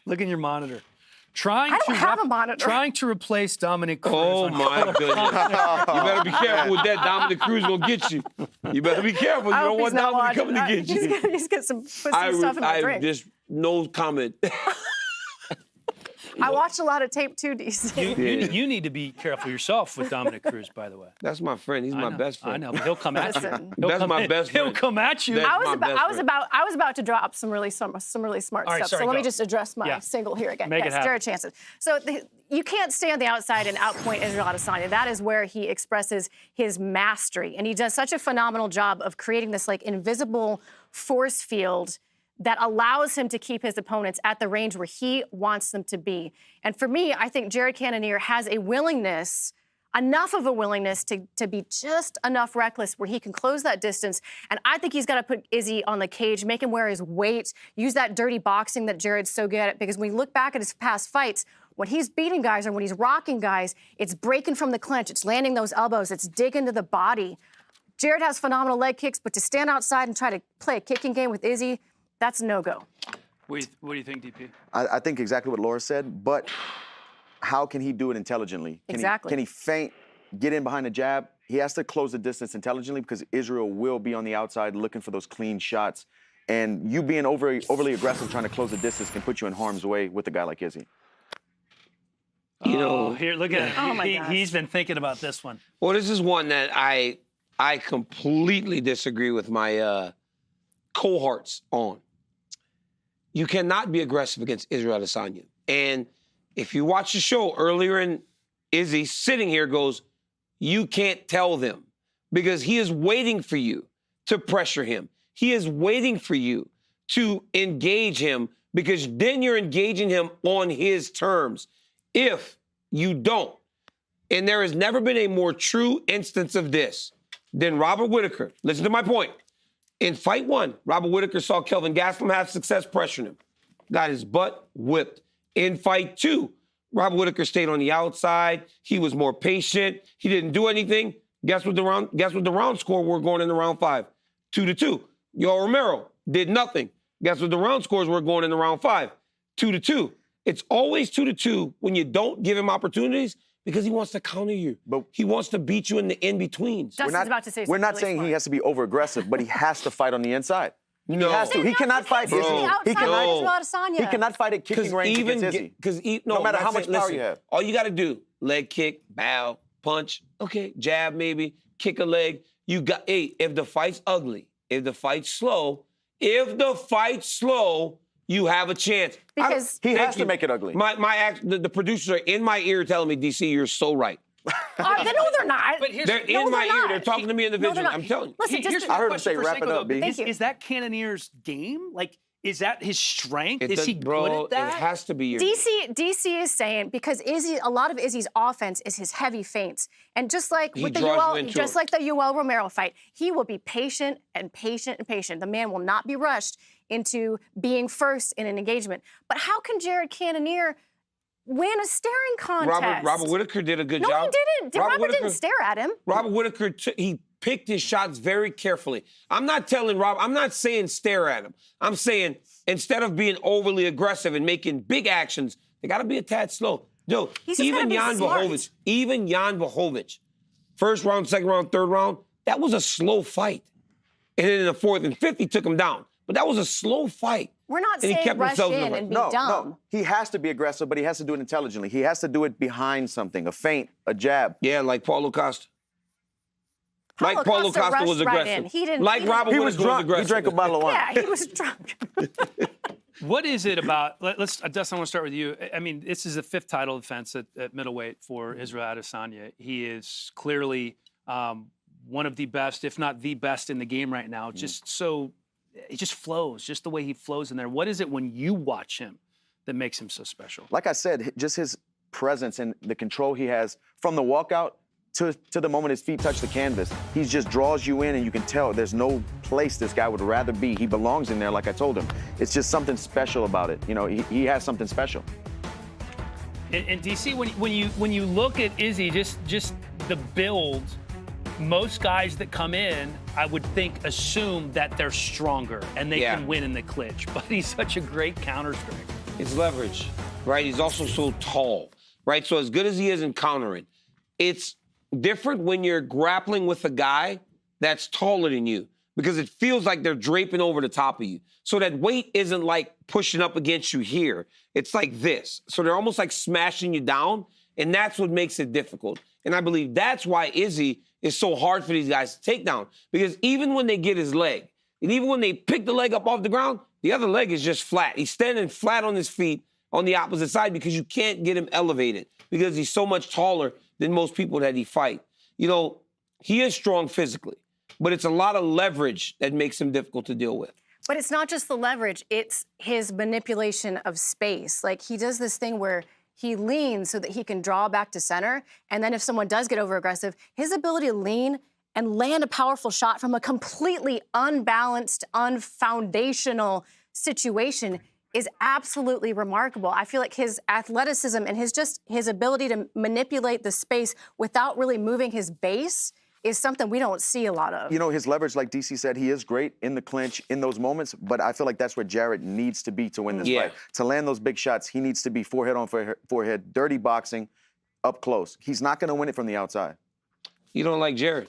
Speaker 1: Look in your monitor.
Speaker 2: I don't have a monitor.
Speaker 1: Trying to replace Dominic Cruz.
Speaker 3: Oh, my goodness. You better be careful with that. Dominic Cruz will get you. You better be careful. You don't want Dominic coming to get you.
Speaker 2: He's got some stuff in my drink.
Speaker 3: Just no comment.
Speaker 2: I watched a lot of tape too, DC.
Speaker 1: You need to be careful yourself with Dominic Cruz, by the way.
Speaker 3: That's my friend. He's my best friend.
Speaker 1: I know, but he'll come at you.
Speaker 3: That's my best friend.
Speaker 1: He'll come at you.
Speaker 2: I was about to drop some really smart stuff. So let me just address my single here again.
Speaker 1: Make it happen.
Speaker 2: Jared chances. So you can't stay on the outside and outpoint Israel Adesanya. That is where he expresses his mastery, and he does such a phenomenal job of creating this like invisible force field that allows him to keep his opponents at the range where he wants them to be. And for me, I think Jared Cannonier has a willingness, enough of a willingness to be just enough reckless where he can close that distance. And I think he's got to put Izzy on the cage, make him wear his weight, use that dirty boxing that Jared's so good at. Because when you look back at his past fights, when he's beating guys or when he's rocking guys, it's breaking from the clinch, it's landing those elbows, it's digging to the body. Jared has phenomenal leg kicks, but to stand outside and try to play a kicking game with Izzy, that's a no-go.
Speaker 1: What do you think, DP?
Speaker 4: I think exactly what Laura said, but how can he do it intelligently? Can he feint, get in behind the jab? He has to close the distance intelligently because Israel will be on the outside looking for those clean shots. And you being overly aggressive trying to close the distance can put you in harm's way with a guy like Izzy.
Speaker 1: You know, here, look at it.
Speaker 2: Oh my gosh.
Speaker 1: He's been thinking about this one.
Speaker 3: Well, this is one that I completely disagree with my cohorts on. You cannot be aggressive against Israel Adesanya. And if you watch the show earlier, and Izzy sitting here goes, you can't tell them because he is waiting for you to pressure him. He is waiting for you to engage him because then you're engaging him on his terms. If you don't, and there has never been a more true instance of this than Robert Whittaker. Listen to my point. In fight one, Robert Whittaker saw Kelvin Gastelum have success pressuring him. Got his butt whipped. In fight two, Robert Whittaker stayed on the outside. He was more patient. He didn't do anything. Guess what the round score were going into round 5? 2-2. Yoel Romero did nothing. Guess what the round scores were going into round 5? 2-2. It's always 2-2 when you don't give him opportunities because he wants to counter you. But he wants to beat you in the in-betweens.
Speaker 2: Dustin's about to say something
Speaker 4: We're not
Speaker 2: really
Speaker 4: saying
Speaker 2: smart.
Speaker 4: he has to be over-aggressive, but he has to fight on the inside.
Speaker 3: No.
Speaker 4: He has to. He cannot fight Izzy. He cannot fight at kicking range against Izzy. No matter how much power you have.
Speaker 3: All you got to do, leg kick, bow, punch, okay, jab maybe, kick a leg. You got, if the fight's ugly, if the fight's slow, you have a chance.
Speaker 2: Because
Speaker 4: he has to make it ugly.
Speaker 3: The producers are in my ear telling me, DC, you're so right.
Speaker 2: No, they're not.
Speaker 1: But here's,
Speaker 3: They're in my ear. They're talking to me individually. I'm telling you.
Speaker 2: Listen,
Speaker 1: Here's
Speaker 4: I heard him
Speaker 1: question
Speaker 4: say,
Speaker 1: for
Speaker 4: wrap it
Speaker 1: Senko,
Speaker 4: up, B.
Speaker 1: though. Is that Cannonier's game? Like, is that his strength? Is he good at that?
Speaker 3: It has to be your
Speaker 2: DC is saying because a lot of Izzy's offense is his heavy feints, and just like with the Yoel Romero fight, he will be patient and patient and patient. The man will not be rushed into being first in an engagement. But how can Jared Cannonier win a staring contest?
Speaker 3: Robert Whittaker did a good job.
Speaker 2: No, he didn't. Robert didn't stare at him.
Speaker 3: Robert Whittaker, he picked his shots very carefully. I'm not saying stare at him. I'm saying instead of being overly aggressive and making big actions, they got to be a tad slow. Yo, even Jan Blachowicz, first round, second round, third round, that was a slow fight. And then in the fourth and fifth, he took him down. But that was a slow fight.
Speaker 2: We're not saying rush in and be dumb.
Speaker 4: No, he has to be aggressive, but he has to do it intelligently. He has to do it behind something, a feint, a jab.
Speaker 3: Yeah, like Paulo Costa. Paulo Costa was aggressive. Robert Whittaker was aggressive.
Speaker 4: He drank a bottle of wine.
Speaker 2: Yeah, he was drunk.
Speaker 1: What is it about? Dustin, I want to start with you. I mean, this is the 5th title defense at middleweight for Israel Adesanya. He is clearly one of the best, if not the best, in the game right now. It just flows, just the way he flows in there. What is it when you watch him that makes him so special?
Speaker 4: Like I said, just his presence and the control he has from the walkout to the moment his feet touch the canvas. He just draws you in, and you can tell there's no place this guy would rather be. He belongs in there, like I told him. It's just something special about it. You know, he has something special.
Speaker 1: And DC, when you look at Izzy, just the build, most guys that come in, I would think, assume that they're stronger and they can win in the clinch. But he's such a great counter striker.
Speaker 3: It's leverage, right? He's also so tall, right? So as good as he is in countering, it's different when you're grappling with a guy that's taller than you because it feels like they're draping over the top of you. So that weight isn't like pushing up against you here. It's like this. So they're almost like smashing you down, and that's what makes it difficult. And I believe that's why Izzy is so hard for these guys to take down, because even when they get his leg, and even when they pick the leg up off the ground, the other leg is just flat. He's standing flat on his feet on the opposite side because you can't get him elevated because he's so much taller than most people that he fight. You know, he is strong physically, but it's a lot of leverage that makes him difficult to deal with.
Speaker 2: But it's not just the leverage, it's his manipulation of space. Like, he does this thing where he leans so that he can draw back to center, and then if someone does get over-aggressive, his ability to lean and land a powerful shot from a completely unbalanced, unfoundational situation is absolutely remarkable. I feel like his athleticism and his ability to manipulate the space without really moving his base is something we don't see a lot of.
Speaker 4: You know, his leverage, like DC said, he is great in the clinch in those moments, but I feel like that's where Jared needs to be to win this fight. To land those big shots, he needs to be forehead on forehead, dirty boxing, up close. He's not going to win it from the outside.
Speaker 3: You don't like Jared.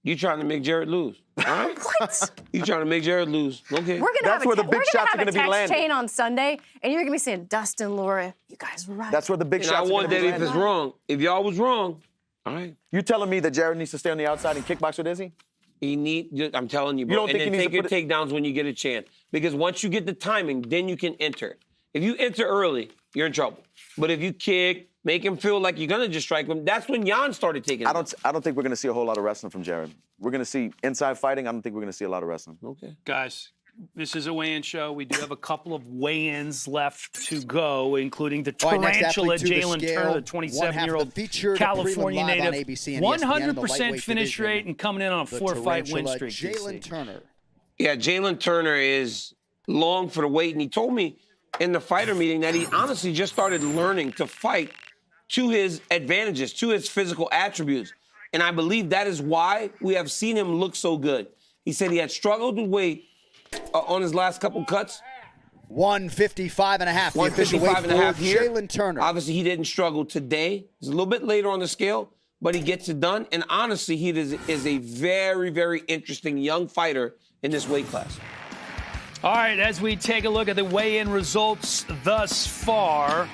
Speaker 3: You trying to make Jared lose, all right?
Speaker 2: What?
Speaker 3: You trying to make Jared lose, okay.
Speaker 2: We're gonna have a text chain on Sunday, and you're gonna be saying, Dustin, Laura, you guys were right.
Speaker 4: That's where the big shots
Speaker 3: I want that if it's wrong. If y'all was wrong, all right.
Speaker 4: You telling me that Jared needs to stay on the outside and kickbox with Izzy?
Speaker 3: I'm telling you, bro.
Speaker 4: You don't think
Speaker 3: and
Speaker 4: he
Speaker 3: then
Speaker 4: needs
Speaker 3: take your takedowns when you get a chance. Because once you get the timing, then you can enter. If you enter early, you're in trouble. But if you kick, make him feel like you're gonna just strike him, that's when Jan started taking
Speaker 4: I don't think we're gonna see a whole lot of wrestling from Jared. We're gonna see inside fighting. I don't think we're gonna see a lot of wrestling.
Speaker 3: Okay.
Speaker 1: Guys, this is a weigh-in show. We do have a couple of weigh-ins left to go, including the tarantula Jalen Turner, the 27-year-old California native. 100% finish rate and coming in on a 4-fight win streak.
Speaker 6: Jalen Turner.
Speaker 3: Yeah, Jalen Turner is long for the weight, and he told me in the fighter meeting that he honestly just started learning to fight to his advantages, to his physical attributes. And I believe that is why we have seen him look so good. He said he had struggled with weight on his last couple cuts.
Speaker 6: 155.5.
Speaker 3: 155.5 here.
Speaker 6: Jalen Turner.
Speaker 3: Obviously, he didn't struggle today. He's a little bit later on the scale, but he gets it done. And honestly, he is a very, very interesting young fighter in this weight class.
Speaker 1: All right, as we take a look at the weigh-in results thus far,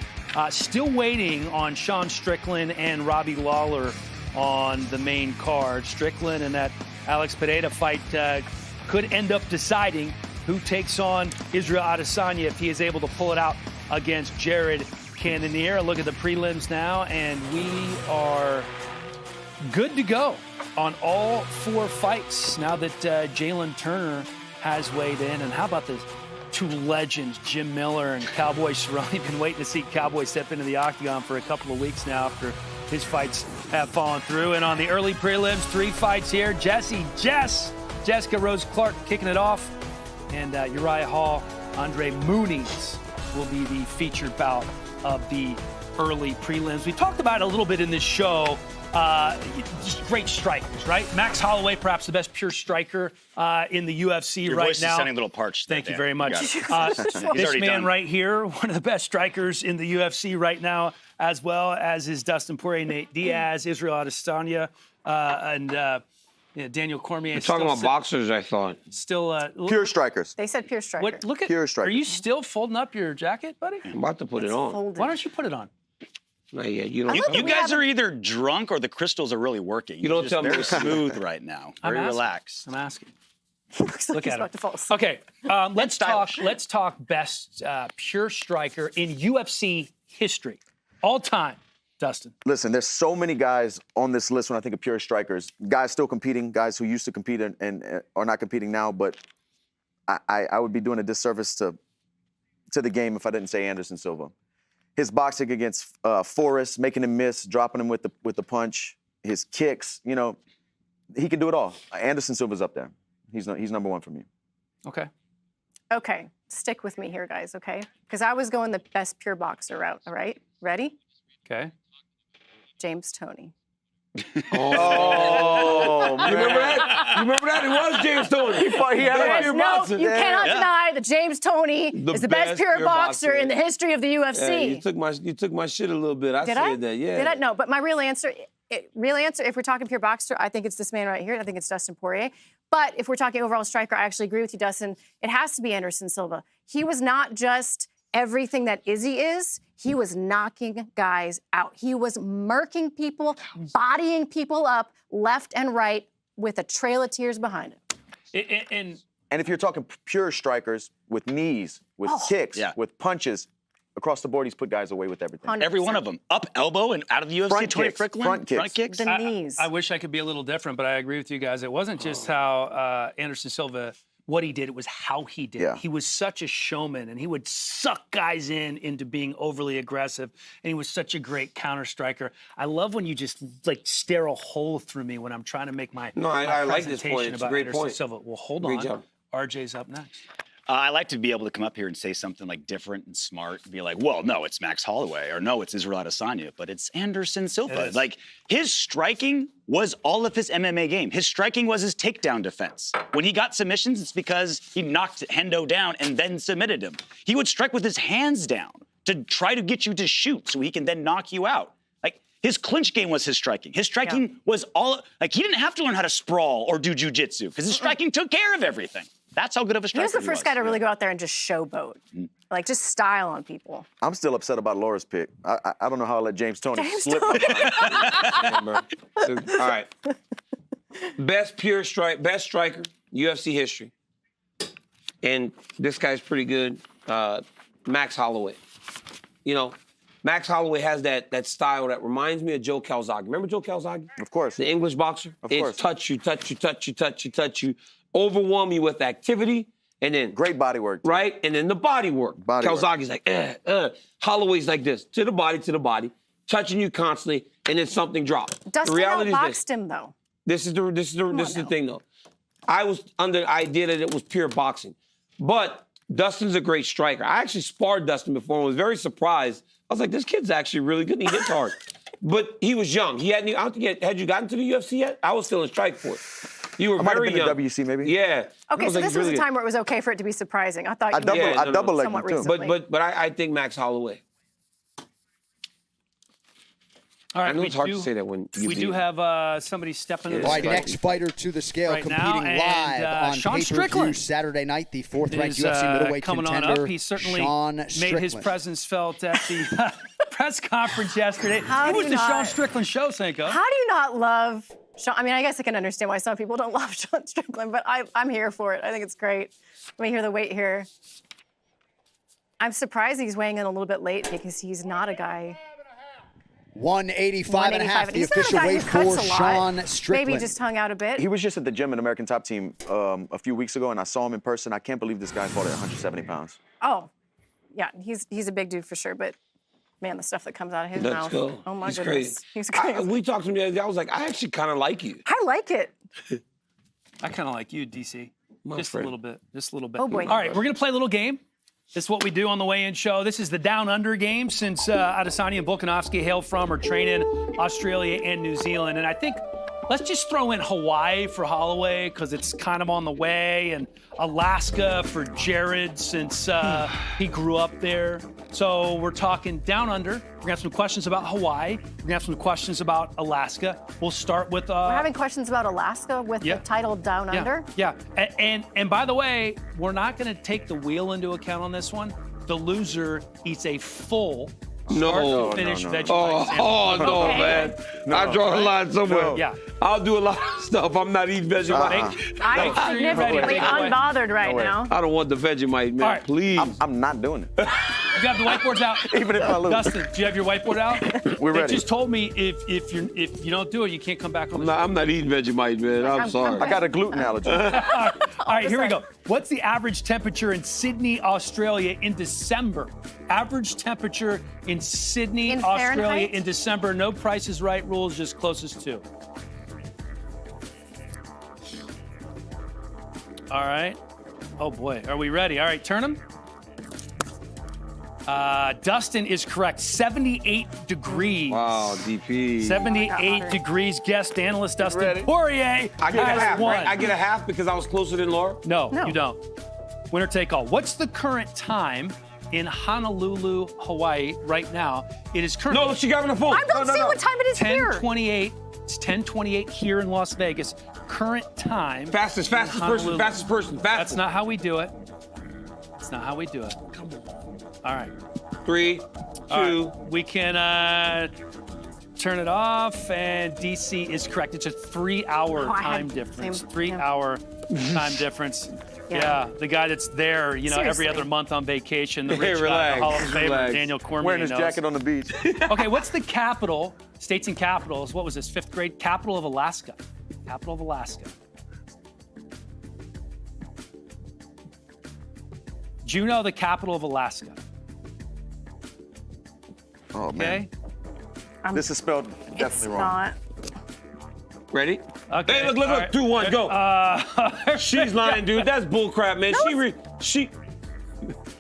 Speaker 1: still waiting on Sean Strickland and Robbie Lawler on the main card. Strickland and that Alex Pereira fight could end up deciding who takes on Israel Adesanya if he is able to pull it out against Jared Cannonier. Look at the prelims now, and we are good to go on all 4 fights now that Jalen Turner has weighed in. And how about the 2 legends, Jim Miller and Cowboy Cerrone? Been waiting to see Cowboy step into the octagon for a couple of weeks now after his fights have fallen through. And on the early prelims, 3 fights here. Jessica Rose Clark kicking it off. And Uriah Hall, Andre Muniz will be the featured bout of the early prelims. We talked about it a little bit in this show. Just great strikers, right? Max Holloway, perhaps the best pure striker in the UFC
Speaker 5: Your
Speaker 1: right
Speaker 5: voice
Speaker 1: now.
Speaker 5: is sounding a little parched.
Speaker 1: Thank you very much.
Speaker 5: He's
Speaker 1: This
Speaker 5: already
Speaker 1: man
Speaker 5: done.
Speaker 1: right here, one of the best strikers in the UFC right now, as well as is Dustin Poirier, Nate Diaz, Israel Adesanya, and Daniel Cormier.
Speaker 3: You're talking about boxers, I thought.
Speaker 1: Still
Speaker 4: pure strikers.
Speaker 2: They said pure striker.
Speaker 1: What, look at
Speaker 4: pure strikers.
Speaker 1: Are you still folding up your jacket, buddy?
Speaker 3: I'm about to put it on.
Speaker 2: Folded.
Speaker 1: Why don't you put it on?
Speaker 3: Not yet. You don't.
Speaker 5: You guys are either drunk or the crystals are really working.
Speaker 3: You don't
Speaker 5: You're
Speaker 3: tell me.
Speaker 5: very smooth right now. Very relaxed.
Speaker 1: I'm asking.
Speaker 2: Looks like
Speaker 1: Look
Speaker 2: he's
Speaker 1: at
Speaker 2: about
Speaker 1: him.
Speaker 2: to fall asleep.
Speaker 1: Okay, let's talk best pure striker in UFC history, all time. Dustin.
Speaker 4: Listen, there's so many guys on this list when I think of pure strikers. Guys still competing, guys who used to compete and are not competing now, but I would be doing a disservice to the game if I didn't say Anderson Silva. His boxing against Forrest, making him miss, dropping him with the punch, his kicks, you know, he can do it all. Anderson Silva's up there. He's number 1 for me.
Speaker 1: Okay.
Speaker 2: Okay, stick with me here, guys, okay? Because I was going the best pure boxer route, all right? Ready?
Speaker 1: Okay.
Speaker 2: James Toney.
Speaker 3: Oh, man. You remember that? You remember that? It was James Toney. He had
Speaker 2: You cannot deny that James Toney is the best pure boxer in the history of the UFC.
Speaker 3: Yeah, you took my shit a little bit. I said that, yeah.
Speaker 2: Did I? No, but my real answer, real answer, if we're talking pure boxer, I think it's this man right here. I think it's Dustin Poirier. But if we're talking overall striker, I actually agree with you, Dustin. It has to be Anderson Silva. He was not just everything that Izzy is. He was knocking guys out. He was murking people, bodying people up left and right with a trail of tears behind him.
Speaker 4: And if you're talking pure strikers with knees, with kicks, with punches, across the board, he's put guys away with everything.
Speaker 5: 100%. Every one of them. Up elbow and out of the UFC,
Speaker 4: Front
Speaker 5: Tony
Speaker 4: kicks,
Speaker 5: Strickland.
Speaker 4: front kicks.
Speaker 2: The knees.
Speaker 1: I wish I could be a little different, but I agree with you guys. It wasn't just how Anderson Silva, what he did, it was how he did it. He was such a showman, and he would suck guys into being overly aggressive, and he was such a great counter striker. I love when you just like stare a hole through me when I'm trying to make my
Speaker 3: I like this point. It's a
Speaker 1: about
Speaker 3: great
Speaker 1: Anderson
Speaker 3: point.
Speaker 1: Silva. Well, hold
Speaker 3: Great
Speaker 1: on.
Speaker 3: job.
Speaker 1: RJ's up next.
Speaker 5: I like to be able to come up here and say something like different and smart and be like, well, no, it's Max Holloway, or no, it's Israel Adesanya, but it's Anderson Silva. Like, his striking was all of his MMA game. His striking was his takedown defense. When he got submissions, it's because he knocked Hendo down and then submitted him. He would strike with his hands down to try to get you to shoot so he can then knock you out. Like, his clinch game was his striking. His striking was all, like, he didn't have to learn how to sprawl or do jujitsu because his striking took care of everything. That's how good of a striker
Speaker 2: he was the first guy to really go out there and just showboat. Like, just style on people.
Speaker 4: I'm still upset about Laura's pick. I don't know how I let James Toney slip.
Speaker 3: All right. Best striker, UFC history. And this guy's pretty good. Max Holloway. You know, Max Holloway has that style that reminds me of Joe Calzaghe. Remember Joe Calzaghe?
Speaker 4: Of course.
Speaker 3: The English boxer?
Speaker 4: Of course.
Speaker 3: It's touch you, overwhelm you with activity, and then
Speaker 4: great body work,
Speaker 3: right? And then the body work. Calzaghe's like, Holloway's like this, to the body, touching you constantly, and then something drops.
Speaker 2: Dustin
Speaker 3: The reality is this.
Speaker 2: outboxed him, though.
Speaker 3: This is the thing, though. I was under the idea that it was pure boxing, but Dustin's a great striker. I actually sparred Dustin before and was very surprised. I was like, this kid's actually really good, and he hits hard. But he was young. I don't think had you gotten to the UFC yet? I was still in strike for it. You were very young.
Speaker 4: WC maybe.
Speaker 3: Yeah.
Speaker 2: Okay, so this was a time where it was okay for it to be surprising. I thought you
Speaker 4: I double legged
Speaker 2: somewhat
Speaker 4: him too.
Speaker 2: recently.
Speaker 3: But I think Max Holloway.
Speaker 1: All right,
Speaker 3: I know it's hard to say that when you
Speaker 1: we do have somebody stepping in.
Speaker 6: All right, next fighter to the scale,
Speaker 1: right
Speaker 6: competing
Speaker 1: now,
Speaker 6: live on
Speaker 1: Sean
Speaker 6: pay-per-view
Speaker 1: Strickland
Speaker 6: Saturday night, the fourth-ranked
Speaker 1: is,
Speaker 6: UFC middleweight
Speaker 1: coming
Speaker 6: contender,
Speaker 1: on up. He certainly
Speaker 6: Sean
Speaker 1: made
Speaker 6: Strickland.
Speaker 1: his presence felt at the press conference yesterday.
Speaker 2: How
Speaker 1: it
Speaker 2: do
Speaker 1: was
Speaker 2: you
Speaker 1: the
Speaker 2: not-
Speaker 1: Sean Strickland show, Sanko.
Speaker 2: How do you not love Sean? I mean, I guess I can understand why some people don't love Sean Strickland, but I'm here for it. I think it's great. Let me hear the weight here. I'm surprised he's weighing in a little bit late because he's not a guy.
Speaker 6: 185 and a half, the
Speaker 2: He's not a
Speaker 6: official
Speaker 2: guy
Speaker 6: weight
Speaker 2: who cuts
Speaker 6: for
Speaker 2: a lot.
Speaker 6: Sean Strickland.
Speaker 2: Maybe just hung out a bit.
Speaker 4: He was just at the gym in American Top Team a few weeks ago, and I saw him in person. I can't believe this guy fought at 170 pounds.
Speaker 2: Oh, yeah, he's a big dude for sure, but man, the stuff that comes out of his
Speaker 3: Let's
Speaker 2: mouth.
Speaker 3: go.
Speaker 2: Oh my
Speaker 3: He's
Speaker 2: goodness.
Speaker 3: crazy.
Speaker 2: He's crazy.
Speaker 3: We talked to him the other day. I was like, I actually kind of like you.
Speaker 2: I like it.
Speaker 1: I kind of like you, DC. Just
Speaker 3: friend.
Speaker 1: a little bit. Just a little bit.
Speaker 2: Oh, boy.
Speaker 1: All right, we're going to play a little game. This is what we do on the weigh-in show. This is the Down Under game since Adesanya and Volkanovski hail from or train in Australia and New Zealand. And I think let's just throw in Hawaii for Holloway because it's kind of on the way, and Alaska for Jared since he grew up there. So we're talking Down Under. We're going to have some questions about Hawaii. We're going to have some questions about Alaska. We'll start with...
Speaker 2: We're having questions about Alaska with the title Down Under.
Speaker 1: Yeah, and by the way, we're not going to take the wheel into account on this one. The loser eats a full start to finish veggie bites.
Speaker 3: No, man. I draw the line somewhere.
Speaker 1: Yeah.
Speaker 3: I'll do a lot of stuff. I'm not eating Vegemite.
Speaker 2: I'm significantly unbothered right now.
Speaker 3: I don't want the Vegemite, man.
Speaker 1: All right.
Speaker 3: Please.
Speaker 4: I'm not doing it.
Speaker 1: You have the whiteboards out.
Speaker 4: Even if I lose.
Speaker 1: Dustin, do you have your whiteboard out?
Speaker 4: We're
Speaker 1: They
Speaker 4: ready.
Speaker 1: just told me if you don't do it, you can't come back on the
Speaker 3: I'm not eating Vegemite, man. I'm sorry.
Speaker 4: I got a gluten allergy.
Speaker 1: All right, here we go. What's the average temperature in Sydney, Australia in December? Average temperature in Sydney,
Speaker 2: In
Speaker 1: Australia
Speaker 2: Fahrenheit?
Speaker 1: in December. No Price is Right rules, just closest to. All right. Oh, boy. Are we ready? All right, turn them. Dustin is correct. 78 degrees.
Speaker 3: Wow, DP.
Speaker 1: 78 degrees. Guest analyst Dustin
Speaker 3: Ready?
Speaker 1: Poirier
Speaker 3: I get a
Speaker 1: has
Speaker 3: half,
Speaker 1: won.
Speaker 3: right? I get a half because I was closer than Laura?
Speaker 1: No, you don't. Winner take all. What's the current time in Honolulu, Hawaii, right now. It is currently.
Speaker 3: No, she got me the phone.
Speaker 2: I don't see what time it is here.
Speaker 1: 10:28. It's 10:28 here in Las Vegas. Current time.
Speaker 3: Fastest person.
Speaker 1: That's not how we do it. That's not how we do it. Come on. All right.
Speaker 3: 3, 2.
Speaker 1: Right. We can turn it off, and DC is correct. It's a 3-hour time difference. 3-hour time difference. Yeah, the guy that's there, you know, every other month on vacation, the rich guy, the Hall of Famer, Daniel Cormier.
Speaker 4: Wearing his jacket on the beach.
Speaker 1: Okay, what's the capital, states and capitals, what was this, 5th grade? Capital of Alaska. Capital of Alaska. Do you know the capital of Alaska?
Speaker 4: Oh, man.
Speaker 1: Okay.
Speaker 4: This is spelled definitely wrong.
Speaker 2: It's not.
Speaker 3: Ready?
Speaker 1: Okay.
Speaker 3: Hey, look,
Speaker 1: right.
Speaker 3: 2, 1, go. She's lying, dude. That's bullcrap, man. She.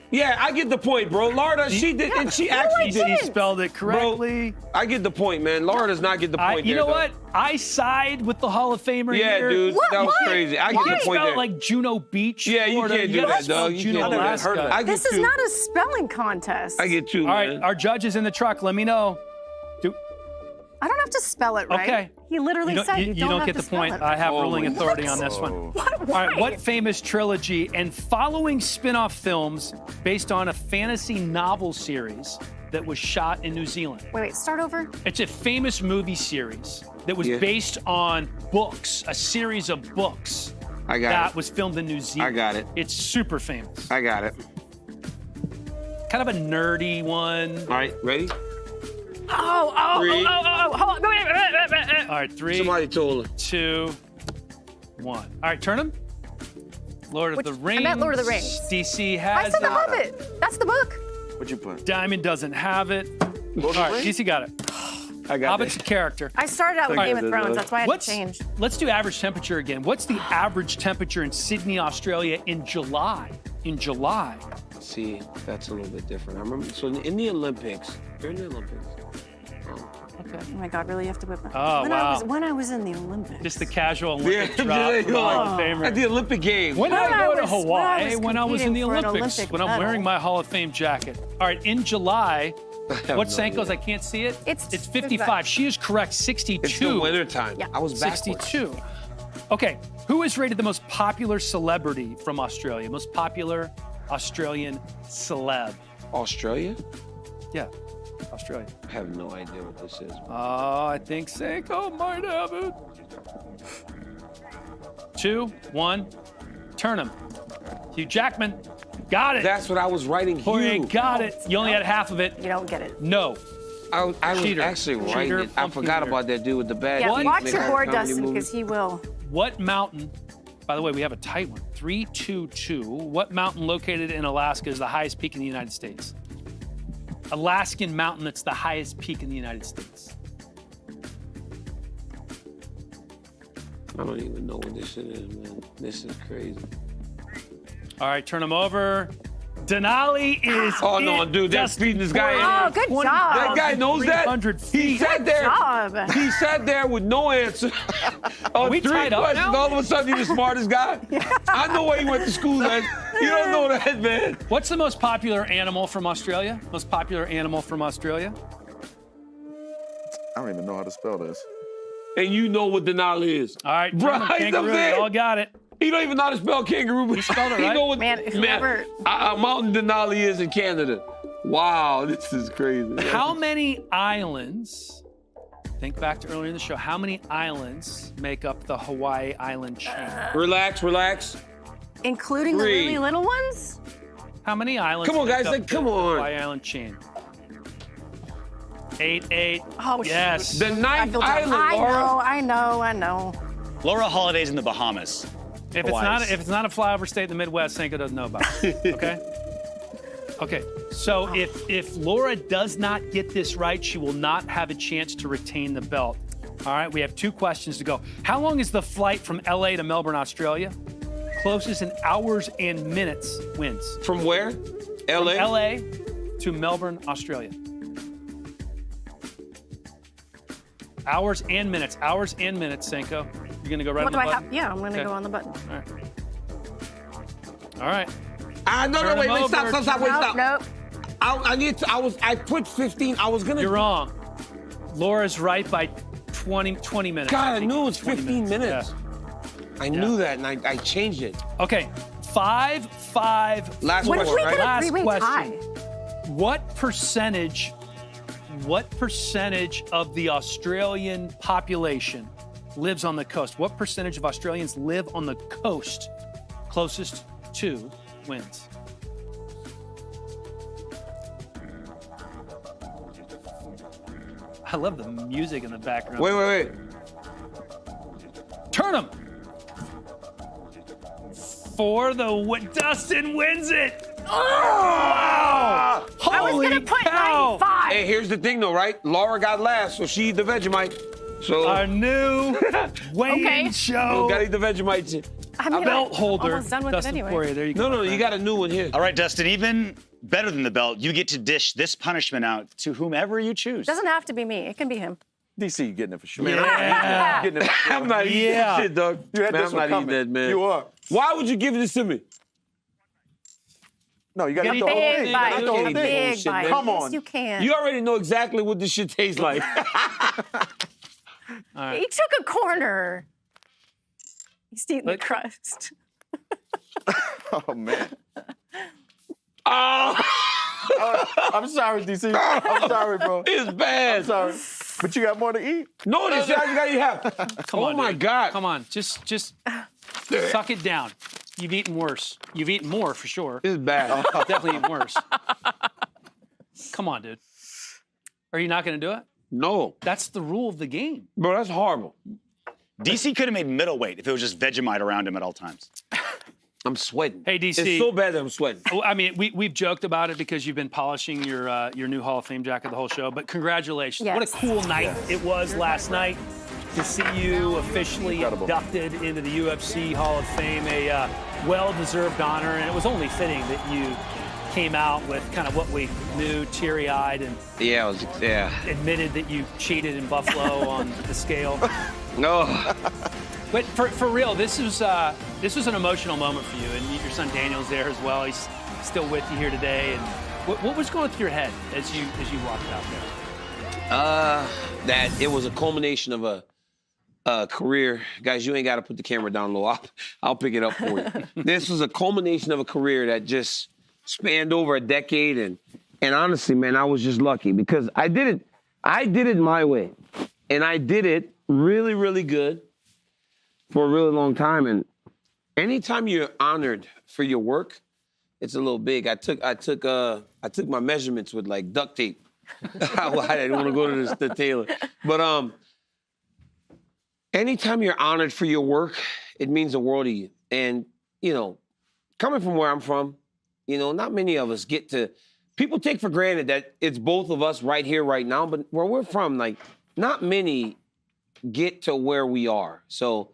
Speaker 3: Yeah, I get the point, bro. Laura, she did, and she actually did.
Speaker 1: She spelled it correctly.
Speaker 3: Bro, I get the point, man. Laura does not get the point.
Speaker 1: You know what? I side with the Hall of Famer
Speaker 3: Yeah,
Speaker 1: here.
Speaker 3: dude, that was crazy. I get the point
Speaker 1: spell
Speaker 3: there.
Speaker 1: it like Juno Beach.
Speaker 3: Yeah, you
Speaker 1: Florida.
Speaker 3: can't do that, dog. You
Speaker 1: Juneau,
Speaker 3: can't do that.
Speaker 1: Alaska.
Speaker 3: I get
Speaker 2: This is
Speaker 3: 2.
Speaker 2: not a spelling contest.
Speaker 3: I get 2,
Speaker 1: All right, our judge is in the truck. Let me know.
Speaker 2: I don't have to spell it right.
Speaker 1: Okay.
Speaker 2: He literally said you don't have
Speaker 1: get
Speaker 2: to
Speaker 1: the
Speaker 2: spell
Speaker 1: point.
Speaker 2: it.
Speaker 1: I have ruling
Speaker 2: What?
Speaker 1: authority on this one.
Speaker 2: What?
Speaker 1: All right,
Speaker 2: Why?
Speaker 1: what famous trilogy and following spin-off films based on a fantasy novel series that was shot in New Zealand?
Speaker 2: Wait, start over.
Speaker 1: It's a famous movie series that was based on books, a series of books
Speaker 3: I got
Speaker 1: that
Speaker 3: it.
Speaker 1: was filmed in New Zealand.
Speaker 3: I got it.
Speaker 1: It's super famous.
Speaker 3: I got it.
Speaker 1: Kind of a nerdy one.
Speaker 3: All right, ready?
Speaker 2: Oh, hold on. Go ahead.
Speaker 1: All right, 3.
Speaker 3: Somebody told her.
Speaker 1: 2, 1. All right, turn them. Lord of the Rings.
Speaker 2: I meant Lord of the Rings.
Speaker 1: DC has
Speaker 2: I said The
Speaker 1: it.
Speaker 2: Hobbit. That's the book.
Speaker 4: What'd you put?
Speaker 1: Diamond doesn't have it. All right, DC got it.
Speaker 3: I got
Speaker 1: Hobbit's a character.
Speaker 2: I started out with
Speaker 1: All right.
Speaker 2: Game of Thrones. That's why I had to change.
Speaker 1: Let's do average temperature again. What's the average temperature in Sydney, Australia in July? In July.
Speaker 3: See, that's a little bit different. I remember, so in the Olympics, during the Olympics.
Speaker 1: Okay.
Speaker 2: Oh my God, really? You have to whip my.
Speaker 1: Oh, wow.
Speaker 2: When I was in the Olympics.
Speaker 1: Just the casual Olympic
Speaker 3: Yeah,
Speaker 1: drop from the Hall of Famer.
Speaker 3: At the Olympic Games.
Speaker 1: When did I go to Hawaii?
Speaker 2: when
Speaker 1: When I was in the
Speaker 2: competing for an
Speaker 1: Olympics.
Speaker 2: Olympic
Speaker 1: When I'm
Speaker 2: medal.
Speaker 1: wearing my Hall of Fame jacket. All right, in July, what's
Speaker 3: no
Speaker 1: Sanko's? I can't see it.
Speaker 2: It's
Speaker 1: 55. She is correct. 62.
Speaker 3: It's the winter time.
Speaker 2: Yeah.
Speaker 3: I was backwards.
Speaker 1: 62. Okay, who is rated the most popular celebrity from Australia? Most popular Australian celeb?
Speaker 3: Australia?
Speaker 1: Yeah, Australia.
Speaker 3: I have no idea what this is.
Speaker 1: Oh, I think Sanko might have it. 2, 1, turn him. Hugh Jackman, got it.
Speaker 3: That's what I was writing.
Speaker 1: Poirier
Speaker 3: Hugh.
Speaker 1: got it. You only had half of it.
Speaker 2: You don't get it.
Speaker 1: No.
Speaker 3: I was
Speaker 1: Cheater.
Speaker 3: actually writing
Speaker 1: Cheater,
Speaker 3: it. I
Speaker 1: pumpkin
Speaker 3: forgot
Speaker 1: eater.
Speaker 3: about that dude with the bad
Speaker 2: Yeah,
Speaker 3: teeth
Speaker 2: watch
Speaker 3: in
Speaker 2: your
Speaker 3: the
Speaker 2: board,
Speaker 3: comedy
Speaker 2: Dustin,
Speaker 3: movie.
Speaker 2: because he will.
Speaker 1: What mountain, by the way, we have a tight one, 3-2-2. What mountain located in Alaska is the highest peak in the United States? Alaskan mountain that's the highest peak in the United States.
Speaker 3: I don't even know what this shit is, man. This is crazy.
Speaker 1: All right, turn him over. Denali is.
Speaker 3: Oh, no,
Speaker 1: it.
Speaker 3: dude, that's
Speaker 1: Dustin
Speaker 3: beating this guy.
Speaker 2: Oh, good job.
Speaker 3: That guy knows that.
Speaker 1: 300
Speaker 3: He
Speaker 1: feet.
Speaker 3: sat there.
Speaker 2: job.
Speaker 3: He sat there with no answer. On
Speaker 1: we
Speaker 3: 3
Speaker 1: tied up
Speaker 3: questions,
Speaker 1: now?
Speaker 3: all of a sudden he's the smartest guy. I know where he went to school at. You don't know that, man.
Speaker 1: What's the most popular animal from Australia? Most popular animal from Australia?
Speaker 4: I don't even know how to spell this.
Speaker 3: And you know what Denali is.
Speaker 1: All right,
Speaker 3: Bro,
Speaker 1: turn him,
Speaker 3: he's
Speaker 1: kangaroo.
Speaker 3: up there.
Speaker 1: Y'all got it.
Speaker 3: He don't even know how to spell kangaroo. He
Speaker 1: spelled it
Speaker 3: He
Speaker 1: right.
Speaker 3: know what
Speaker 2: Man, whoever-
Speaker 3: Mountain Denali is in Canada. Wow, this is crazy.
Speaker 1: How many islands, think back to earlier in the show, how many islands make up the Hawaii island chain?
Speaker 3: Relax, relax.
Speaker 2: Including the
Speaker 3: 3.
Speaker 2: really little ones?
Speaker 1: How many islands
Speaker 3: Come on,
Speaker 1: make
Speaker 3: guys,
Speaker 1: up
Speaker 3: like, come
Speaker 1: the
Speaker 3: on.
Speaker 1: Hawaii island chain? 8.
Speaker 2: Oh,
Speaker 1: Yes.
Speaker 2: shoot.
Speaker 3: The
Speaker 2: I
Speaker 3: 9th
Speaker 2: feel dumb.
Speaker 3: island,
Speaker 2: I know.
Speaker 5: Laura Holiday's in the Bahamas.
Speaker 1: If it's not a flyover state in the Midwest, Sanko doesn't know about it. Okay? Okay. So if Laura does not get this right, she will not have a chance to retain the belt. All right, we have 2 questions to go. How long is the flight from LA to Melbourne, Australia? Closest in hours and minutes wins.
Speaker 3: From where? LA?
Speaker 1: From LA to Melbourne, Australia. Hours and minutes, Sanko. You're gonna go right
Speaker 2: What
Speaker 1: on
Speaker 2: do
Speaker 1: the
Speaker 2: I
Speaker 1: button?
Speaker 2: have? Yeah, I'm gonna
Speaker 1: Okay.
Speaker 2: go on the button.
Speaker 1: All right. All right.
Speaker 3: No,
Speaker 1: Turn
Speaker 3: wait,
Speaker 1: him
Speaker 3: wait,
Speaker 1: over.
Speaker 3: stop, wait,
Speaker 2: Nope,
Speaker 3: stop.
Speaker 2: nope.
Speaker 3: I put 15. I was gonna.
Speaker 1: You're wrong. Laura's right by 20 minutes.
Speaker 3: God, I knew it was 15 minutes.
Speaker 1: Yeah.
Speaker 3: I knew that, and I changed it.
Speaker 1: Okay, 5-5.
Speaker 3: Last
Speaker 2: What if
Speaker 3: question,
Speaker 2: we
Speaker 3: right?
Speaker 2: get a
Speaker 1: Last
Speaker 2: three-way tie?
Speaker 1: question. What percentage of the Australian population lives on the coast? What percentage of Australians live on the coast? Closest to wins. I love the music in the background.
Speaker 3: Wait.
Speaker 1: Turn them. Dustin wins it. Oh! Wow!
Speaker 2: I was
Speaker 1: Holy
Speaker 2: gonna put
Speaker 1: cow!
Speaker 2: 95.
Speaker 3: Hey, here's the thing, though, right? Laura got last, so she eat the Vegemite. So
Speaker 1: Our new weigh-in
Speaker 2: Okay.
Speaker 1: show.
Speaker 3: you gotta eat the Vegemite.
Speaker 2: I mean,
Speaker 1: Belt
Speaker 2: I'm
Speaker 1: holder.
Speaker 2: almost done with
Speaker 1: Dustin
Speaker 2: it anyway.
Speaker 1: Poirier, there you go.
Speaker 3: No, you got a new one here.
Speaker 5: All right, Dustin, even better than the belt, you get to dish this punishment out to whomever you choose.
Speaker 2: Doesn't have to be me. It can be him.
Speaker 4: DC, you getting it for sure.
Speaker 1: Yeah.
Speaker 4: Getting it for sure.
Speaker 3: I'm not eating
Speaker 1: Yeah.
Speaker 3: that shit, dog.
Speaker 4: You had
Speaker 3: Man,
Speaker 4: this
Speaker 3: I'm
Speaker 4: one
Speaker 3: not eating
Speaker 4: coming.
Speaker 3: that, man.
Speaker 4: You are.
Speaker 3: Why would you give this to me?
Speaker 4: No, you got to eat the whole
Speaker 2: Big
Speaker 4: thing.
Speaker 2: bite.
Speaker 4: Not the whole thing.
Speaker 2: Big
Speaker 3: Shit,
Speaker 2: bite.
Speaker 3: man.
Speaker 4: Come on.
Speaker 2: Yes, you can.
Speaker 3: You already know exactly what this shit tastes like.
Speaker 2: He took a corner. He's eating the crust.
Speaker 4: Oh, man.
Speaker 3: Oh,
Speaker 4: I'm sorry, DC. I'm sorry, bro.
Speaker 3: it's bad.
Speaker 4: I'm sorry. But you got more to eat.
Speaker 3: No, this shit you gotta eat half.
Speaker 1: Come
Speaker 3: Oh
Speaker 1: on,
Speaker 3: my
Speaker 1: dude.
Speaker 3: God.
Speaker 1: Come on, just suck it down. You've eaten worse. You've eaten more for sure.
Speaker 3: It's bad.
Speaker 1: Definitely eaten worse. Come on, dude. Are you not going to do it?
Speaker 3: No.
Speaker 1: That's the rule of the game.
Speaker 3: Bro, that's horrible.
Speaker 5: DC could have made middleweight if it was just Vegemite around him at all times.
Speaker 3: I'm sweating.
Speaker 1: Hey, DC.
Speaker 3: It's so bad that I'm sweating.
Speaker 1: I mean, we've joked about it because you've been polishing your new Hall of Fame jacket the whole show, but congratulations.
Speaker 2: Yes.
Speaker 1: What a cool night it was last night to see you officially inducted into the UFC Hall of Fame, a well-deserved honor, and it was only fitting that you came out with kind of what we knew, teary-eyed, and admitted that you cheated in Buffalo on the scale.
Speaker 3: No.
Speaker 1: But for real, this was an emotional moment for you, and your son Daniel's there as well. He's still with you here today. And what was going through your head as you walked out there?
Speaker 3: That it was a culmination of a career. Guys, you ain't got to put the camera down low. I'll pick it up for you. This was a culmination of a career that just spanned over a decade, and honestly, man, I was just lucky because I did it my way, and I did it really, really good for a really long time. And anytime you're honored for your work, it's a little big. I took my measurements with like duct tape. I didn't want to go to the tailor, but anytime you're honored for your work, it means the world to you. And coming from where I'm from, not many of us get to. People take for granted that it's both of us right here, right now. But where we're from, like, not many get to where we are. So.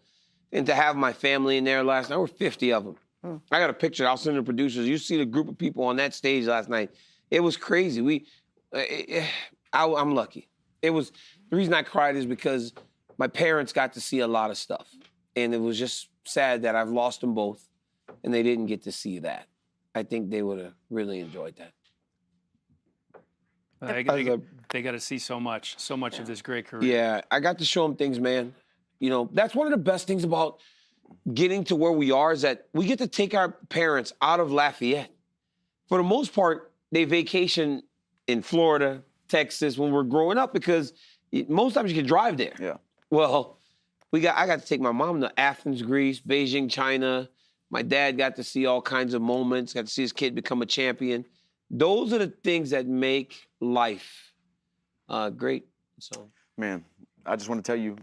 Speaker 3: And to have my family in there last night, there were 50 of them. I got a picture. I'll send the producers. You see the group of people on that stage last night. It was crazy. I'm lucky. It was the reason I cried is because my parents got to see a lot of stuff, and it was just sad that I've lost them both, and they didn't get to see that. I think they would have really enjoyed that.
Speaker 1: They got to see so much of this great career.
Speaker 3: Yeah, I got to show them things, man. That's one of the best things about getting to where we are is that we get to take our parents out of Lafayette. For the most part, they vacation in Florida, Texas when we're growing up because most times you can drive there.
Speaker 4: Yeah.
Speaker 3: Well, I got to take my mom to Athens, Greece, Beijing, China. My dad got to see all kinds of moments, got to see his kid become a champion. Those are the things that make life great. So,
Speaker 4: man, I just want to tell you,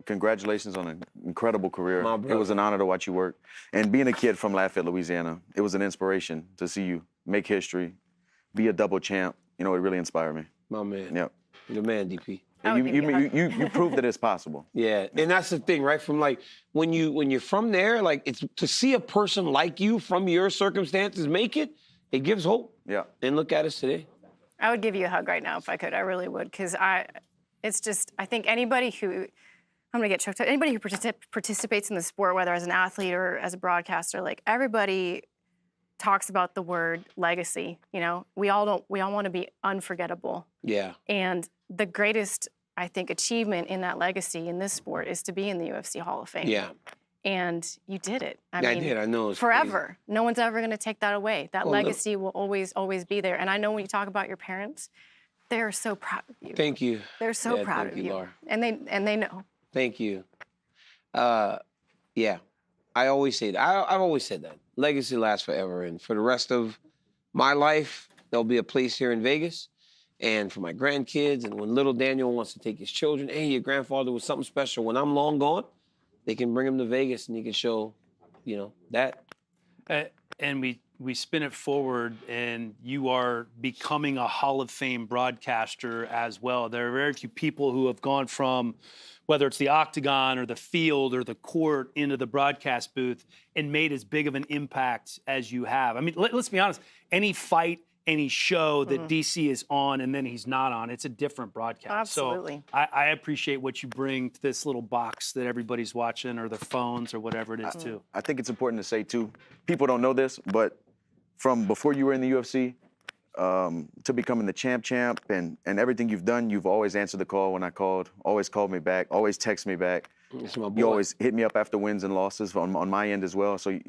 Speaker 4: congratulations on an incredible career. It was an honor to watch you work. And being a kid from Lafayette, Louisiana, it was an inspiration to see you make history, be a double champ. It really inspired me.
Speaker 3: My man.
Speaker 4: Yep.
Speaker 3: You're the man, DP.
Speaker 4: You proved that it's possible.
Speaker 3: Yeah, and that's the thing, right? From like when you're from there, like it's to see a person like you from your circumstances make it, it gives hope.
Speaker 4: Yeah.
Speaker 3: And look at us today.
Speaker 2: I would give you a hug right now if I could. I really would, because I think anybody who, I'm gonna get choked up. Anybody who participates in the sport, whether as an athlete or as a broadcaster, like everybody talks about the word legacy. You know, we all want to be unforgettable.
Speaker 3: Yeah.
Speaker 2: And the greatest, I think, achievement in that legacy in this sport is to be in the UFC Hall of Fame.
Speaker 3: Yeah.
Speaker 2: And you did it.
Speaker 3: I did. I know. It's
Speaker 2: forever.
Speaker 3: crazy.
Speaker 2: No one's ever going to take that away. That
Speaker 3: Well,
Speaker 2: legacy will always be there. And I know when you talk about your parents, they're so proud of you.
Speaker 3: Thank you.
Speaker 2: They're so proud of you.
Speaker 3: Laura.
Speaker 2: And they know.
Speaker 3: Thank you. Yeah. I always say that. I've always said that. Legacy lasts forever. And for the rest of my life, there'll be a place here in Vegas. And for my grandkids, and when little Daniel wants to take his children, hey, your grandfather was something special. When I'm long gone, they can bring him to Vegas and he can show, that.
Speaker 1: And we spin it forward, and you are becoming a Hall of Fame broadcaster as well. There are very few people who have gone from, whether it's the octagon or the field or the court, into the broadcast booth and made as big of an impact as you have. I mean, let's be honest, any fight, any show that DC is on and then he's not on, it's a different broadcast.
Speaker 2: Absolutely.
Speaker 1: So I appreciate what you bring to this little box that everybody's watching, or their phones or whatever it is too.
Speaker 4: I think it's important to say too, people don't know this, but from before you were in the UFC to becoming the champ and everything you've done, you've always answered the call when I called, always called me back, always text me back.
Speaker 3: That's my boy.
Speaker 4: You always hit me up after wins and losses on my end as well. So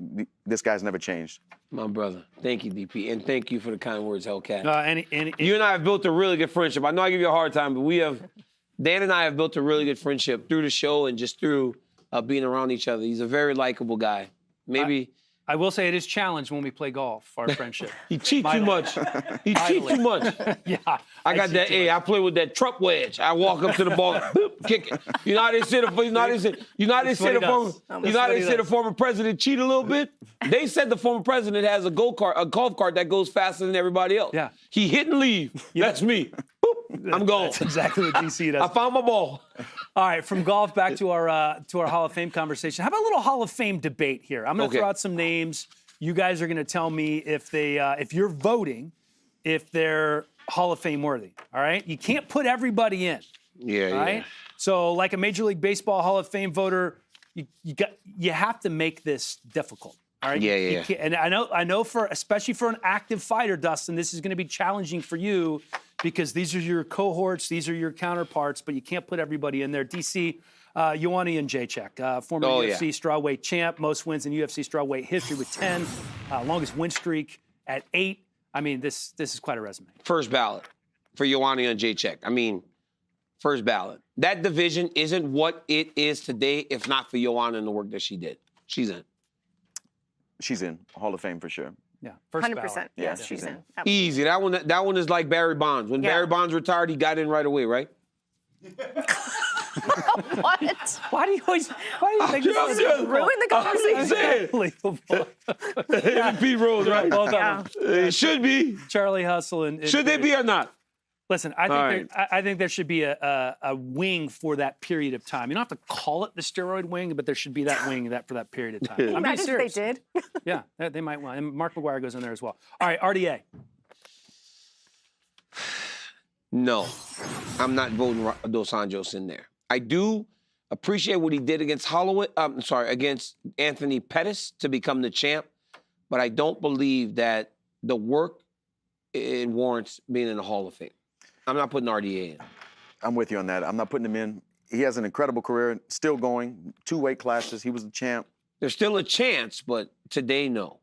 Speaker 4: this guy's never changed.
Speaker 3: My brother. Thank you, DP. And thank you for the kind words, Hellcat.
Speaker 1: And
Speaker 3: you and I have built a really good friendship. I know I give you a hard time, but Dan and I have built a really good friendship through the show and just through being around each other. He's a very likable guy. Maybe...
Speaker 1: I will say it is challenged when we play golf, our friendship.
Speaker 3: He cheats too much. He cheats too much.
Speaker 1: Yeah.
Speaker 3: I got that. Hey, I play with that Trump wedge. I walk up to the ball, boop, kick it. You know how they say the former president cheat a little bit? They said the former president has a golf cart that goes faster than everybody else.
Speaker 1: Yeah.
Speaker 3: He hit and leave. That's me. Boop, I'm gone.
Speaker 1: That's exactly what DC does.
Speaker 3: I found my ball.
Speaker 1: All right, from golf back to our Hall of Fame conversation. How about a little Hall of Fame debate here? I'm going to throw out some names. You guys are going to tell me if you're voting, if they're Hall of Fame worthy. All right, you can't put everybody in.
Speaker 3: Yeah.
Speaker 1: All right. So, like a Major League Baseball Hall of Fame voter, you have to make this difficult. All right.
Speaker 3: Yeah.
Speaker 1: And I know especially for an active fighter, Dustin, this is going to be challenging for you because these are your cohorts, these are your counterparts, but you can't put everybody in there. DC, Ioane Jędrzejczyk, former UFC strawweight champ, most wins in UFC strawweight history with 10, longest win streak at 8. I mean, this is quite a resume.
Speaker 3: First ballot for Ioane Jędrzejczyk. I mean, first ballot. That division isn't what it is today if not for Ioane and the work that she did. She's in.
Speaker 4: She's in Hall of Fame for sure.
Speaker 1: Yeah, first
Speaker 2: 100%.
Speaker 1: ballot.
Speaker 2: Yes, she's in. Absolutely.
Speaker 3: Easy. That one is like Barry Bonds. When Barry Bonds retired, he got in right away, right?
Speaker 2: What?
Speaker 1: Why do you think this is
Speaker 2: ruin the conversation?
Speaker 1: Unbelievable.
Speaker 3: MVP rules, right?
Speaker 1: Both of them.
Speaker 3: It should be.
Speaker 1: Charlie Hustle and
Speaker 3: should they be or not?
Speaker 1: Listen, I think there should be a wing for that period of time. You don't have to call it the steroid wing, but there should be that wing for that period of time. I'm being serious.
Speaker 2: They did.
Speaker 1: Yeah, they might want. And Mark McGuire goes in there as well. All right, RDA.
Speaker 3: No, I'm not voting Dos Anjos in there. I do appreciate what he did against Holloway. Against Anthony Pettis to become the champ, but I don't believe that the work it warrants being in the Hall of Fame. I'm not putting RDA in.
Speaker 4: I'm with you on that. I'm not putting him in. He has an incredible career, still going. 2 weight classes. He was the champ.
Speaker 3: There's still a chance, but today, no.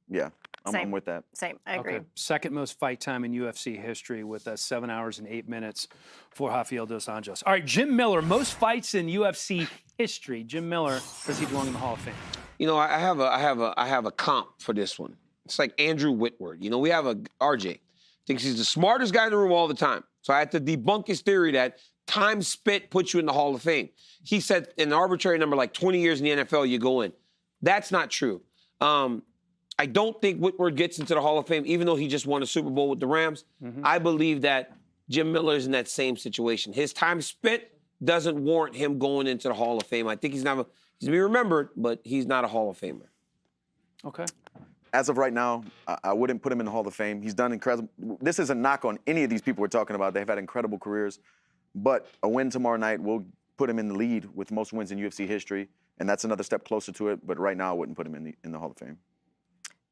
Speaker 4: Yeah, I'm with that.
Speaker 2: Same, I agree.
Speaker 1: Okay. Second most fight time in UFC history with 7 hours and 8 minutes for Rafael Dos Anjos. All right, Jim Miller, most fights in UFC history. Jim Miller, does he belong in the Hall of Fame?
Speaker 3: You know, I have a comp for this one. It's like Andrew Whitworth. You know, we have a RJ. Thinks he's the smartest guy in the room all the time. So I had to debunk his theory that time spent puts you in the Hall of Fame. He said in an arbitrary number like 20 years in the NFL, you go in. That's not true. I don't think Whitworth gets into the Hall of Fame, even though he just won a Super Bowl with the Rams. I believe that Jim Miller is in that same situation. His time spent doesn't warrant him going into the Hall of Fame. I think he's going to be remembered, but he's not a Hall of Famer.
Speaker 1: Okay.
Speaker 4: As of right now, I wouldn't put him in the Hall of Fame. He's done incredible. This is a knock on any of these people we're talking about. They've had incredible careers. But a win tomorrow night will put him in the lead with most wins in UFC history. And that's another step closer to it. But right now, I wouldn't put him in the Hall of Fame.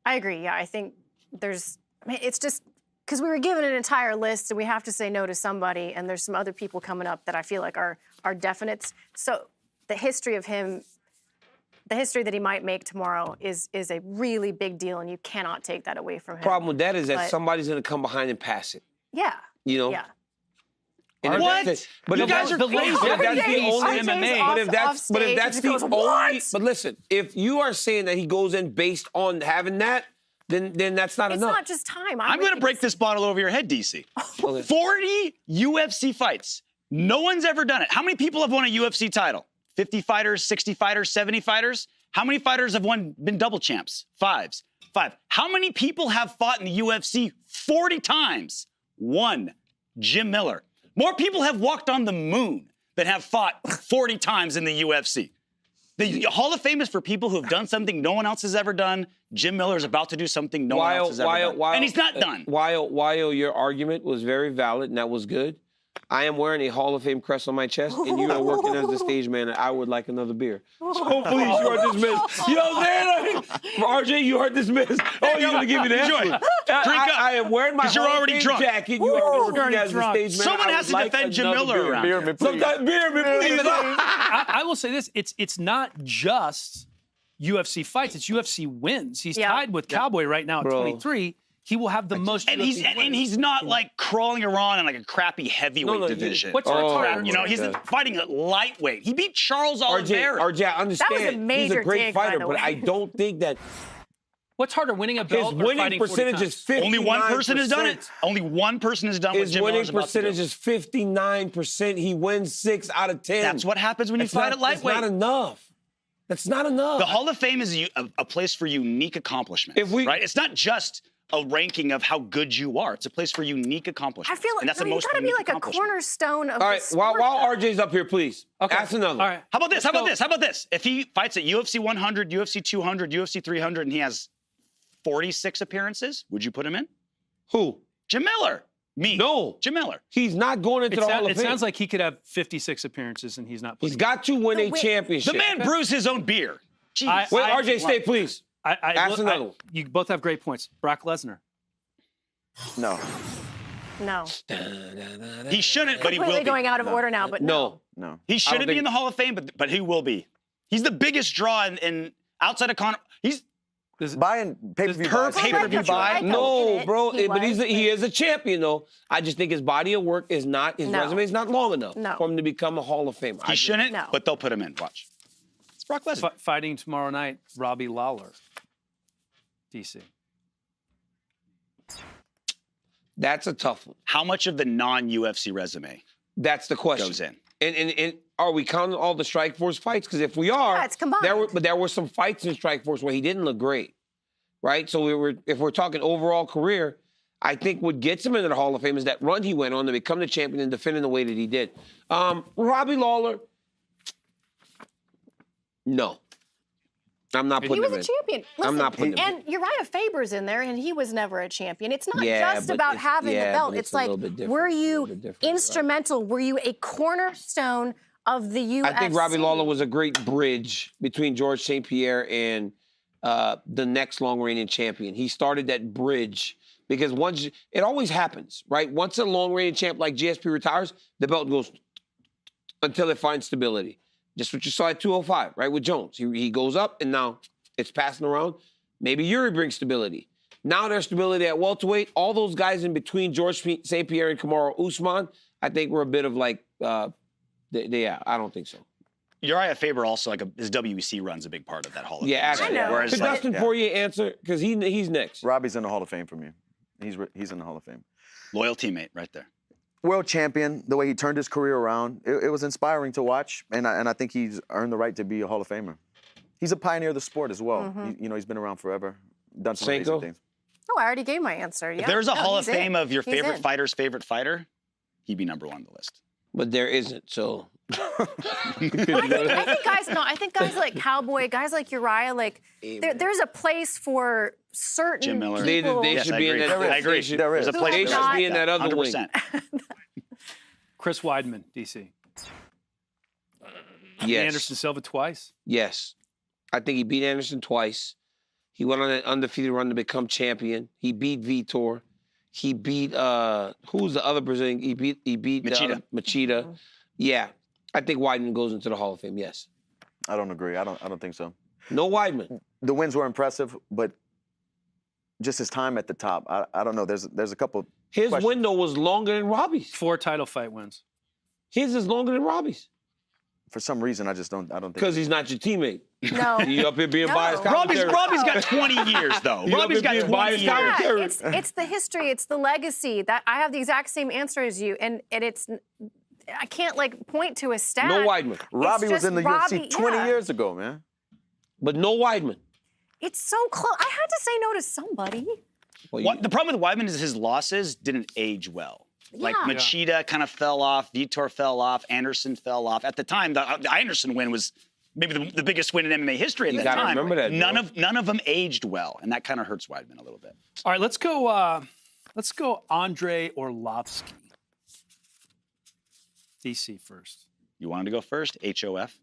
Speaker 2: I agree. Yeah, I think there's. I mean, it's just because we were given an entire list, and we have to say no to somebody, and there's some other people coming up that I feel like are definites. So the history of him, the history that he might make tomorrow is a really big deal, and you cannot take that away from him.
Speaker 3: Problem with that is that
Speaker 2: But-
Speaker 3: somebody's going to come behind and pass it.
Speaker 2: Yeah.
Speaker 3: You know?
Speaker 2: Yeah.
Speaker 3: And if
Speaker 2: What?
Speaker 3: that's it- But
Speaker 2: You
Speaker 3: if
Speaker 2: guys
Speaker 3: that's
Speaker 2: are
Speaker 3: the
Speaker 2: crazy.
Speaker 3: but if that's the
Speaker 2: RJ's
Speaker 3: only
Speaker 2: MMA.
Speaker 3: but if that's
Speaker 2: off
Speaker 3: but if
Speaker 2: stage
Speaker 3: that's
Speaker 2: and
Speaker 3: the
Speaker 2: goes,
Speaker 3: only
Speaker 2: "What?"
Speaker 3: but listen, if you are saying that he goes in based on having that, then that's not
Speaker 2: It's
Speaker 3: enough.
Speaker 2: not just time.
Speaker 5: I'm going to break this bottle over your head, DC. 40 UFC fights. No one's ever done it. How many people have won a UFC title? 50 fighters, 60 fighters, 70 fighters? How many fighters have been double champs? 5. How many people have fought in the UFC 40 times? 1. Jim Miller. More people have walked on the moon than have fought 40 times in the UFC. The Hall of Fame is for people who have done something no one else has ever done. Jim Miller is about to do something no one else has ever done. And he's not done.
Speaker 3: While your argument was very valid and that was good, I am wearing a Hall of Fame crest on my chest, and you are working as the stage man, and I would like another beer. So please, you are dismissed. You know what I'm saying? RJ, you are dismissed. Oh, you're going to give me the
Speaker 5: Enjoy.
Speaker 3: answer.
Speaker 5: Drink up.
Speaker 3: I am wearing my
Speaker 5: 'Cause you're
Speaker 3: Hall of
Speaker 5: already
Speaker 3: Fame
Speaker 5: drunk.
Speaker 3: jacket. You are working as the stage man.
Speaker 5: Someone
Speaker 3: I
Speaker 5: has
Speaker 3: would
Speaker 5: to
Speaker 3: like
Speaker 5: defend Jim
Speaker 3: another
Speaker 5: Miller
Speaker 3: beer.
Speaker 5: around.
Speaker 3: Beer me, please. Sometimes beer me, please.
Speaker 1: I will say this: it's not just UFC fights; it's UFC wins. He's tied with Cowboy right now at 23. He will have the most.
Speaker 5: And
Speaker 1: UFC
Speaker 5: he's
Speaker 1: wins.
Speaker 5: not like crawling around in like a crappy heavyweight division.
Speaker 1: What's harder?
Speaker 5: You know, he's fighting at lightweight. He beat Charles Oliveira.
Speaker 3: RJ, I understand. He's a great fighter, but I don't think that.
Speaker 1: What's harder, winning a belt
Speaker 3: His
Speaker 1: or
Speaker 3: winning
Speaker 1: fighting 40
Speaker 3: percentage is
Speaker 1: times?
Speaker 3: 59%.
Speaker 5: Only one person has done it. Only one person has done what
Speaker 3: His
Speaker 5: Jim
Speaker 3: winning
Speaker 5: Miller's about to do.
Speaker 3: percentage is 59%. He wins 6 out of 10.
Speaker 5: That's what happens when you fight at lightweight.
Speaker 3: That's not enough. That's not enough.
Speaker 5: The Hall of Fame is a place for unique accomplishments. Right? It's not just a ranking of how good you are. It's a place for unique accomplishments.
Speaker 2: I feel
Speaker 5: and
Speaker 2: like
Speaker 5: that's the
Speaker 2: you
Speaker 5: most
Speaker 2: got to be
Speaker 5: unique
Speaker 2: like a
Speaker 5: accomplishment.
Speaker 2: cornerstone of
Speaker 3: All
Speaker 2: the
Speaker 3: right,
Speaker 2: sport.
Speaker 3: while RJ's up here, please. Okay. Ask another.
Speaker 1: All right.
Speaker 5: How about this? How about this? If he fights at UFC 100, UFC 200, UFC 300, and he has 46 appearances, would you put him in?
Speaker 3: Who?
Speaker 5: Jim Miller. Me.
Speaker 3: No.
Speaker 5: Jim Miller.
Speaker 3: He's not going into the Hall of
Speaker 1: It
Speaker 3: Fame.
Speaker 1: sounds like he could have 56 appearances and he's not.
Speaker 3: He's got to win a championship.
Speaker 5: The man brews his own beer. Jeez.
Speaker 3: Wait, RJ, stay, please. Ask another one.
Speaker 1: You both have great points. Brock Lesnar.
Speaker 4: No.
Speaker 2: No.
Speaker 5: He shouldn't, but he will
Speaker 2: Completely
Speaker 5: be.
Speaker 2: going out of order now, but no.
Speaker 4: No.
Speaker 5: He shouldn't be in the Hall of Fame, but he will be. He's the biggest draw in outside of Conor. He's
Speaker 4: buying pay-per-view buys.
Speaker 5: pay-per-view buy.
Speaker 3: No, bro.
Speaker 2: He
Speaker 3: But
Speaker 2: was,
Speaker 3: he is a champion, though. I just think his body of work is not, his
Speaker 2: No.
Speaker 3: resume is not long enough
Speaker 2: No.
Speaker 3: for him to become a Hall of Famer.
Speaker 5: He shouldn't,
Speaker 2: No.
Speaker 5: but they'll put him in. Watch. It's Brock Lesnar.
Speaker 1: Fighting tomorrow night, Robbie Lawler. DC.
Speaker 3: That's a tough one.
Speaker 5: How much of the non-UFC resume
Speaker 3: That's the question.
Speaker 5: goes in?
Speaker 3: And are we counting all the Strikeforce fights? Because if we are,
Speaker 2: Yeah, it's combined.
Speaker 3: there were some fights in Strikeforce where he didn't look great, right? So if we're talking overall career, I think what gets him into the Hall of Fame is that run he went on to become the champion and defend in the way that he did. Robbie Lawler, no. I'm not
Speaker 2: He
Speaker 3: putting
Speaker 2: was
Speaker 3: him
Speaker 2: a
Speaker 3: in.
Speaker 2: champion. Listen,
Speaker 3: I'm not putting him in.
Speaker 2: and Uriah Faber's in there, and he was never a champion. It's not
Speaker 3: Yeah,
Speaker 2: just
Speaker 3: but
Speaker 2: about
Speaker 3: it's-
Speaker 2: having
Speaker 3: yeah,
Speaker 2: the belt.
Speaker 3: but
Speaker 2: It's
Speaker 3: it's a
Speaker 2: like,
Speaker 3: little bit different.
Speaker 2: were
Speaker 3: It's a
Speaker 2: you
Speaker 3: little bit different, right.
Speaker 2: instrumental? Were you a cornerstone of the UFC?
Speaker 3: I think Robbie Lawler was a great bridge between George St. Pierre and the next long-reigning champion. He started that bridge because once it always happens, right? Once a long-reigning champ like GSP retires, the belt goes until it finds stability. Just what you saw at 205, right, with Jones. He goes up, and now it's passing around. Maybe Yuri brings stability. Now there's stability at welterweight. All those guys in between George St. Pierre and Kamaru Usman, I think were a bit of like, I don't think so.
Speaker 5: Uriah Faber also, like his WEC run's a big part of that Hall of Fame.
Speaker 3: Yeah, actually.
Speaker 5: Whereas,
Speaker 3: Could
Speaker 5: like,
Speaker 3: Dustin Poirier answer? Because he's next.
Speaker 4: Robbie's in the Hall of Fame for me. He's in the Hall of Fame.
Speaker 5: loyal teammate right there.
Speaker 4: World champion, the way he turned his career around, it was inspiring to watch, and I think he's earned the right to be a Hall of Famer. He's a pioneer of the sport as well.
Speaker 2: Mhm.
Speaker 4: He's been around forever, done some
Speaker 3: Sanko?
Speaker 4: amazing things.
Speaker 2: Oh, I already gave my answer. Yeah.
Speaker 5: If there's a Hall of
Speaker 2: he's in.
Speaker 5: Fame of your
Speaker 2: He's
Speaker 5: favorite
Speaker 2: in.
Speaker 5: fighter's favorite fighter, he'd be number one on the list.
Speaker 3: But there isn't, so.
Speaker 2: I think guys like Cowboy, guys like Uriah, like there's a place for certain
Speaker 5: Jim Miller.
Speaker 2: people.
Speaker 3: They should be in that.
Speaker 5: I agree.
Speaker 3: They should,
Speaker 5: There's a place
Speaker 3: they
Speaker 5: for
Speaker 3: should
Speaker 5: that.
Speaker 3: be in that other wing.
Speaker 5: 100%.
Speaker 1: Chris Weidman, DC.
Speaker 3: Yes.
Speaker 1: Anderson Silva twice.
Speaker 3: Yes. I think he beat Anderson twice. He went on an undefeated run to become champion. He beat Vitor. He beat who's the other Brazilian? He beat
Speaker 5: Machida.
Speaker 3: Machida. Yeah, I think Weidman goes into the Hall of Fame. Yes.
Speaker 4: I don't agree. I don't think so.
Speaker 3: No Weidman.
Speaker 4: The wins were impressive, but just his time at the top, I don't know. There's a couple.
Speaker 3: His window was longer than Robbie's.
Speaker 1: 4 title fight wins.
Speaker 3: His is longer than Robbie's.
Speaker 4: For some reason, I don't think.
Speaker 3: Because he's not your teammate.
Speaker 2: No.
Speaker 3: You up here being biased commentary.
Speaker 5: Robbie's got 20 years, though.
Speaker 3: You
Speaker 5: Robbie's
Speaker 3: up here
Speaker 5: got
Speaker 3: being
Speaker 5: 20
Speaker 3: biased
Speaker 5: years.
Speaker 3: commentary.
Speaker 2: It's the history, it's the legacy. That I have the exact same answer as you, and it's I can't like point to a stat.
Speaker 3: No Weidman.
Speaker 4: Robbie was in the
Speaker 2: Robbie,
Speaker 4: UFC 20
Speaker 2: yeah.
Speaker 4: years ago, man.
Speaker 3: But no Weidman.
Speaker 2: It's so close. I had to say no to somebody.
Speaker 5: The problem with Weidman is his losses didn't age well. Like
Speaker 2: Yeah.
Speaker 5: Machida kind of fell off, Vitor fell off, Anderson fell off. At the time, the Anderson win was maybe the biggest win in MMA history at
Speaker 3: You
Speaker 5: the
Speaker 3: gotta
Speaker 5: time.
Speaker 3: remember that,
Speaker 5: None of them aged well, and that kind of hurts Weidman a little bit.
Speaker 1: All right, let's go Andre Orlovsky. DC first.
Speaker 5: You wanted to go first? HOF?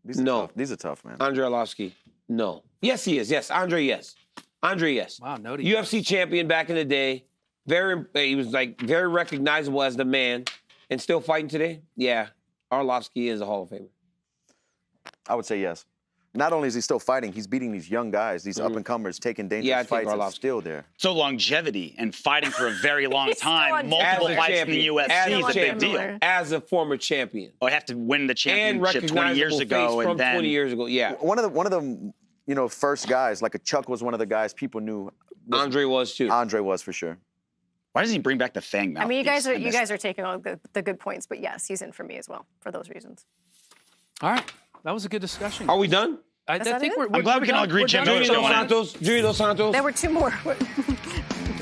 Speaker 4: These are tough, man.
Speaker 3: Andre Arlovsky, no. Yes, he is. Yes, Andre, yes. Andre, yes.
Speaker 1: Wow, no.
Speaker 3: UFC champion back in the day. He was like very recognizable as the man, and still fighting today. Yeah, Arlovsky is a Hall of Famer.
Speaker 4: I would say yes. Not only is he still fighting, he's beating these young guys, these up-and-comers, taking dangerous fights, and still there.
Speaker 5: So longevity and fighting for a very long
Speaker 2: He's still
Speaker 5: time,
Speaker 2: on
Speaker 5: multiple
Speaker 3: As a
Speaker 5: fights in
Speaker 3: champion.
Speaker 5: the UFC
Speaker 3: As
Speaker 5: is
Speaker 3: a
Speaker 5: a big
Speaker 3: champion.
Speaker 5: deal.
Speaker 3: As a former champion.
Speaker 5: Oh, I have to win the
Speaker 3: And
Speaker 5: championship 20 years
Speaker 3: recognizable
Speaker 5: ago,
Speaker 3: face from
Speaker 5: and then
Speaker 3: 20 years ago, yeah.
Speaker 4: One of the first guys, like a Chuck was one of the guys people knew.
Speaker 3: Andre was too.
Speaker 4: Andre was for sure.
Speaker 5: Why doesn't he bring back the fang mouth?
Speaker 2: I mean, you guys are taking all the good points, but yes, he's in for me as well for those reasons.
Speaker 1: All right, that was a good discussion.
Speaker 3: Are we done?
Speaker 1: I
Speaker 2: Is that
Speaker 1: think
Speaker 2: it?
Speaker 1: we're
Speaker 5: I'm glad we can all agree Jim Miller
Speaker 3: Junior
Speaker 5: going
Speaker 3: Dos Santos. Junior Dos Santos.
Speaker 2: There were 2 more.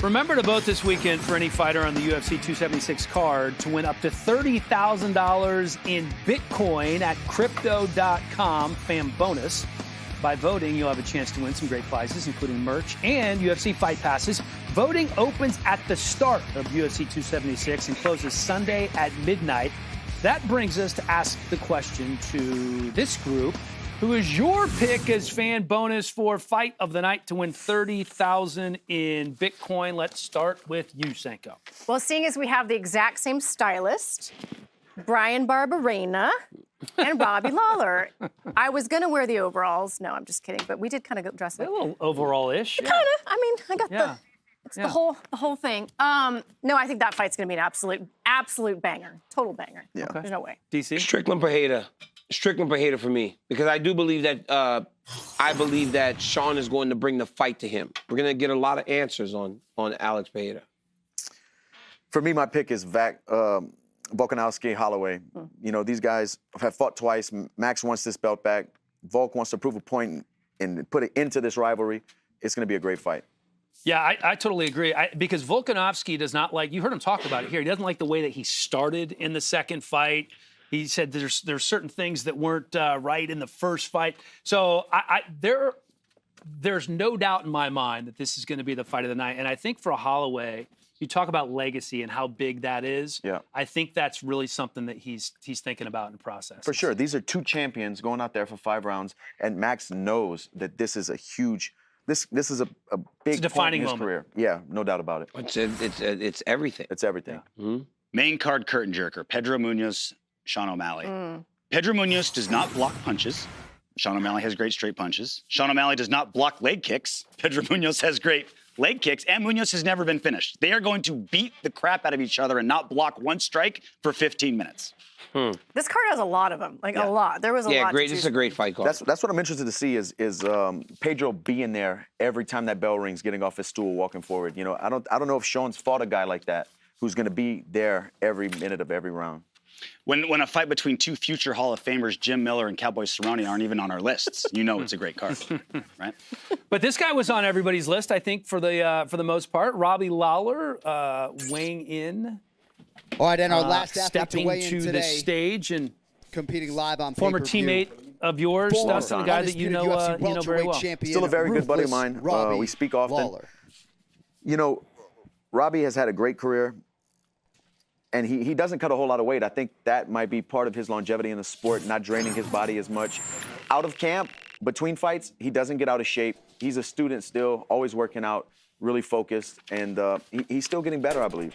Speaker 1: Remember to vote this weekend for any fighter on the UFC 276 card to win up to $30,000 in Bitcoin at Crypto.com fan bonus. By voting, you'll have a chance to win some great prizes, including merch and UFC fight passes. Voting opens at the start of UFC 276 and closes Sunday at midnight. That brings us to ask the question to this group. Who is your pick as fan bonus for fight of the night to win $30,000 in Bitcoin? Let's start with you, Senko.
Speaker 2: Well, seeing as we have the exact same stylist, Brian Barberena and Robbie Lawler, I was going to wear the overalls. No, I'm just kidding. But we did kind of dress
Speaker 1: A
Speaker 2: up.
Speaker 1: little overall-ish.
Speaker 2: Kind of. I mean, I got
Speaker 1: Yeah.
Speaker 2: the whole thing. No, I think that fight's going to be an absolute banger. Total banger.
Speaker 4: Yeah.
Speaker 1: Okay.
Speaker 2: There's no way.
Speaker 1: DC?
Speaker 3: Strickland Pereira. Strickland Pereira for me. Because I do believe that Sean is going to bring the fight to him. We're going to get a lot of answers on Alex Pereira.
Speaker 4: For me, my pick is Volkanovski, Holloway. You know, these guys have fought twice. Max wants this belt back. Volk wants to prove a point and put it into this rivalry. It's going to be a great fight.
Speaker 1: Yeah, I totally agree. Because Volkanovski does not like, you heard him talk about it here, he doesn't like the way that he started in the second fight. He said there's certain things that weren't right in the first fight. So there's no doubt in my mind that this is going to be the fight of the night. And I think for Holloway, you talk about legacy and how big that is.
Speaker 4: Yeah.
Speaker 1: I think that's really something that he's thinking about in process.
Speaker 4: For sure. These are 2 champions going out there for 5 rounds, and Max knows that this is a huge. This is a big
Speaker 1: It's a defining
Speaker 4: point in his
Speaker 1: moment.
Speaker 4: career. Yeah, no doubt about it.
Speaker 3: It's everything.
Speaker 4: It's everything.
Speaker 1: Yeah.
Speaker 3: Mm-hmm.
Speaker 5: Main card curtain jerker, Pedro Munoz, Sean O'Malley. Pedro Munoz does not block punches. Sean O'Malley has great straight punches. Sean O'Malley does not block leg kicks. Pedro Munoz has great leg kicks, and Munoz has never been finished. They are going to beat the crap out of each other and not block one strike for 15 minutes.
Speaker 2: This card has a lot of them, a lot. There was a lot.
Speaker 3: Yeah, great.
Speaker 2: To
Speaker 3: This is
Speaker 2: choose
Speaker 3: a great fight card.
Speaker 4: That's what I'm interested to see is Pedro being there every time that bell rings, getting off his stool, walking forward. You know, I don't know if Sean's fought a guy like that who's going to be there every minute of every round.
Speaker 5: When a fight between 2 future Hall of Famers, Jim Miller and Cowboy Cerrone, aren't even on our lists, you know it's a great card, right?
Speaker 1: But this guy was on everybody's list, I think, for the most part. Robbie Lawler weighing in.
Speaker 6: All right, and our last athlete to
Speaker 1: stepping
Speaker 6: weigh in
Speaker 1: to
Speaker 6: today,
Speaker 1: the stage and
Speaker 6: competing live on
Speaker 1: former
Speaker 6: pay-per-view.
Speaker 1: teammate of yours, Dustin, a guy that you know,
Speaker 6: UFC
Speaker 1: you know very well.
Speaker 6: champion,
Speaker 4: Still a very good buddy of
Speaker 6: Ruthless
Speaker 4: mine.
Speaker 6: Robbie
Speaker 4: We speak often.
Speaker 6: Lawler.
Speaker 4: You know, Robbie has had a great career, and he doesn't cut a whole lot of weight. I think that might be part of his longevity in the sport, not draining his body as much. Out of camp, between fights, he doesn't get out of shape. He's a student still, always working out, really focused, and he's still getting better, I believe.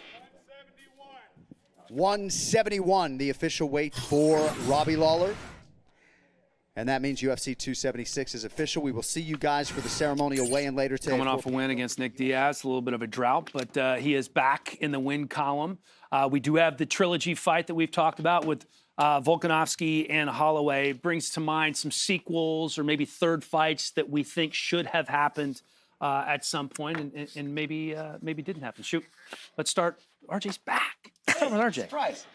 Speaker 6: 171, the official weight for Robbie Lawler. And that means UFC 276 is official. We will see you guys for the ceremonial weigh-in later today.
Speaker 1: Coming off a win against Nick Diaz, a little bit of a drought, but he is back in the win column. We do have the trilogy fight that we've talked about with Volkanovski and Holloway. Brings to mind some sequels or maybe third fights that we think should have happened at some point and maybe didn't happen. Shoot, let's start. RJ's back. Let's start with RJ.
Speaker 5: Surprise.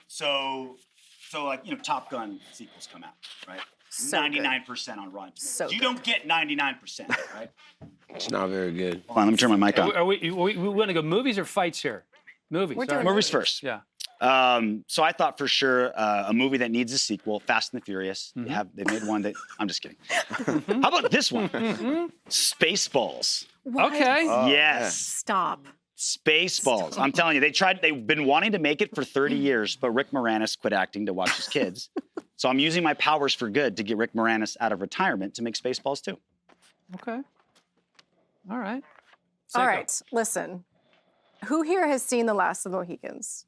Speaker 5: So like, Top Gun sequels come out, right?
Speaker 2: So
Speaker 5: 99% on Rotten Tomatoes.
Speaker 2: So
Speaker 5: you don't get 99%, right?
Speaker 3: It's not very good.
Speaker 5: Hold on, let me turn my mic on.
Speaker 1: Are we want to go movies or fights here? Movies.
Speaker 2: We're doing
Speaker 5: Movies first.
Speaker 1: Yeah.
Speaker 5: So I thought for sure a movie that needs a sequel, Fast and the Furious. They made one that, I'm just kidding. How about this one? Spaceballs.
Speaker 1: Okay.
Speaker 5: Yes.
Speaker 2: Stop.
Speaker 5: Spaceballs. I'm telling you, they've been wanting to make it for 30 years, but Rick Moranis quit acting to watch his kids. So I'm using my powers for good to get Rick Moranis out of retirement to make Spaceballs 2.
Speaker 1: Okay. All right.
Speaker 2: All right, listen. Who here has seen The Last of the Mohicans?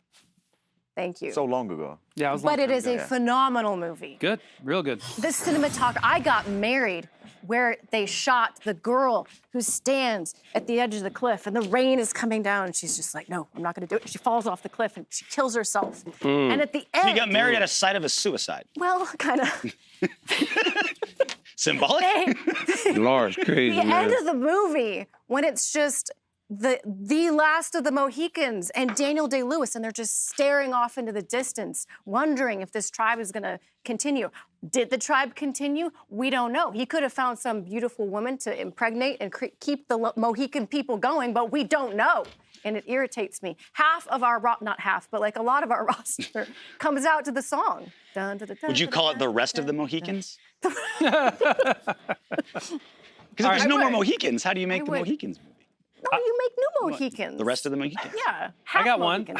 Speaker 2: Thank you.
Speaker 4: So long ago.
Speaker 1: Yeah, it was
Speaker 2: But
Speaker 1: long
Speaker 2: it is
Speaker 1: ago.
Speaker 2: a phenomenal movie.
Speaker 1: Good, real good.
Speaker 2: The cinematography. I got married where they shot the girl who stands at the edge of the cliff and the rain is coming down and she's just like, no, I'm not gonna do it. She falls off the cliff and she kills herself. And at the end.
Speaker 5: So you got married at a site of a suicide.
Speaker 2: Well, kind of.
Speaker 5: Symbolic?
Speaker 3: Lars, crazy,
Speaker 2: The
Speaker 3: man.
Speaker 2: end of the movie when it's just the last of the Mohicans and Daniel Day-Lewis, and they're just staring off into the distance, wondering if this tribe is going to continue. Did the tribe continue? We don't know. He could have found some beautiful woman to impregnate and keep the Mohican people going, but we don't know. And it irritates me. Half of our, not half, but like a lot of our roster comes out to the song. Dun, dun, dun,
Speaker 5: Would you
Speaker 2: dun,
Speaker 5: call
Speaker 2: dun,
Speaker 5: it the rest of the Mohicans? Because if there's no more Mohicans, how do you make the Mohicans movie?
Speaker 2: No, you make new Mohicans.
Speaker 5: The rest of the Mohicans?
Speaker 2: Yeah.
Speaker 1: I got one.
Speaker 2: Mohicans.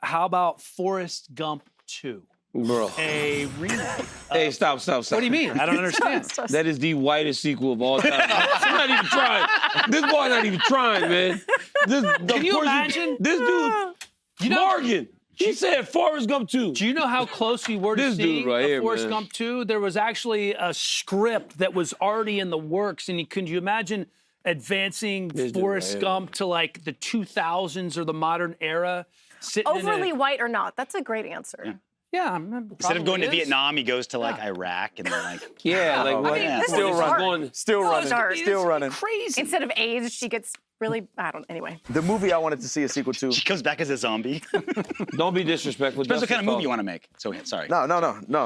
Speaker 1: How about Forrest Gump 2?
Speaker 3: Bro.
Speaker 1: A remake.
Speaker 3: Hey, stop.
Speaker 1: What do you mean? I don't understand.
Speaker 3: That is the whitest sequel of all time. I'm not even trying. This boy not even trying, man.
Speaker 1: Can you imagine?
Speaker 3: This dude, Morgan, he said Forrest Gump 2.
Speaker 1: Do you know how close we were to
Speaker 3: This
Speaker 1: seeing
Speaker 3: dude right here,
Speaker 1: Forrest
Speaker 3: man.
Speaker 1: Gump 2? There was actually a script that was already in the works, and could you imagine advancing
Speaker 3: This dude
Speaker 1: Forrest
Speaker 3: right here.
Speaker 1: Gump to like the 2000s or the modern era? Sitting
Speaker 2: Overly
Speaker 1: in a,
Speaker 2: white or not? That's a great answer.
Speaker 1: yeah,
Speaker 5: Instead of going to Vietnam, he goes to like Iraq and then like
Speaker 3: Yeah, like what?
Speaker 5: yeah.
Speaker 2: This
Speaker 4: Still
Speaker 2: is
Speaker 4: running.
Speaker 2: art.
Speaker 4: Still
Speaker 2: Those
Speaker 4: running.
Speaker 2: are-
Speaker 4: Still running.
Speaker 1: crazy.
Speaker 2: Instead of AIDS, she gets really, anyway.
Speaker 4: The movie I wanted to see a sequel to.
Speaker 5: She comes back as a zombie.
Speaker 3: Don't be disrespectful.
Speaker 5: Depends what kind of movie you
Speaker 3: want.
Speaker 5: want to make. So sorry.
Speaker 4: No.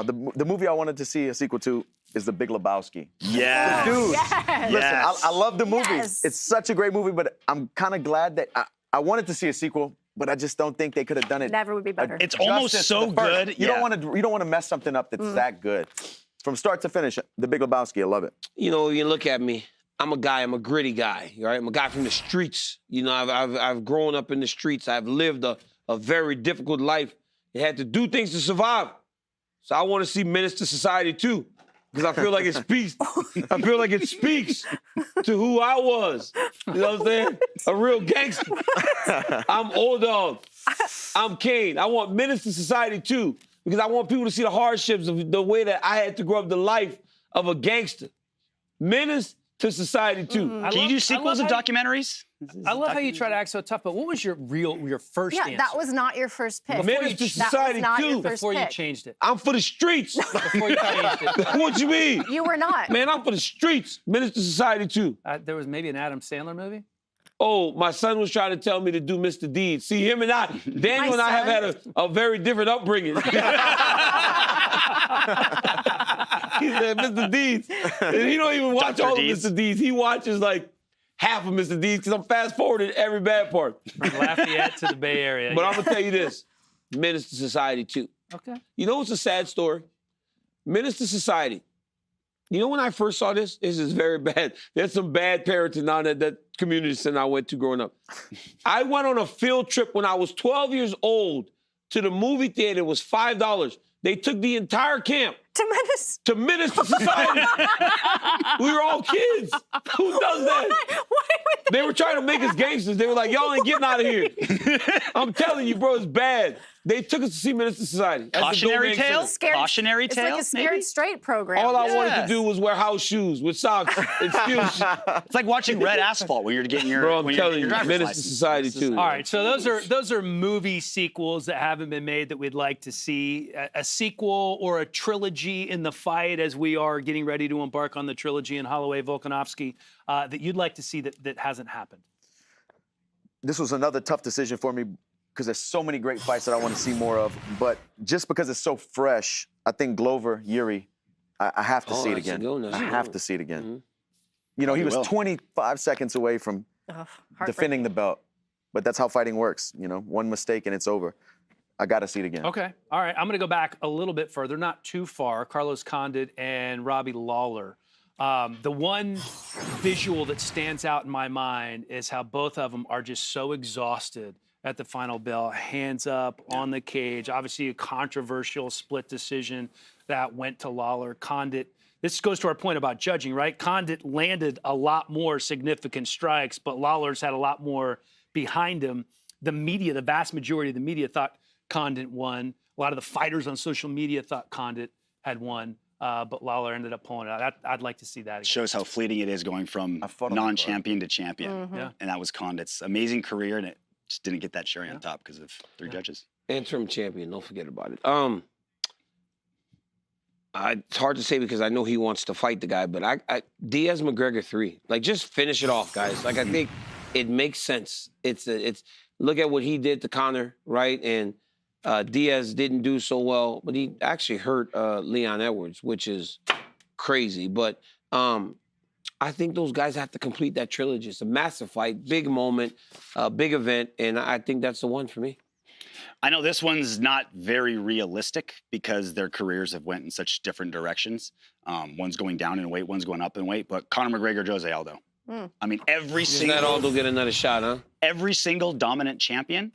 Speaker 4: The movie I wanted to see a sequel to is The Big Lebowski.
Speaker 5: Yeah.
Speaker 4: Dude,
Speaker 2: Yes.
Speaker 4: listen,
Speaker 5: Yes.
Speaker 4: I love the movie.
Speaker 2: Yes.
Speaker 4: It's such a great movie, but I'm kind of glad that I wanted to see a sequel, but I just don't think they could have done it.
Speaker 2: Never would be better.
Speaker 5: It's almost
Speaker 4: justice
Speaker 5: so
Speaker 4: to the first.
Speaker 5: good.
Speaker 4: You
Speaker 5: yeah.
Speaker 4: don't want to mess something up that's that good. From start to finish, The Big Lebowski, I love it.
Speaker 3: You know, you look at me. I'm a gritty guy, right? I'm a guy from the streets. You know, I've grown up in the streets. I've lived a very difficult life. You had to do things to survive. So I want to see Menace to Society too, because I feel like it speaks. I feel like it speaks to who I was. You know what I'm saying? A real gangster. I'm Old Dog. I'm Kane. I want Menace to Society too, because I want people to see the hardships of the way that I had to grow up the life of a gangster. Menace to Society too.
Speaker 5: Can you do sequels and documentaries?
Speaker 1: I love how you try to act so tough, but what was your first
Speaker 2: Yeah,
Speaker 1: answer?
Speaker 2: that was not your first pick.
Speaker 3: Menace to Society
Speaker 2: that was not
Speaker 3: too.
Speaker 2: your first
Speaker 1: Before you
Speaker 2: pick.
Speaker 1: changed it.
Speaker 3: I'm for the streets.
Speaker 1: Before you changed it.
Speaker 3: What you mean?
Speaker 2: You were not.
Speaker 3: Man, I'm for the streets. Menace to Society too.
Speaker 1: There was maybe an Adam Sandler movie?
Speaker 3: Oh, my son was trying to tell me to do Mr. Deeds. See, him and I, Daniel and I have had a very different upbringing. He said, Mr. Deeds. And he don't even watch
Speaker 5: Dr.
Speaker 3: all
Speaker 5: Deeds.
Speaker 3: of Mr. Deeds. He watches like half of Mr. Deeds because I'm fast forwarding every bad part.
Speaker 1: From Lafayette to the Bay Area.
Speaker 3: But
Speaker 1: yeah.
Speaker 3: I'm going to tell you this. Menace to Society too.
Speaker 1: Okay.
Speaker 3: You know what's a sad story? Menace to Society. You know when I first saw this is very bad. There's some bad parenting now that community center I went to growing up. I went on a field trip when I was 12 years old to the movie theater. It was $5. They took the entire camp To menace the society. We were all kids. Who does that? They were trying to make us gangsters. They were like, y'all ain't getting out of here. I'm telling you, bro, it's bad. They took us to see Menace to Society.
Speaker 5: Cautionary tale? Cautionary
Speaker 2: It's
Speaker 5: tale?
Speaker 2: like a Scared Straight program.
Speaker 3: All I wanted to do was wear house shoes with socks and steel shoes.
Speaker 5: It's like watching Red Asphalt when you're getting your,
Speaker 3: Bro, I'm
Speaker 5: when you're
Speaker 3: telling
Speaker 5: getting your
Speaker 3: you,
Speaker 5: driver's
Speaker 3: Menace to
Speaker 5: license.
Speaker 3: Society too.
Speaker 1: All right, so those are movie sequels that haven't been made that we'd like to see. A sequel or a trilogy in the fight as we are getting ready to embark on the trilogy in Holloway, Volkanovski, that you'd like to see that hasn't happened.
Speaker 4: This was another tough decision for me because there's so many great fights that I want to see more of. But just because it's so fresh, I think Glover, Yuri, I have to see it again. I have to see it again. You know, he was 25 seconds away from defending the belt. But that's how fighting works. You know, one mistake and it's over. I got to see it again.
Speaker 1: Okay. All right. I'm going to go back a little bit further, not too far. Carlos Condit and Robbie Lawler. The one visual that stands out in my mind is how both of them are just so exhausted at the final bell, hands up on the cage. Obviously, a controversial split decision that went to Lawler. Condit, this goes to our point about judging, right? Condit landed a lot more significant strikes, but Lawler's had a lot more behind him. The media, the vast majority of the media thought Condit won. A lot of the fighters on social media thought Condit had won. But Lawler ended up pulling it out. I'd like to see that again.
Speaker 5: Shows how fleeting it is going from non-champion to champion.
Speaker 1: Yeah.
Speaker 5: And that was Condit's amazing career, and it just didn't get that cherry on top because of 3 judges.
Speaker 3: Interim champion, don't forget about it. It's hard to say because I know he wants to fight the guy, but Diaz McGregor 3. Like, just finish it off, guys. Like, I think it makes sense. It's look at what he did to Conor, right? And Diaz didn't do so well, but he actually hurt Leon Edwards, which is crazy. But I think those guys have to complete that trilogy. It's a massive fight, big moment, big event, and I think that's the one for me.
Speaker 5: I know this one's not very realistic because their careers have went in such different directions. One's going down in weight, one's going up in weight. But Conor McGregor, Jose Aldo. I mean, every single...
Speaker 3: Let Aldo get another shot, huh?
Speaker 5: Every single dominant champion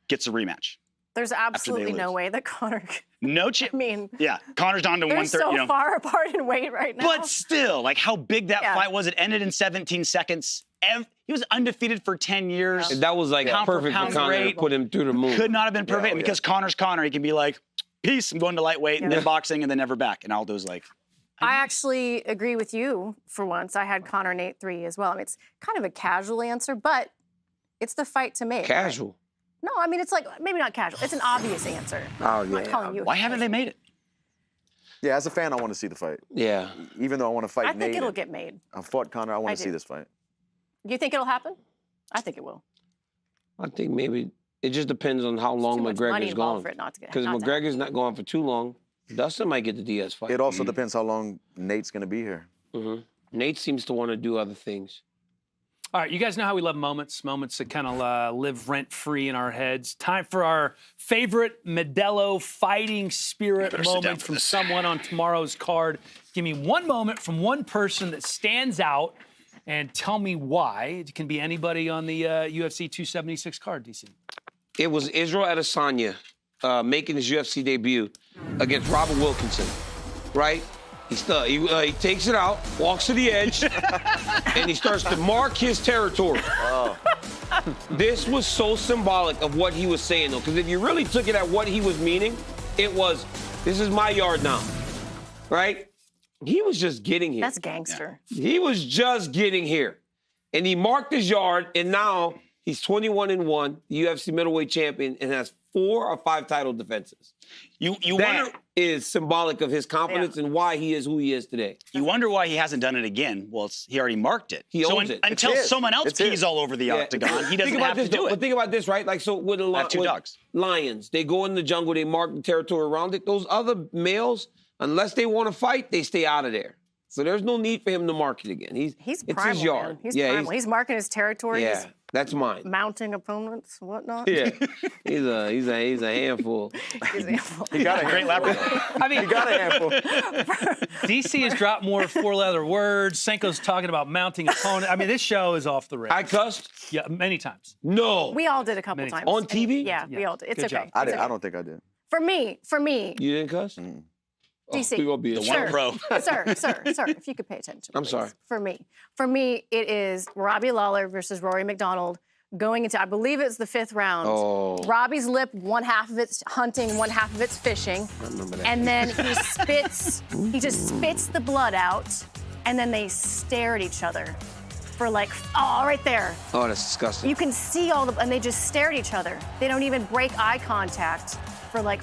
Speaker 5: gets a rematch.
Speaker 2: There's absolutely no way that Conor...
Speaker 5: No chance.
Speaker 2: I mean...
Speaker 5: Yeah, Conor's down to 130.
Speaker 2: They're so
Speaker 5: you know.
Speaker 2: far apart in weight right now.
Speaker 5: But still, like how big that fight was. It ended in 17 seconds. He was undefeated for 10 years.
Speaker 3: And that was like perfect for Conor to put him through the moon.
Speaker 5: Could not have been perfect. And because Conor's Conor, he can be like, peace, I'm going to lightweight, and then boxing, and then never back. And Aldo's like...
Speaker 2: I actually agree with you for once. I had Conor Nate 3 as well. I mean, it's kind of a casual answer, but it's the fight to make.
Speaker 3: Casual?
Speaker 2: No, I mean, it's like, maybe not casual. It's an obvious answer.
Speaker 3: Oh,
Speaker 2: I'm not calling you
Speaker 5: Why haven't they made it?
Speaker 4: Yeah, as a fan, I want to see the fight.
Speaker 3: Yeah.
Speaker 4: Even though I want to fight
Speaker 2: I think
Speaker 4: Nate
Speaker 2: it'll get made.
Speaker 4: I fought Conor. I want
Speaker 2: I
Speaker 4: to see
Speaker 2: do.
Speaker 4: this fight.
Speaker 2: Do you think it'll happen? I think it will.
Speaker 3: I think maybe it just depends on how long
Speaker 2: too much money
Speaker 3: McGregor's
Speaker 2: involved
Speaker 3: gone.
Speaker 2: for it not to get-
Speaker 3: Because
Speaker 2: not to
Speaker 3: McGregor's not going for too long. Dustin might get the Diaz fight.
Speaker 4: It also depends how long Nate's going to be here.
Speaker 3: Nate seems to want to do other things.
Speaker 1: All right, you guys know how we love moments that kind of live rent-free in our heads. Time for our favorite Modelo fighting spirit moment from someone on tomorrow's card. Give me one moment from one person that stands out and tell me why. It can be anybody on the UFC 276 card, DC.
Speaker 3: It was Israel Adesanya making his UFC debut against Robert Wilkinson, right? He takes it out, walks to the edge, and he starts to mark his territory. This was so symbolic of what he was saying, though, because if you really took it at what he was meaning, it was, this is my yard now, right? He was just getting here.
Speaker 2: That's gangster.
Speaker 3: He was just getting here. And he marked his yard, and now he's 21-1, UFC middleweight champion, and has 4 or 5 title defenses.
Speaker 5: You
Speaker 3: that
Speaker 5: wonder
Speaker 3: is symbolic of his confidence and why he is who he is today.
Speaker 5: You wonder why he hasn't done it again. Well, he already marked it.
Speaker 3: He owns it.
Speaker 5: Until someone else pees all over the octagon, he doesn't have to do it.
Speaker 3: But think about this, right? Like, so with
Speaker 5: I have 2 dogs.
Speaker 3: Lions, they go in the jungle, they mark the territory around it. Those other males, unless they want to fight, they stay out of there. So there's no need for him to mark it again. It's
Speaker 2: primal,
Speaker 3: his yard.
Speaker 2: man. He's primal. He's marking his territory.
Speaker 3: Yeah,
Speaker 2: He's
Speaker 3: that's mine.
Speaker 2: mounting opponents, whatnot.
Speaker 3: Yeah, he's a handful.
Speaker 2: He's a handful.
Speaker 4: He got a
Speaker 5: great Labrador.
Speaker 1: I mean,
Speaker 4: he got a handful.
Speaker 1: DC has dropped more 4-letter words. Senko's talking about mounting opponent. I mean, this show is off the rails.
Speaker 3: I cussed?
Speaker 1: Yeah, many times.
Speaker 3: No.
Speaker 2: We all did a couple
Speaker 1: Many
Speaker 2: times.
Speaker 3: On TV?
Speaker 2: Yeah, we all did. It's
Speaker 1: Good
Speaker 2: okay.
Speaker 1: job.
Speaker 4: I
Speaker 2: It's okay.
Speaker 4: don't think I did.
Speaker 2: For me.
Speaker 3: You didn't cuss?
Speaker 2: DC.
Speaker 3: we gonna be
Speaker 5: The one pro.
Speaker 2: sir, if you could pay attention.
Speaker 3: I'm
Speaker 2: please.
Speaker 3: sorry.
Speaker 2: For me, it is Robbie Lawler versus Rory McDonald going into, I believe it's the 5th round.
Speaker 3: Oh.
Speaker 2: Robbie's lip, one half of it's hunting, one half of it's fishing.
Speaker 3: I remember that.
Speaker 2: And then he just spits the blood out, and then they stare at each other for like, right there.
Speaker 3: Oh, that's disgusting.
Speaker 2: You can see and they just stare at each other. They don't even break eye contact for like,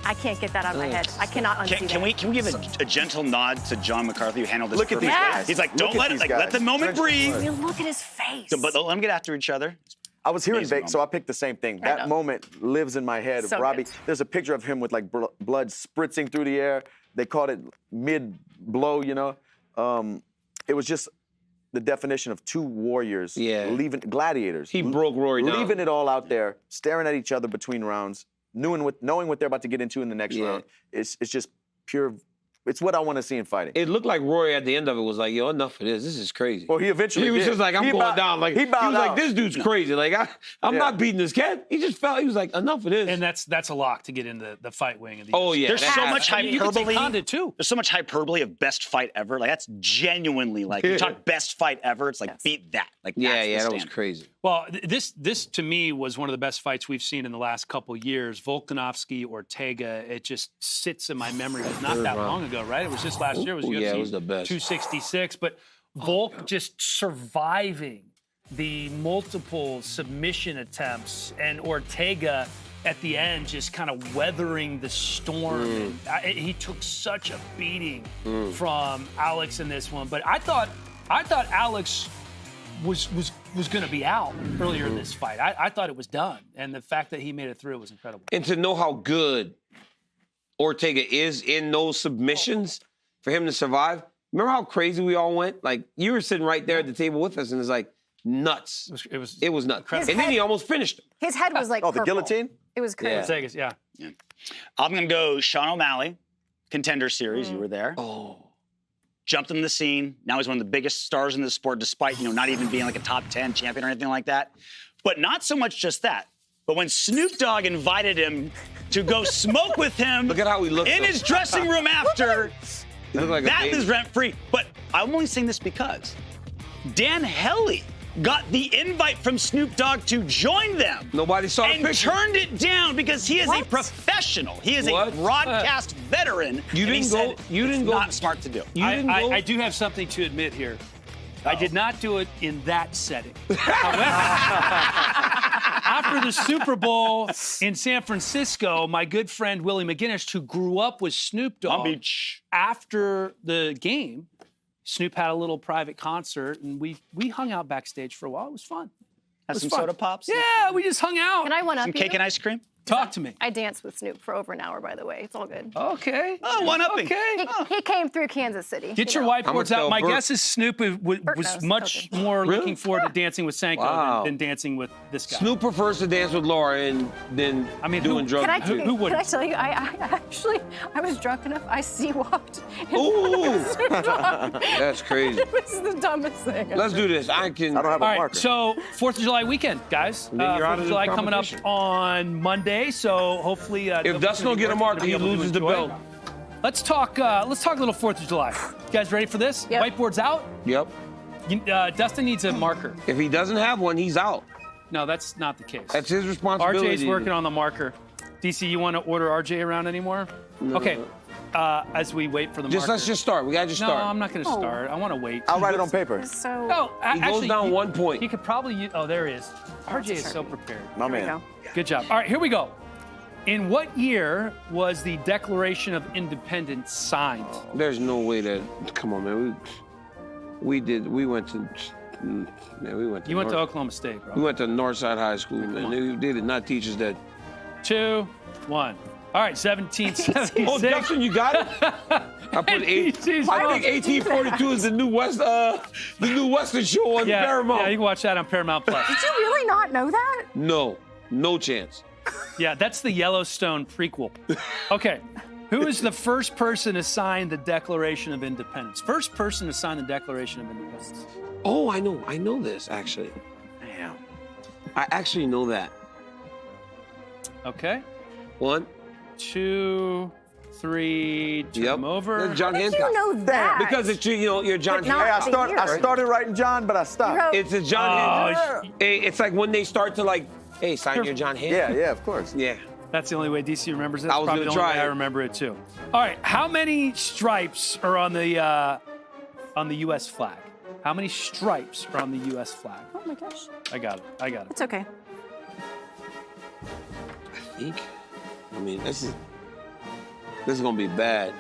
Speaker 2: I can't get that out of my head. I cannot unsee that.
Speaker 5: Can we give a gentle nod to John McCarthy, who handled this
Speaker 4: Look at these
Speaker 5: perfectly?
Speaker 4: guys.
Speaker 5: He's like,
Speaker 4: Look
Speaker 5: don't
Speaker 4: at these
Speaker 5: let
Speaker 4: guys.
Speaker 5: the moment breathe.
Speaker 2: I mean, look at his face.
Speaker 5: But let them get after each other.
Speaker 4: I was hearing
Speaker 5: Amazing
Speaker 4: Vic, so I picked the same thing.
Speaker 2: I know.
Speaker 4: That moment lives in my head.
Speaker 2: So
Speaker 4: Robbie,
Speaker 2: good.
Speaker 4: there's a picture of him with like blood spritzing through the air. They called it mid-blow, you know. It was just the definition of two warriors leaving gladiators.
Speaker 3: He broke Rory down.
Speaker 4: Leaving it all out there, staring at each other between rounds, knowing what they're about to get into in the next round. It's just pure. It's what I want to see in fighting.
Speaker 3: It looked like Rory at the end of it was like, yo, enough of this. This is crazy.
Speaker 4: Well, he eventually
Speaker 3: He was
Speaker 4: did.
Speaker 3: just like, I'm
Speaker 4: He
Speaker 3: going
Speaker 4: bowed-
Speaker 3: down. Like
Speaker 4: he
Speaker 3: he
Speaker 4: bowed
Speaker 3: was like,
Speaker 4: out.
Speaker 3: this dude's crazy. Like I'm not beating this cat. He just felt. He was like, enough of this.
Speaker 1: And that's a lock to get into the fight wing of the
Speaker 3: Oh,
Speaker 1: UFC.
Speaker 3: yeah.
Speaker 5: There's
Speaker 3: that
Speaker 5: so
Speaker 3: has-
Speaker 5: much
Speaker 1: I mean, you can take
Speaker 5: hyperbole.
Speaker 1: Condit, too.
Speaker 5: There's so much hyperbole of best fight ever. Like that's genuinely like you talk best fight ever. It's like beat that. Like that's the
Speaker 3: that was
Speaker 5: standard.
Speaker 3: crazy.
Speaker 1: Well, this to me was one of the best fights we've seen in the last couple years. Volkanovski, Ortega, it just sits in my memory. It was not that long ago, right? It was just last year. It was UFC
Speaker 3: it was the best.
Speaker 1: 266. But Volk just surviving the multiple submission attempts, and Ortega at the end just kind of weathering the storm. And he took such a beating from Alex in this one. But I thought Alex was going to be out earlier in this fight. I thought it was done, and the fact that he made it through was incredible.
Speaker 3: And to know how good Ortega is in those submissions, for him to survive. Remember how crazy we all went? Like, you were sitting right there at the table with us, and it's like nuts. It was nuts. And then he almost finished him.
Speaker 2: His head was like
Speaker 4: the
Speaker 2: purple.
Speaker 4: guillotine?
Speaker 2: It was crazy.
Speaker 1: Ortega's, yeah.
Speaker 5: I'm gonna go Sean O'Malley, Contender Series. You were there.
Speaker 3: Oh.
Speaker 5: Jumped in the scene. Now he's one of the biggest stars in the sport, despite not even being like a top 10 champion or anything like that. But not so much just that. But when Snoop Dogg invited him to go smoke with him,
Speaker 3: look at how he looked
Speaker 5: in his dressing room after.
Speaker 3: He looked like a
Speaker 5: That
Speaker 3: baby.
Speaker 5: is rent-free. But I'm only saying this because Dan Hellie got the invite from Snoop Dogg to join them.
Speaker 3: Nobody saw the
Speaker 5: and
Speaker 3: picture.
Speaker 5: turned it down because he is a professional. He is a broadcast veteran.
Speaker 3: You
Speaker 5: and he
Speaker 3: didn't go-
Speaker 5: said
Speaker 3: you didn't
Speaker 5: it's
Speaker 3: go-
Speaker 5: not smart to do.
Speaker 1: I do have something to admit here. I did not do it in that setting. However, after the Super Bowl in San Francisco, my good friend Willie McGinnis, who grew up with Snoop Dogg, after the game, Snoop had a little private concert, and we hung out backstage for a while. It was fun.
Speaker 5: Had
Speaker 1: It was
Speaker 5: some
Speaker 1: fun.
Speaker 5: soda pops?
Speaker 1: Yeah, we just hung out.
Speaker 2: Can I one up
Speaker 5: Some
Speaker 2: you?
Speaker 5: cake and ice cream?
Speaker 1: Talk to me.
Speaker 2: I danced with Snoop for over an hour, by the way. It's all good.
Speaker 1: Okay.
Speaker 5: Oh, one-upping.
Speaker 1: Okay.
Speaker 2: He came through Kansas City.
Speaker 1: Get
Speaker 2: you
Speaker 1: your
Speaker 2: know.
Speaker 1: whiteboards out. My guess is Snoop was
Speaker 2: knows.
Speaker 1: much
Speaker 2: Okay.
Speaker 1: more
Speaker 3: Really?
Speaker 1: looking forward to dancing with Sanko
Speaker 3: Wow.
Speaker 1: than dancing with this guy.
Speaker 3: Snoop prefers to dance with Laura and then doing drugs.
Speaker 2: Can I,
Speaker 3: too.
Speaker 2: can I tell you, I was drunk enough, I sea-walked.
Speaker 3: Ooh. That's crazy.
Speaker 2: It was the dumbest thing.
Speaker 3: Let's do this. I don't have
Speaker 1: All right, so 4th of July weekend, guys.
Speaker 3: And then you're out
Speaker 1: 4th
Speaker 3: of
Speaker 1: of
Speaker 3: the
Speaker 1: July coming up
Speaker 3: competition.
Speaker 1: on Monday, so hopefully...
Speaker 3: If Dustin don't get a marker, he loses the belt.
Speaker 1: Let's talk a little 4th of July. You guys ready for this?
Speaker 2: Yep.
Speaker 1: Whiteboard's out.
Speaker 3: Yep.
Speaker 1: Dustin needs a marker.
Speaker 3: If he doesn't have one, he's out.
Speaker 1: No, that's not the case.
Speaker 3: That's his responsibility.
Speaker 1: RJ's working on the marker. DC, you want to order RJ around anymore?
Speaker 3: No.
Speaker 1: Okay. As we wait for the marker.
Speaker 3: Let's just start. We gotta just
Speaker 1: No,
Speaker 3: start.
Speaker 1: I'm not going to start. I want to wait.
Speaker 4: I'll write it on paper.
Speaker 2: So
Speaker 1: No,
Speaker 3: He goes down 1 point.
Speaker 1: He could probably. Oh, there he is. RJ is so prepared.
Speaker 4: My
Speaker 2: Here we
Speaker 4: man.
Speaker 2: go.
Speaker 1: Good job. All right, here we go. In what year was the Declaration of Independence signed?
Speaker 3: There's no way that. Come on, man. We went to. Man, we went to.
Speaker 1: You went to
Speaker 3: North-
Speaker 1: Oklahoma State, bro.
Speaker 3: We went to Northside High School, man. They did not teach us that.
Speaker 1: 2, 1. All right, 1776.
Speaker 3: Oh, Dustin, you got it. I put eight. I think 1842 is the new Western show on Paramount.
Speaker 1: Yeah, you can watch that on Paramount Plus.
Speaker 2: Did you really not know that?
Speaker 3: No chance.
Speaker 1: Yeah, that's the Yellowstone prequel. Okay, who is the first person to sign the Declaration of Independence? First person to sign the Declaration of Independence.
Speaker 3: Oh, I know this actually.
Speaker 1: Damn.
Speaker 3: I actually know that.
Speaker 1: Okay.
Speaker 3: 1,
Speaker 1: 2, 3, turn him over.
Speaker 3: That's John
Speaker 2: How did
Speaker 3: Hancock.
Speaker 2: you know that?
Speaker 3: Because it's you're John
Speaker 2: But not
Speaker 3: Hancock.
Speaker 2: the
Speaker 4: I started writing John, but I stopped.
Speaker 3: It's a John Hancock. Hey, it's like when they start to like, hey, sign your John Hancock.
Speaker 4: Yeah, of course.
Speaker 3: Yeah.
Speaker 1: That's the only way DC remembers it.
Speaker 3: I was
Speaker 1: Probably
Speaker 3: gonna
Speaker 1: the only
Speaker 3: try
Speaker 1: way I
Speaker 3: it.
Speaker 1: remember it too. All right, how many stripes are on the U.S. flag? How many stripes are on the U.S. flag?
Speaker 2: Oh my gosh.
Speaker 1: I got it.
Speaker 2: It's okay.
Speaker 3: I think. I mean, this is gonna be bad.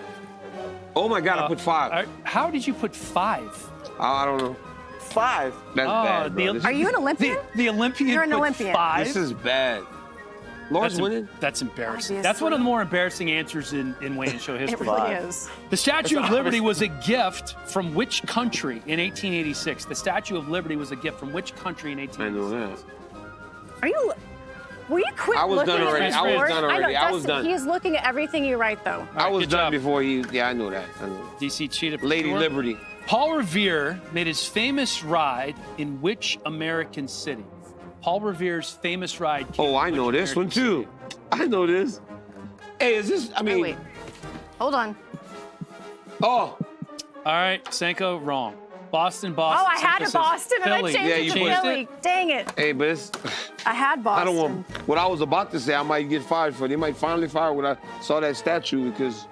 Speaker 3: Oh my God! I put 5.
Speaker 1: How did you put 5?
Speaker 3: I don't know.
Speaker 4: 5.
Speaker 3: That's bad, bro.
Speaker 2: Are you an Olympian?
Speaker 1: The Olympian.
Speaker 2: You're an
Speaker 1: put
Speaker 2: Olympian.
Speaker 1: 5.
Speaker 3: This is bad. Lawrence winning?
Speaker 1: That's embarrassing.
Speaker 2: Obviously.
Speaker 1: That's one of the more embarrassing answers in weigh-in show
Speaker 2: It
Speaker 1: history.
Speaker 2: really is.
Speaker 1: The Statue of Liberty was a gift from which country in 1886? The Statue of Liberty was a gift from which country in 1886?
Speaker 3: I know that.
Speaker 2: Are you? Will you quit
Speaker 3: I was
Speaker 2: looking
Speaker 3: done
Speaker 2: at
Speaker 3: already.
Speaker 2: his
Speaker 3: I was
Speaker 2: board?
Speaker 3: done already.
Speaker 2: know,
Speaker 3: I was
Speaker 2: Dustin,
Speaker 3: done.
Speaker 2: He's looking at everything you write, though.
Speaker 3: I was
Speaker 1: good
Speaker 3: done
Speaker 1: job.
Speaker 3: before he. Yeah, I know that. I know.
Speaker 1: DC cheated. for
Speaker 3: Lady
Speaker 1: sure.
Speaker 3: Liberty.
Speaker 1: Paul Revere made his famous ride in which American city? Paul Revere's famous ride.
Speaker 3: Oh, I know this one too. I know this. Hey, is this? I mean.
Speaker 2: Oh, wait. Hold on.
Speaker 3: Oh.
Speaker 1: All right, Senko, wrong. Boston.
Speaker 2: Oh, I had
Speaker 1: Senko
Speaker 2: a
Speaker 1: says
Speaker 2: Boston and I
Speaker 1: Philly.
Speaker 2: changed
Speaker 3: Yeah,
Speaker 2: it
Speaker 3: you
Speaker 2: to
Speaker 3: put it.
Speaker 2: Philly. Dang it.
Speaker 3: Hey, but it's.
Speaker 2: I had Boston.
Speaker 3: I don't want. What I was about to say, I might get fired for. They might finally fire when I saw that statue because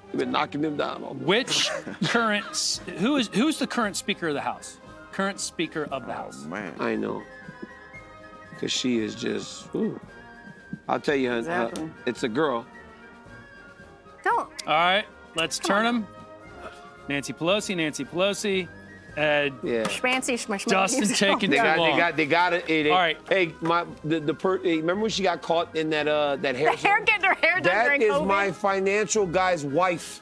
Speaker 3: they've been knocking them down. All
Speaker 1: Which current? Who's the current Speaker of the House? Current Speaker of the House.
Speaker 4: Man.
Speaker 3: I know. Because she is just. Ooh. I'll tell you,
Speaker 2: Exactly.
Speaker 3: it's a girl.
Speaker 2: Don't.
Speaker 1: All right, let's turn them. Nancy Pelosi.
Speaker 3: Yeah.
Speaker 2: Schmancy, schmush.
Speaker 1: Dustin taking
Speaker 3: They
Speaker 1: too
Speaker 3: got
Speaker 1: long.
Speaker 3: it. Hey,
Speaker 1: All right.
Speaker 3: Hey, hey, remember when she got caught in that that hair?
Speaker 2: The hair getting her hair done
Speaker 3: That
Speaker 2: during
Speaker 3: is
Speaker 2: COVID.
Speaker 3: my financial guy's wife.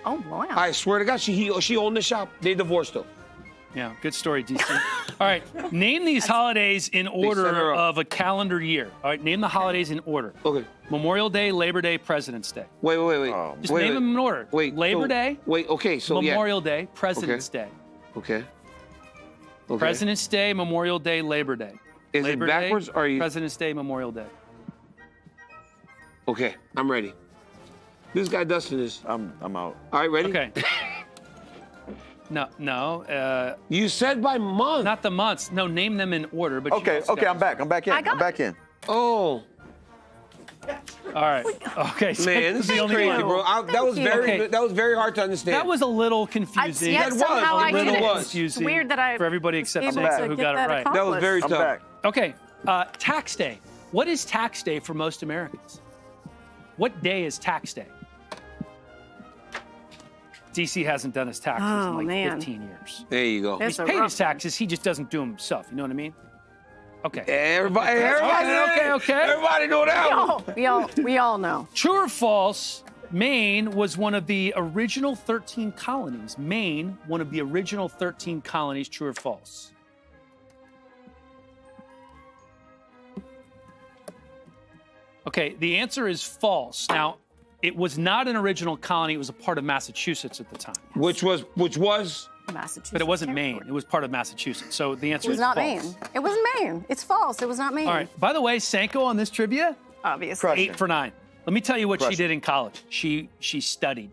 Speaker 2: Oh, wow.
Speaker 3: I swear to God, she owned the shop. They divorced though.
Speaker 1: Yeah, good story, DC. All right, name these holidays in
Speaker 3: set
Speaker 1: order
Speaker 3: her up.
Speaker 1: of a calendar year. All right, name the holidays in order.
Speaker 3: Okay.
Speaker 1: Memorial Day, Labor Day, President's Day.
Speaker 3: Wait.
Speaker 1: Just name them in order. Labor Day.
Speaker 3: Wait. Okay. So
Speaker 1: Memorial Day, President's Day.
Speaker 3: Okay.
Speaker 1: President's Day, Memorial Day, Labor Day.
Speaker 3: Is
Speaker 1: Labor
Speaker 3: it backwards
Speaker 1: Day,
Speaker 3: or are you?
Speaker 1: President's Day, Memorial Day.
Speaker 3: Okay, I'm ready. This guy Dustin is.
Speaker 4: I'm out.
Speaker 3: All right, ready?
Speaker 1: Okay. No.
Speaker 3: You said by month.
Speaker 1: Not the months. No, name them in order. But you
Speaker 4: Okay,
Speaker 1: also
Speaker 4: okay,
Speaker 1: got-
Speaker 4: I'm back. I'm back in. I'm back in.
Speaker 3: Oh.
Speaker 1: All right. Okay. So
Speaker 3: Man, this is crazy, bro. That was very hard to understand.
Speaker 1: That was a little confusing.
Speaker 2: Yet somehow I did it. It's
Speaker 1: confusing
Speaker 2: weird that I
Speaker 1: for everybody except
Speaker 2: able
Speaker 1: Senko
Speaker 2: to
Speaker 1: who
Speaker 2: get
Speaker 1: got it
Speaker 2: that
Speaker 1: right.
Speaker 3: That was very
Speaker 4: I'm
Speaker 3: tough.
Speaker 4: back.
Speaker 1: Okay. Tax day. What is tax day for most Americans? What day is tax day? DC hasn't done his taxes in like 15 years.
Speaker 3: There you go.
Speaker 1: He's paid his taxes. He just doesn't do them himself. You know what I mean? Okay.
Speaker 3: Everybody
Speaker 1: Okay.
Speaker 3: know that one.
Speaker 2: We all know.
Speaker 1: True or false? Maine was one of the original 13 colonies. Maine, one of the original 13 colonies. True or false? Okay, the answer is false. Now, it was not an original colony. It was a part of Massachusetts at the time.
Speaker 3: Which was
Speaker 2: Massachusetts.
Speaker 1: But it wasn't Maine. It was part of Massachusetts. So the answer
Speaker 2: It was
Speaker 1: is
Speaker 2: not
Speaker 1: false.
Speaker 2: Maine. It wasn't Maine. It's false. It was not Maine.
Speaker 1: All right. By the way, Senko on this trivia,
Speaker 2: Obviously.
Speaker 1: 8 for 9. Let me tell you what she
Speaker 3: Crushing.
Speaker 1: did in college. She studied,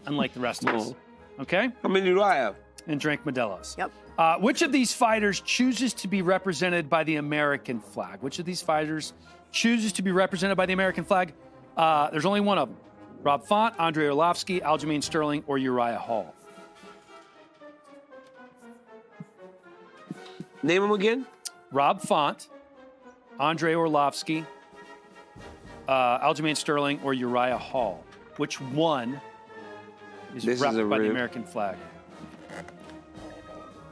Speaker 1: unlike the rest of us. Okay?
Speaker 3: How many do I have?
Speaker 1: And drank Modelo's.
Speaker 2: Yep.
Speaker 1: Which of these fighters chooses to be represented by the American flag? Which of these fighters chooses to be represented by the American flag? There's only one of them. Rob Font, Andrei Arlovski, Aljamain Sterling, or Uriah Hall.
Speaker 3: Name them again.
Speaker 1: Rob Font, Andrei Arlovski, Aljamain Sterling, or Uriah Hall. Which one is
Speaker 3: This is
Speaker 1: repped
Speaker 3: a
Speaker 1: by the
Speaker 3: real-
Speaker 1: American flag?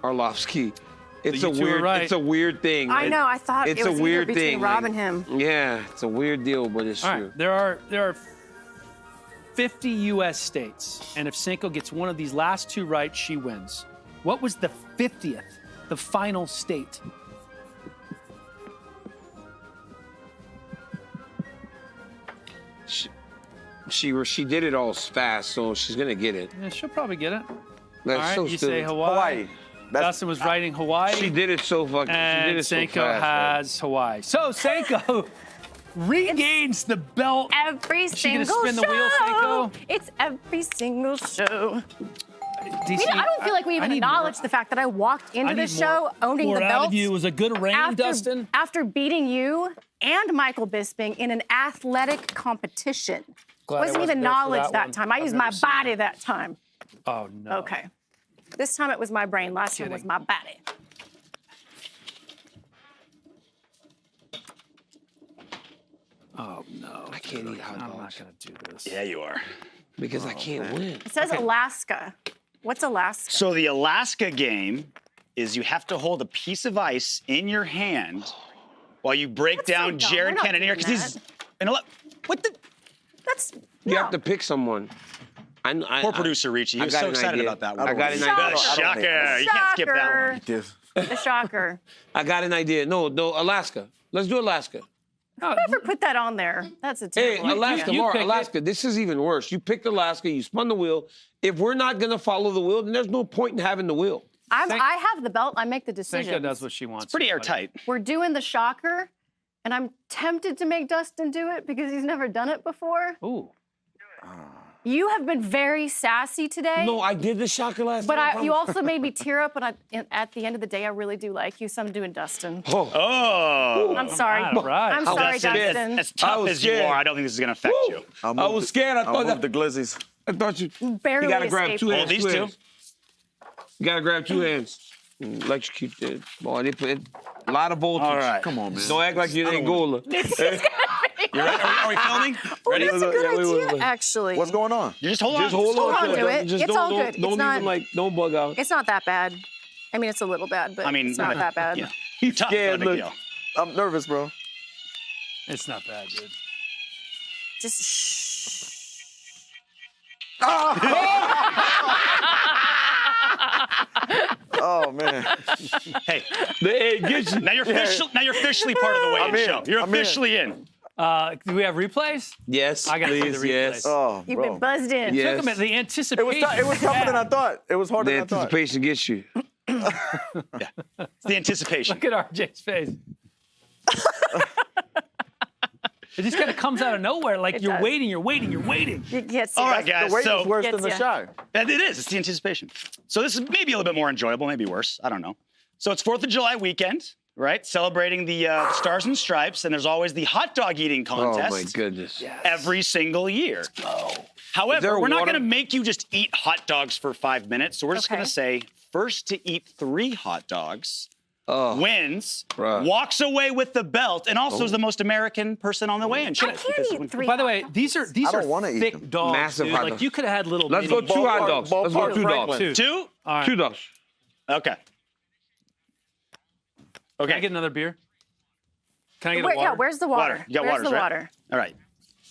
Speaker 3: Arlovski. It's
Speaker 1: So
Speaker 3: a
Speaker 1: you two are
Speaker 3: weird.
Speaker 1: right.
Speaker 3: It's a weird thing.
Speaker 2: I know. I thought
Speaker 3: it's
Speaker 2: it was
Speaker 3: a weird
Speaker 2: either between
Speaker 3: thing.
Speaker 2: Rob
Speaker 3: like-
Speaker 2: and him.
Speaker 3: Yeah, it's a weird deal, but it's
Speaker 1: All
Speaker 3: true.
Speaker 1: right, there are 50 U.S. states, and if Senko gets one of these last two right, she wins. What was the 50th, the final state?
Speaker 3: She did it all fast, so she's gonna get it.
Speaker 1: Yeah, she'll probably get it.
Speaker 3: That's
Speaker 1: All right,
Speaker 3: so
Speaker 1: you
Speaker 3: stupid.
Speaker 1: say Hawaii. Dustin was writing Hawaii.
Speaker 3: She did it so fucking.
Speaker 1: And
Speaker 3: she did it so
Speaker 1: Senko
Speaker 3: fast.
Speaker 1: has Hawaii. So Senko regains the belt.
Speaker 2: Every
Speaker 1: Is she gonna
Speaker 2: single
Speaker 1: spin the wheel,
Speaker 2: show.
Speaker 1: Seiko?
Speaker 2: It's every single show.
Speaker 1: DC,
Speaker 2: I don't feel like we
Speaker 1: I
Speaker 2: even
Speaker 1: need
Speaker 2: acknowledged
Speaker 1: more.
Speaker 2: the fact that I walked into
Speaker 1: I
Speaker 2: the
Speaker 1: need
Speaker 2: show owning
Speaker 1: more
Speaker 2: the
Speaker 1: out
Speaker 2: belt.
Speaker 1: of you. It was a good reign, Dustin.
Speaker 2: After beating you and Michael Bisping in an athletic competition.
Speaker 1: Glad I
Speaker 2: Wasn't
Speaker 1: wasn't
Speaker 2: even
Speaker 1: there for
Speaker 2: knowledge
Speaker 1: that
Speaker 2: that
Speaker 1: one.
Speaker 2: time. I
Speaker 1: I've
Speaker 2: used
Speaker 1: never
Speaker 2: my
Speaker 1: seen
Speaker 2: body that time.
Speaker 1: Oh, no.
Speaker 2: Okay. This time it was my brain. Last time was my body.
Speaker 1: Oh, no.
Speaker 3: I can't eat hot dogs.
Speaker 1: I'm not going to do this.
Speaker 5: Yeah, you are.
Speaker 3: Because I can't win.
Speaker 2: It says Alaska. What's Alaska?
Speaker 5: So the Alaska game is you have to hold a piece of ice in your hand while you break down
Speaker 2: so dumb.
Speaker 5: Jared
Speaker 2: We're not
Speaker 5: Cannonier
Speaker 2: doing
Speaker 5: because he's what the
Speaker 2: That's
Speaker 3: You have to pick someone.
Speaker 5: poor producer Richie. He
Speaker 3: I
Speaker 5: was
Speaker 3: got
Speaker 5: so
Speaker 3: an
Speaker 5: excited
Speaker 3: idea.
Speaker 5: about that one.
Speaker 3: I got an
Speaker 2: Shocker.
Speaker 3: idea.
Speaker 5: Shocker. You can't skip that one.
Speaker 2: The shocker.
Speaker 3: I got an idea. No, Alaska. Let's do Alaska.
Speaker 2: Whoever put that on there? That's a
Speaker 3: Hey,
Speaker 2: terrible
Speaker 3: Alaska,
Speaker 2: idea.
Speaker 3: Mark, Alaska, this is even worse. You picked Alaska, you spun the wheel. If we're not going to follow the wheel, then there's no point in having the wheel.
Speaker 2: I have the belt. I make the decision.
Speaker 1: Seiko does what she wants.
Speaker 5: It's pretty airtight.
Speaker 2: We're doing the shocker, and I'm tempted to make Dustin do it because he's never done it before.
Speaker 1: Ooh.
Speaker 2: You have been very sassy today.
Speaker 3: No, I did the shocker last
Speaker 2: But
Speaker 3: time.
Speaker 2: you also made me tear up, and at the end of the day, I really do like you, so I'm doing Dustin.
Speaker 5: Oh.
Speaker 2: I'm sorry.
Speaker 1: All right.
Speaker 2: I'm sorry,
Speaker 5: Dustin,
Speaker 2: Dustin.
Speaker 5: as tough
Speaker 3: was
Speaker 5: as you
Speaker 3: scared.
Speaker 5: are, I don't think this is going to affect you.
Speaker 3: I was scared. I thought
Speaker 4: the glizzies.
Speaker 3: I thought you
Speaker 2: Barely
Speaker 3: gotta grab
Speaker 2: escaped.
Speaker 3: two hands.
Speaker 5: Oh, these two?
Speaker 3: hands. You gotta grab two hands. Electrocute that. Boy, they put a lot of voltage.
Speaker 5: All right.
Speaker 3: Come on, man. Don't act like you ain't Angola.
Speaker 5: You ready? Are we filming?
Speaker 2: Oh,
Speaker 5: Ready?
Speaker 2: that's a good
Speaker 3: wait.
Speaker 2: idea, actually.
Speaker 4: What's going on?
Speaker 5: You just hold on.
Speaker 3: Just hold on
Speaker 2: on to it.
Speaker 3: Just
Speaker 2: It's all good.
Speaker 3: Don't
Speaker 2: It's not-
Speaker 3: even don't bug out.
Speaker 2: It's not that bad. I mean, it's a little bad, but it's not that bad.
Speaker 5: Yeah. He's tough.
Speaker 3: scared,
Speaker 5: Not a big
Speaker 3: look.
Speaker 5: deal.
Speaker 4: I'm nervous, bro.
Speaker 1: It's not bad, dude.
Speaker 2: Just shh.
Speaker 4: Oh man.
Speaker 5: Hey,
Speaker 3: Get you.
Speaker 5: now you're officially part of the
Speaker 4: I'm
Speaker 5: weigh-in
Speaker 4: in.
Speaker 5: show. You're
Speaker 4: I'm in.
Speaker 5: officially in.
Speaker 1: Do we have replays?
Speaker 3: Yes,
Speaker 1: I gotta see
Speaker 3: please,
Speaker 1: the replays.
Speaker 3: yes.
Speaker 4: Oh,
Speaker 2: You've
Speaker 4: bro.
Speaker 2: been buzzed in.
Speaker 3: Yeah.
Speaker 1: Took him at the anticipation.
Speaker 4: It was tougher than I thought. It was harder
Speaker 3: The
Speaker 4: than I thought.
Speaker 3: anticipation gets you.
Speaker 5: It's the anticipation.
Speaker 1: Look at RJ's face. It just kind of comes out of nowhere, like
Speaker 2: It
Speaker 1: you're
Speaker 2: does.
Speaker 1: waiting, you're waiting, you're waiting.
Speaker 2: You can't see
Speaker 5: All right,
Speaker 2: us.
Speaker 5: guys.
Speaker 4: The weight
Speaker 5: So
Speaker 4: was worse
Speaker 2: Gets
Speaker 4: than the
Speaker 2: ya.
Speaker 4: shy.
Speaker 5: and it is. It's the anticipation. So this is maybe a little bit more enjoyable, maybe worse. I don't know. So it's 4th of July weekend, right? Celebrating the Stars and Stripes, and there's always the hot dog eating contest.
Speaker 3: Oh my goodness.
Speaker 5: Every single year. However, we're not going to make you just eat hot dogs for 5 minutes. So we're just
Speaker 2: Okay.
Speaker 5: going to say first to eat 3 hot dogs wins,
Speaker 3: bruh.
Speaker 5: walks away with the belt, and also is the most American person on the weigh-in.
Speaker 2: I can't eat 3.
Speaker 1: By the way, these are
Speaker 4: I don't wanna eat
Speaker 1: thick
Speaker 4: them.
Speaker 1: dogs,
Speaker 3: Massive
Speaker 1: dude.
Speaker 3: hot
Speaker 1: Like
Speaker 3: dogs.
Speaker 1: you could have had little.
Speaker 3: Let's
Speaker 1: mini-
Speaker 3: go 2 hot dogs. Let's go
Speaker 4: Ballpark
Speaker 3: 2 dogs.
Speaker 4: Franklin.
Speaker 5: 2?
Speaker 1: All right.
Speaker 3: 2 dogs.
Speaker 5: Okay.
Speaker 1: Can I
Speaker 5: Okay.
Speaker 1: get another beer? Can I get a water?
Speaker 2: Yeah, where's the water?
Speaker 5: You got
Speaker 2: Where's
Speaker 5: waters,
Speaker 2: the
Speaker 5: right?
Speaker 2: water?
Speaker 5: All right.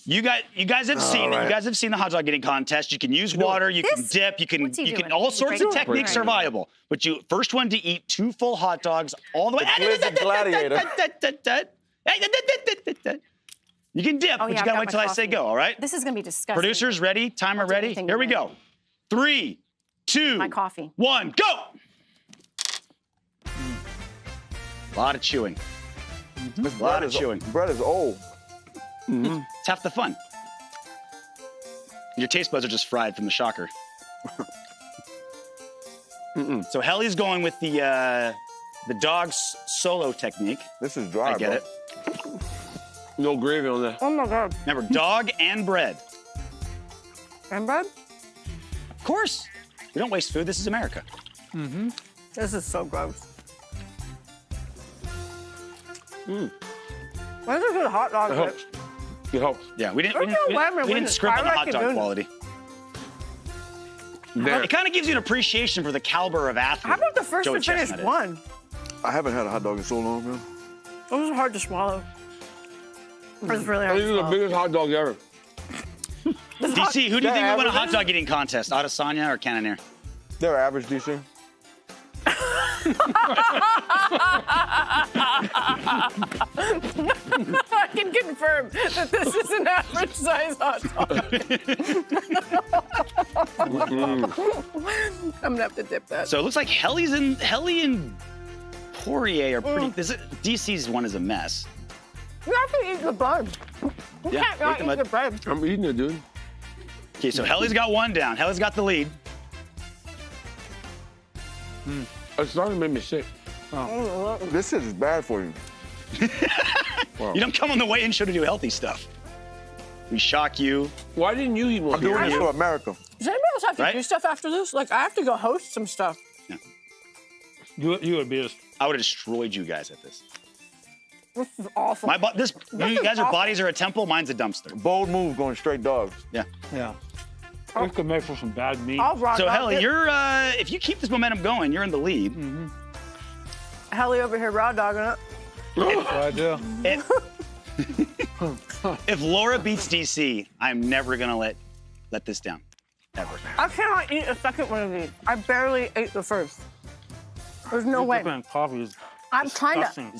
Speaker 5: You guys have seen it. You guys have seen the hot dog eating contest. You can use water, you can
Speaker 2: This-
Speaker 5: dip, you can
Speaker 2: what's he doing?
Speaker 5: all
Speaker 2: He's
Speaker 5: sorts of
Speaker 2: breaking-
Speaker 5: techniques are
Speaker 2: Right.
Speaker 5: viable. But you first one to eat 2 full hot dogs all the way.
Speaker 4: Blizzard Gladiator.
Speaker 5: You can dip,
Speaker 2: Oh,
Speaker 5: but
Speaker 2: yeah,
Speaker 5: you
Speaker 2: I've
Speaker 5: gotta
Speaker 2: got
Speaker 5: wait
Speaker 2: my
Speaker 5: till I say
Speaker 2: coffee.
Speaker 5: go, all right?
Speaker 2: This is going to be disgusting.
Speaker 5: Producers ready? Timer
Speaker 2: I'll do
Speaker 5: ready?
Speaker 2: anything
Speaker 5: Here we
Speaker 2: to win.
Speaker 5: go. 3, 2,
Speaker 2: My coffee.
Speaker 5: 1, go! A lot of chewing.
Speaker 4: This
Speaker 5: A lot
Speaker 4: bread
Speaker 5: of
Speaker 4: is
Speaker 5: chewing.
Speaker 4: bread is old.
Speaker 5: It's half the fun. Your taste buds are just fried from the shocker. So Helly's going with the dog's solo technique.
Speaker 4: This is dry,
Speaker 5: I get
Speaker 4: bro.
Speaker 5: it.
Speaker 3: No gravy on that.
Speaker 2: Oh my God.
Speaker 5: Remember, dog and bread.
Speaker 2: And bread?
Speaker 5: Of course. We don't waste food. This is America.
Speaker 2: This is so gross. Where's a good hot dog?
Speaker 3: It helps. It helps.
Speaker 5: Yeah, we didn't
Speaker 2: There's no way I'm gonna win
Speaker 5: didn't
Speaker 2: this.
Speaker 5: scrimp on the
Speaker 2: I
Speaker 5: hot
Speaker 2: like
Speaker 5: dog
Speaker 2: it, dude.
Speaker 5: quality.
Speaker 3: There.
Speaker 5: It kind of gives you an appreciation for the caliber of athlete.
Speaker 2: How about the first
Speaker 5: Joey
Speaker 2: to finish
Speaker 5: Chestnut is.
Speaker 2: one?
Speaker 4: I haven't had a hot dog in so long, man.
Speaker 2: It was hard to swallow. It was really hard
Speaker 3: These
Speaker 2: to
Speaker 3: are the
Speaker 2: swallow.
Speaker 3: biggest hot dogs ever.
Speaker 5: DC, who do you think will win a hot
Speaker 4: averages?
Speaker 5: dog eating contest? Adesanya or Cannonier?
Speaker 4: They're average, DC.
Speaker 2: I can confirm that this is an average size hot dog. I'm gonna have to dip that.
Speaker 5: So it looks like Helly and Poirier are pretty. DC's one is a mess.
Speaker 2: You have to eat the bun. You
Speaker 5: Yeah,
Speaker 2: can't not
Speaker 5: eat the
Speaker 2: eat the bread.
Speaker 3: I'm eating it, dude.
Speaker 5: Okay, so Helly's got one down. Helly's got the lead.
Speaker 3: It's starting to make me sick.
Speaker 4: This is bad for you.
Speaker 5: You don't come on the weigh-in show to do healthy stuff. We shock you.
Speaker 3: Why didn't you eat more?
Speaker 4: I'm doing this for America.
Speaker 2: Does anybody else have to do stuff after this? Like, I have to go host some stuff.
Speaker 1: You would be just.
Speaker 5: I would have destroyed you guys at this.
Speaker 2: This is awful.
Speaker 5: You guys' bodies are a temple. Mine's a dumpster.
Speaker 4: Bold move going straight dogs.
Speaker 5: Yeah.
Speaker 1: Yeah. This could make for some bad meat.
Speaker 5: So Helly, you're if you keep this momentum going, you're in the lead.
Speaker 2: Helly over here raw dogging it.
Speaker 1: I do.
Speaker 5: If Laura beats DC, I'm never gonna let this down. Ever.
Speaker 2: I cannot eat a second one of these. I barely ate the first. There's no way.
Speaker 1: Coffee is
Speaker 2: I'm trying to.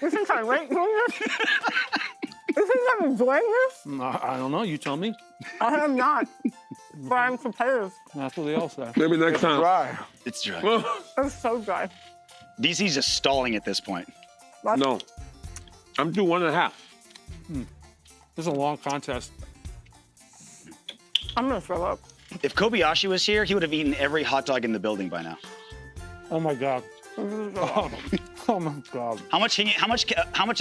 Speaker 2: You think I like doing this? You think I'm enjoying this?
Speaker 1: I don't know. You tell me.
Speaker 2: I am not. But I'm competitive.
Speaker 1: That's what they all say.
Speaker 3: Maybe next time.
Speaker 4: Dry.
Speaker 5: It's dry.
Speaker 2: It's so dry.
Speaker 5: DC's just stalling at this point.
Speaker 3: No. I'm doing 1.5.
Speaker 1: This is a long contest.
Speaker 2: I'm gonna throw up.
Speaker 5: If Kobayashi was here, he would have eaten every hot dog in the building by now.
Speaker 1: Oh my God. Oh my God.
Speaker 5: How much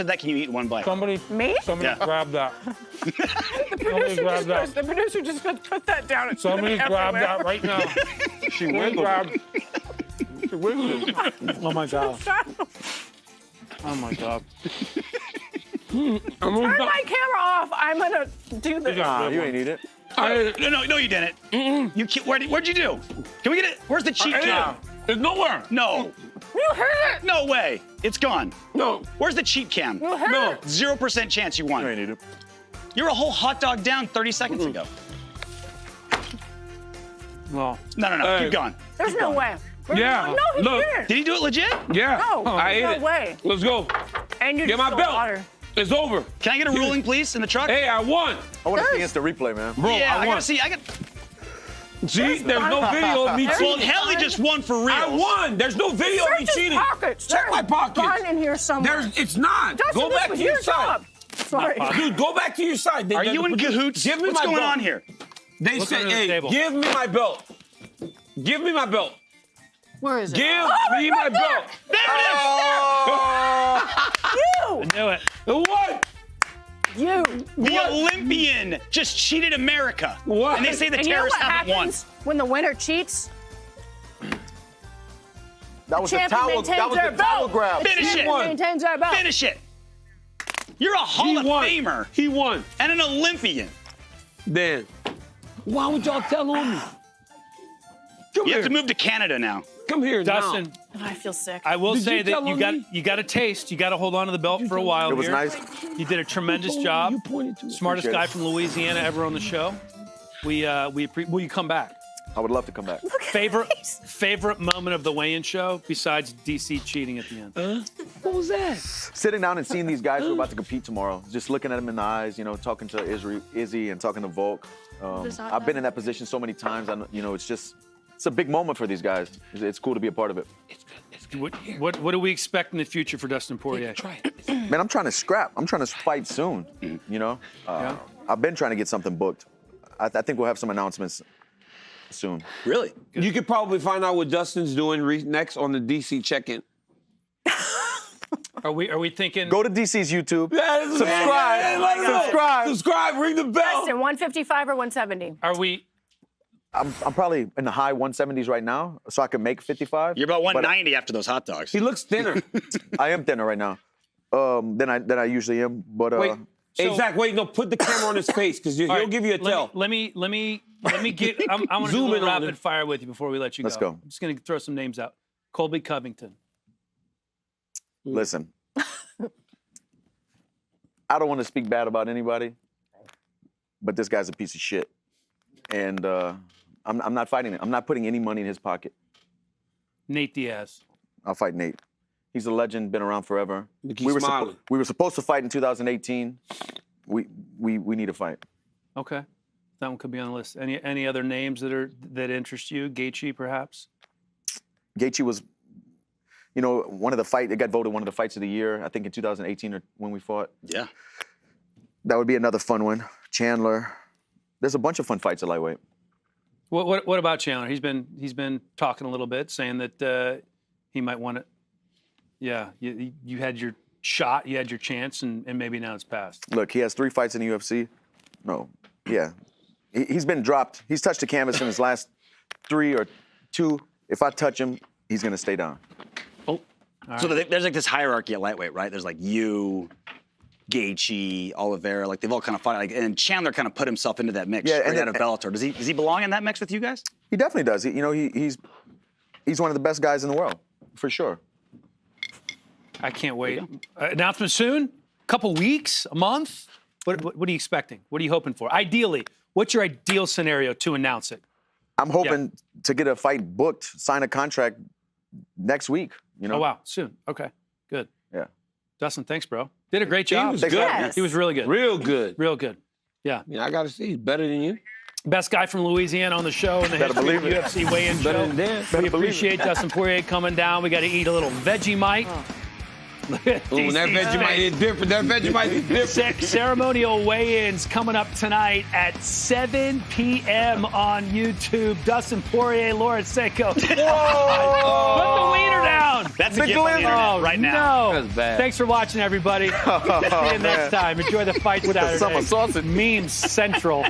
Speaker 5: of that can you eat in one bite?
Speaker 1: Somebody
Speaker 5: Yeah.
Speaker 1: grab that.
Speaker 2: The producer just put that down. It's
Speaker 1: Somebody grab
Speaker 2: everywhere.
Speaker 1: that right now.
Speaker 3: She wiggled.
Speaker 1: She wiggled. Oh my God. Oh my God.
Speaker 2: Turn my camera off. I'm gonna do this.
Speaker 4: Nah, you ain't eat it.
Speaker 5: No, you didn't. Where'd you do? Can we get it? Where's the cheat cam?
Speaker 3: It's nowhere.
Speaker 5: No.
Speaker 2: You heard it.
Speaker 5: No way. It's gone.
Speaker 3: No.
Speaker 5: Where's the cheat cam?
Speaker 2: You heard
Speaker 5: No.
Speaker 2: it.
Speaker 5: 0% chance you won.
Speaker 4: You ain't eat it.
Speaker 5: You're a whole hot dog down 30 seconds ago.
Speaker 1: No.
Speaker 5: No.
Speaker 3: Hey.
Speaker 5: Keep going.
Speaker 2: There's no way.
Speaker 3: Yeah.
Speaker 2: No, he
Speaker 3: Look.
Speaker 2: didn't.
Speaker 5: Did he do it legit?
Speaker 3: Yeah.
Speaker 2: No,
Speaker 3: I ate
Speaker 2: no
Speaker 3: it.
Speaker 2: way.
Speaker 3: Let's go.
Speaker 2: And you
Speaker 3: Get my
Speaker 2: stole
Speaker 3: belt.
Speaker 2: water.
Speaker 3: It's over.
Speaker 5: Can I get a ruling, please, in the truck?
Speaker 3: Hey, I won.
Speaker 4: I want to see instant replay, man.
Speaker 3: Bro,
Speaker 5: yeah,
Speaker 3: I
Speaker 5: I
Speaker 3: won.
Speaker 5: gotta see.
Speaker 3: See, there's no video of me
Speaker 5: Well,
Speaker 3: cheating.
Speaker 5: Helly just won for real.
Speaker 3: I won. There's no video of me
Speaker 2: Search his
Speaker 3: cheating.
Speaker 2: pockets.
Speaker 3: Check
Speaker 2: There's
Speaker 3: my pockets.
Speaker 2: Gun in here somewhere.
Speaker 3: It's not.
Speaker 2: Dustin,
Speaker 3: Go
Speaker 2: this
Speaker 3: back
Speaker 2: was
Speaker 3: to your
Speaker 2: your
Speaker 3: side.
Speaker 2: job. Sorry.
Speaker 3: Dude, go back to your side.
Speaker 5: Are you in cahoots?
Speaker 3: Give me
Speaker 5: What's
Speaker 3: my
Speaker 5: going
Speaker 3: belt.
Speaker 5: on here?
Speaker 3: They
Speaker 1: Look
Speaker 3: said,
Speaker 1: under the
Speaker 3: hey,
Speaker 1: table.
Speaker 3: give me my belt. Give me my belt.
Speaker 2: Where is it?
Speaker 3: Give me my belt.
Speaker 5: There it is.
Speaker 2: You.
Speaker 1: I knew it.
Speaker 3: What?
Speaker 2: You.
Speaker 5: The Olympian just cheated America.
Speaker 3: What?
Speaker 5: And they say the
Speaker 2: And you know
Speaker 5: terrorists
Speaker 2: what
Speaker 5: haven't won.
Speaker 2: happens when the winner cheats?
Speaker 4: That was the
Speaker 2: Champion
Speaker 4: towel.
Speaker 2: maintains
Speaker 4: That was
Speaker 2: their
Speaker 4: the towel
Speaker 2: belt.
Speaker 4: grab.
Speaker 5: Finish it.
Speaker 2: Maintains our belt.
Speaker 5: Finish it. You're a Hall of
Speaker 3: won.
Speaker 5: Famer
Speaker 3: He won.
Speaker 5: and an Olympian.
Speaker 3: Dan, why would y'all tell on me? Come
Speaker 5: You
Speaker 3: here.
Speaker 5: have to move to Canada now.
Speaker 3: Come here,
Speaker 1: Dustin,
Speaker 2: Oh, I feel sick.
Speaker 1: I will
Speaker 3: Did
Speaker 1: say
Speaker 3: you
Speaker 1: that
Speaker 3: tell
Speaker 1: you
Speaker 3: on
Speaker 1: got
Speaker 3: me?
Speaker 1: you got a taste. You got to hold on to the belt for a while.
Speaker 4: It was
Speaker 1: here.
Speaker 4: nice.
Speaker 1: You did a tremendous job.
Speaker 3: You pointed to it.
Speaker 1: Smartest
Speaker 4: Appreciate
Speaker 1: guy
Speaker 4: it.
Speaker 1: from Louisiana ever on the show. Will you come back?
Speaker 4: I would love to come back.
Speaker 1: Favorite moment of the weigh-in show besides DC cheating at the end?
Speaker 3: What was that?
Speaker 4: Sitting down and seeing these guys who are about to compete tomorrow, just looking at them in the eyes, you know, talking to Izzy and talking to Volk. I've been in that position so many times. It's a big moment for these guys. It's cool to be a part of it.
Speaker 1: What do we expect in the future for Dustin Poirier?
Speaker 4: Man, I'm trying to scrap. I'm trying to fight soon. You know, I've been trying to get something booked. I think we'll have some announcements soon.
Speaker 5: Really?
Speaker 3: You could probably find out what Dustin's doing next on the DC check-in.
Speaker 1: Are we thinking?
Speaker 4: Go to DC's YouTube.
Speaker 3: Yeah,
Speaker 4: Subscribe.
Speaker 3: Subscribe. Ring the bell.
Speaker 2: Dustin, 155 or 170?
Speaker 1: Are we?
Speaker 4: I'm probably in the high 170s right now, so I can make 55.
Speaker 5: You're about 190 after those hot dogs.
Speaker 3: He looks thinner.
Speaker 4: I am thinner right now than I usually am. But
Speaker 3: Wait, hey, Zach, wait, no, put the camera on his face because he'll
Speaker 1: right,
Speaker 3: give you a tell.
Speaker 1: Let me get. I want to do a
Speaker 3: Zoom in
Speaker 1: little
Speaker 3: on
Speaker 1: rapid
Speaker 3: it.
Speaker 1: fire with you before we let you
Speaker 4: Let's
Speaker 1: go.
Speaker 4: go.
Speaker 1: I'm just gonna throw some names out. Colby Covington.
Speaker 4: Listen, I don't want to speak bad about anybody, but this guy's a piece of shit, and I'm not fighting it. I'm not putting any money in his pocket.
Speaker 1: Nate Diaz.
Speaker 4: I'll fight Nate. He's a legend, been around forever.
Speaker 3: Look, he's smiling.
Speaker 4: We were supposed to fight in 2018. We need to fight.
Speaker 1: Okay, that one could be on the list. Any other names that interest you? Gaethje, perhaps.
Speaker 4: Gaethje was. You know, it got voted one of the fights of the year, I think in 2018 or when we fought.
Speaker 5: Yeah.
Speaker 4: That would be another fun one. Chandler. There's a bunch of fun fights at lightweight.
Speaker 1: What about Chandler? He's been talking a little bit, saying that he might want to. Yeah, you had your shot, you had your chance, and maybe now it's passed.
Speaker 4: Look, he has 3 fights in the UFC. No, yeah. He's been dropped. He's touched the canvas in his last 3 or 2. If I touch him, he's going to stay down.
Speaker 1: Oh.
Speaker 5: So there's like this hierarchy at lightweight, right? There's like you, Gaethje, Oliveira, like they've all kind of fought. Like, and Chandler kind of put himself into that mix straight out of Bellator. Does he belong in that mix with you guys?
Speaker 4: He definitely does. He's one of the best guys in the world, for sure.
Speaker 1: I can't wait. Announcement soon? A couple weeks? A month? What are you expecting? What are you hoping for? Ideally, what's your ideal scenario to announce it?
Speaker 4: I'm hoping to get a fight booked, sign a contract next week. You know?
Speaker 1: Oh, wow. Soon. Okay. Good.
Speaker 4: Yeah.
Speaker 1: Dustin, thanks, bro. Did a great job.
Speaker 3: He was good.
Speaker 2: Yes.
Speaker 1: He was really good.
Speaker 3: Real good.
Speaker 1: Real good. Yeah.
Speaker 3: I got to see. He's better than you.
Speaker 1: Best guy from Louisiana on the show in the history of UFC weigh-in show.
Speaker 3: Better than Dan.
Speaker 1: We appreciate Dustin Poirier coming down. We got to eat a little Vegemite.
Speaker 3: That Vegemite is different. That Vegemite is different.
Speaker 1: Ceremonial weigh-ins coming up tonight at 7 p.m. on YouTube. Dustin Poirier, Laura Seco. Whoa! Put the wiener down.
Speaker 5: That's a gift on the internet right now.
Speaker 1: No.
Speaker 3: That's bad.
Speaker 1: Thanks for watching, everybody. See you next time. Enjoy the fight Saturday.
Speaker 4: Summer sausage.
Speaker 1: Memes Central.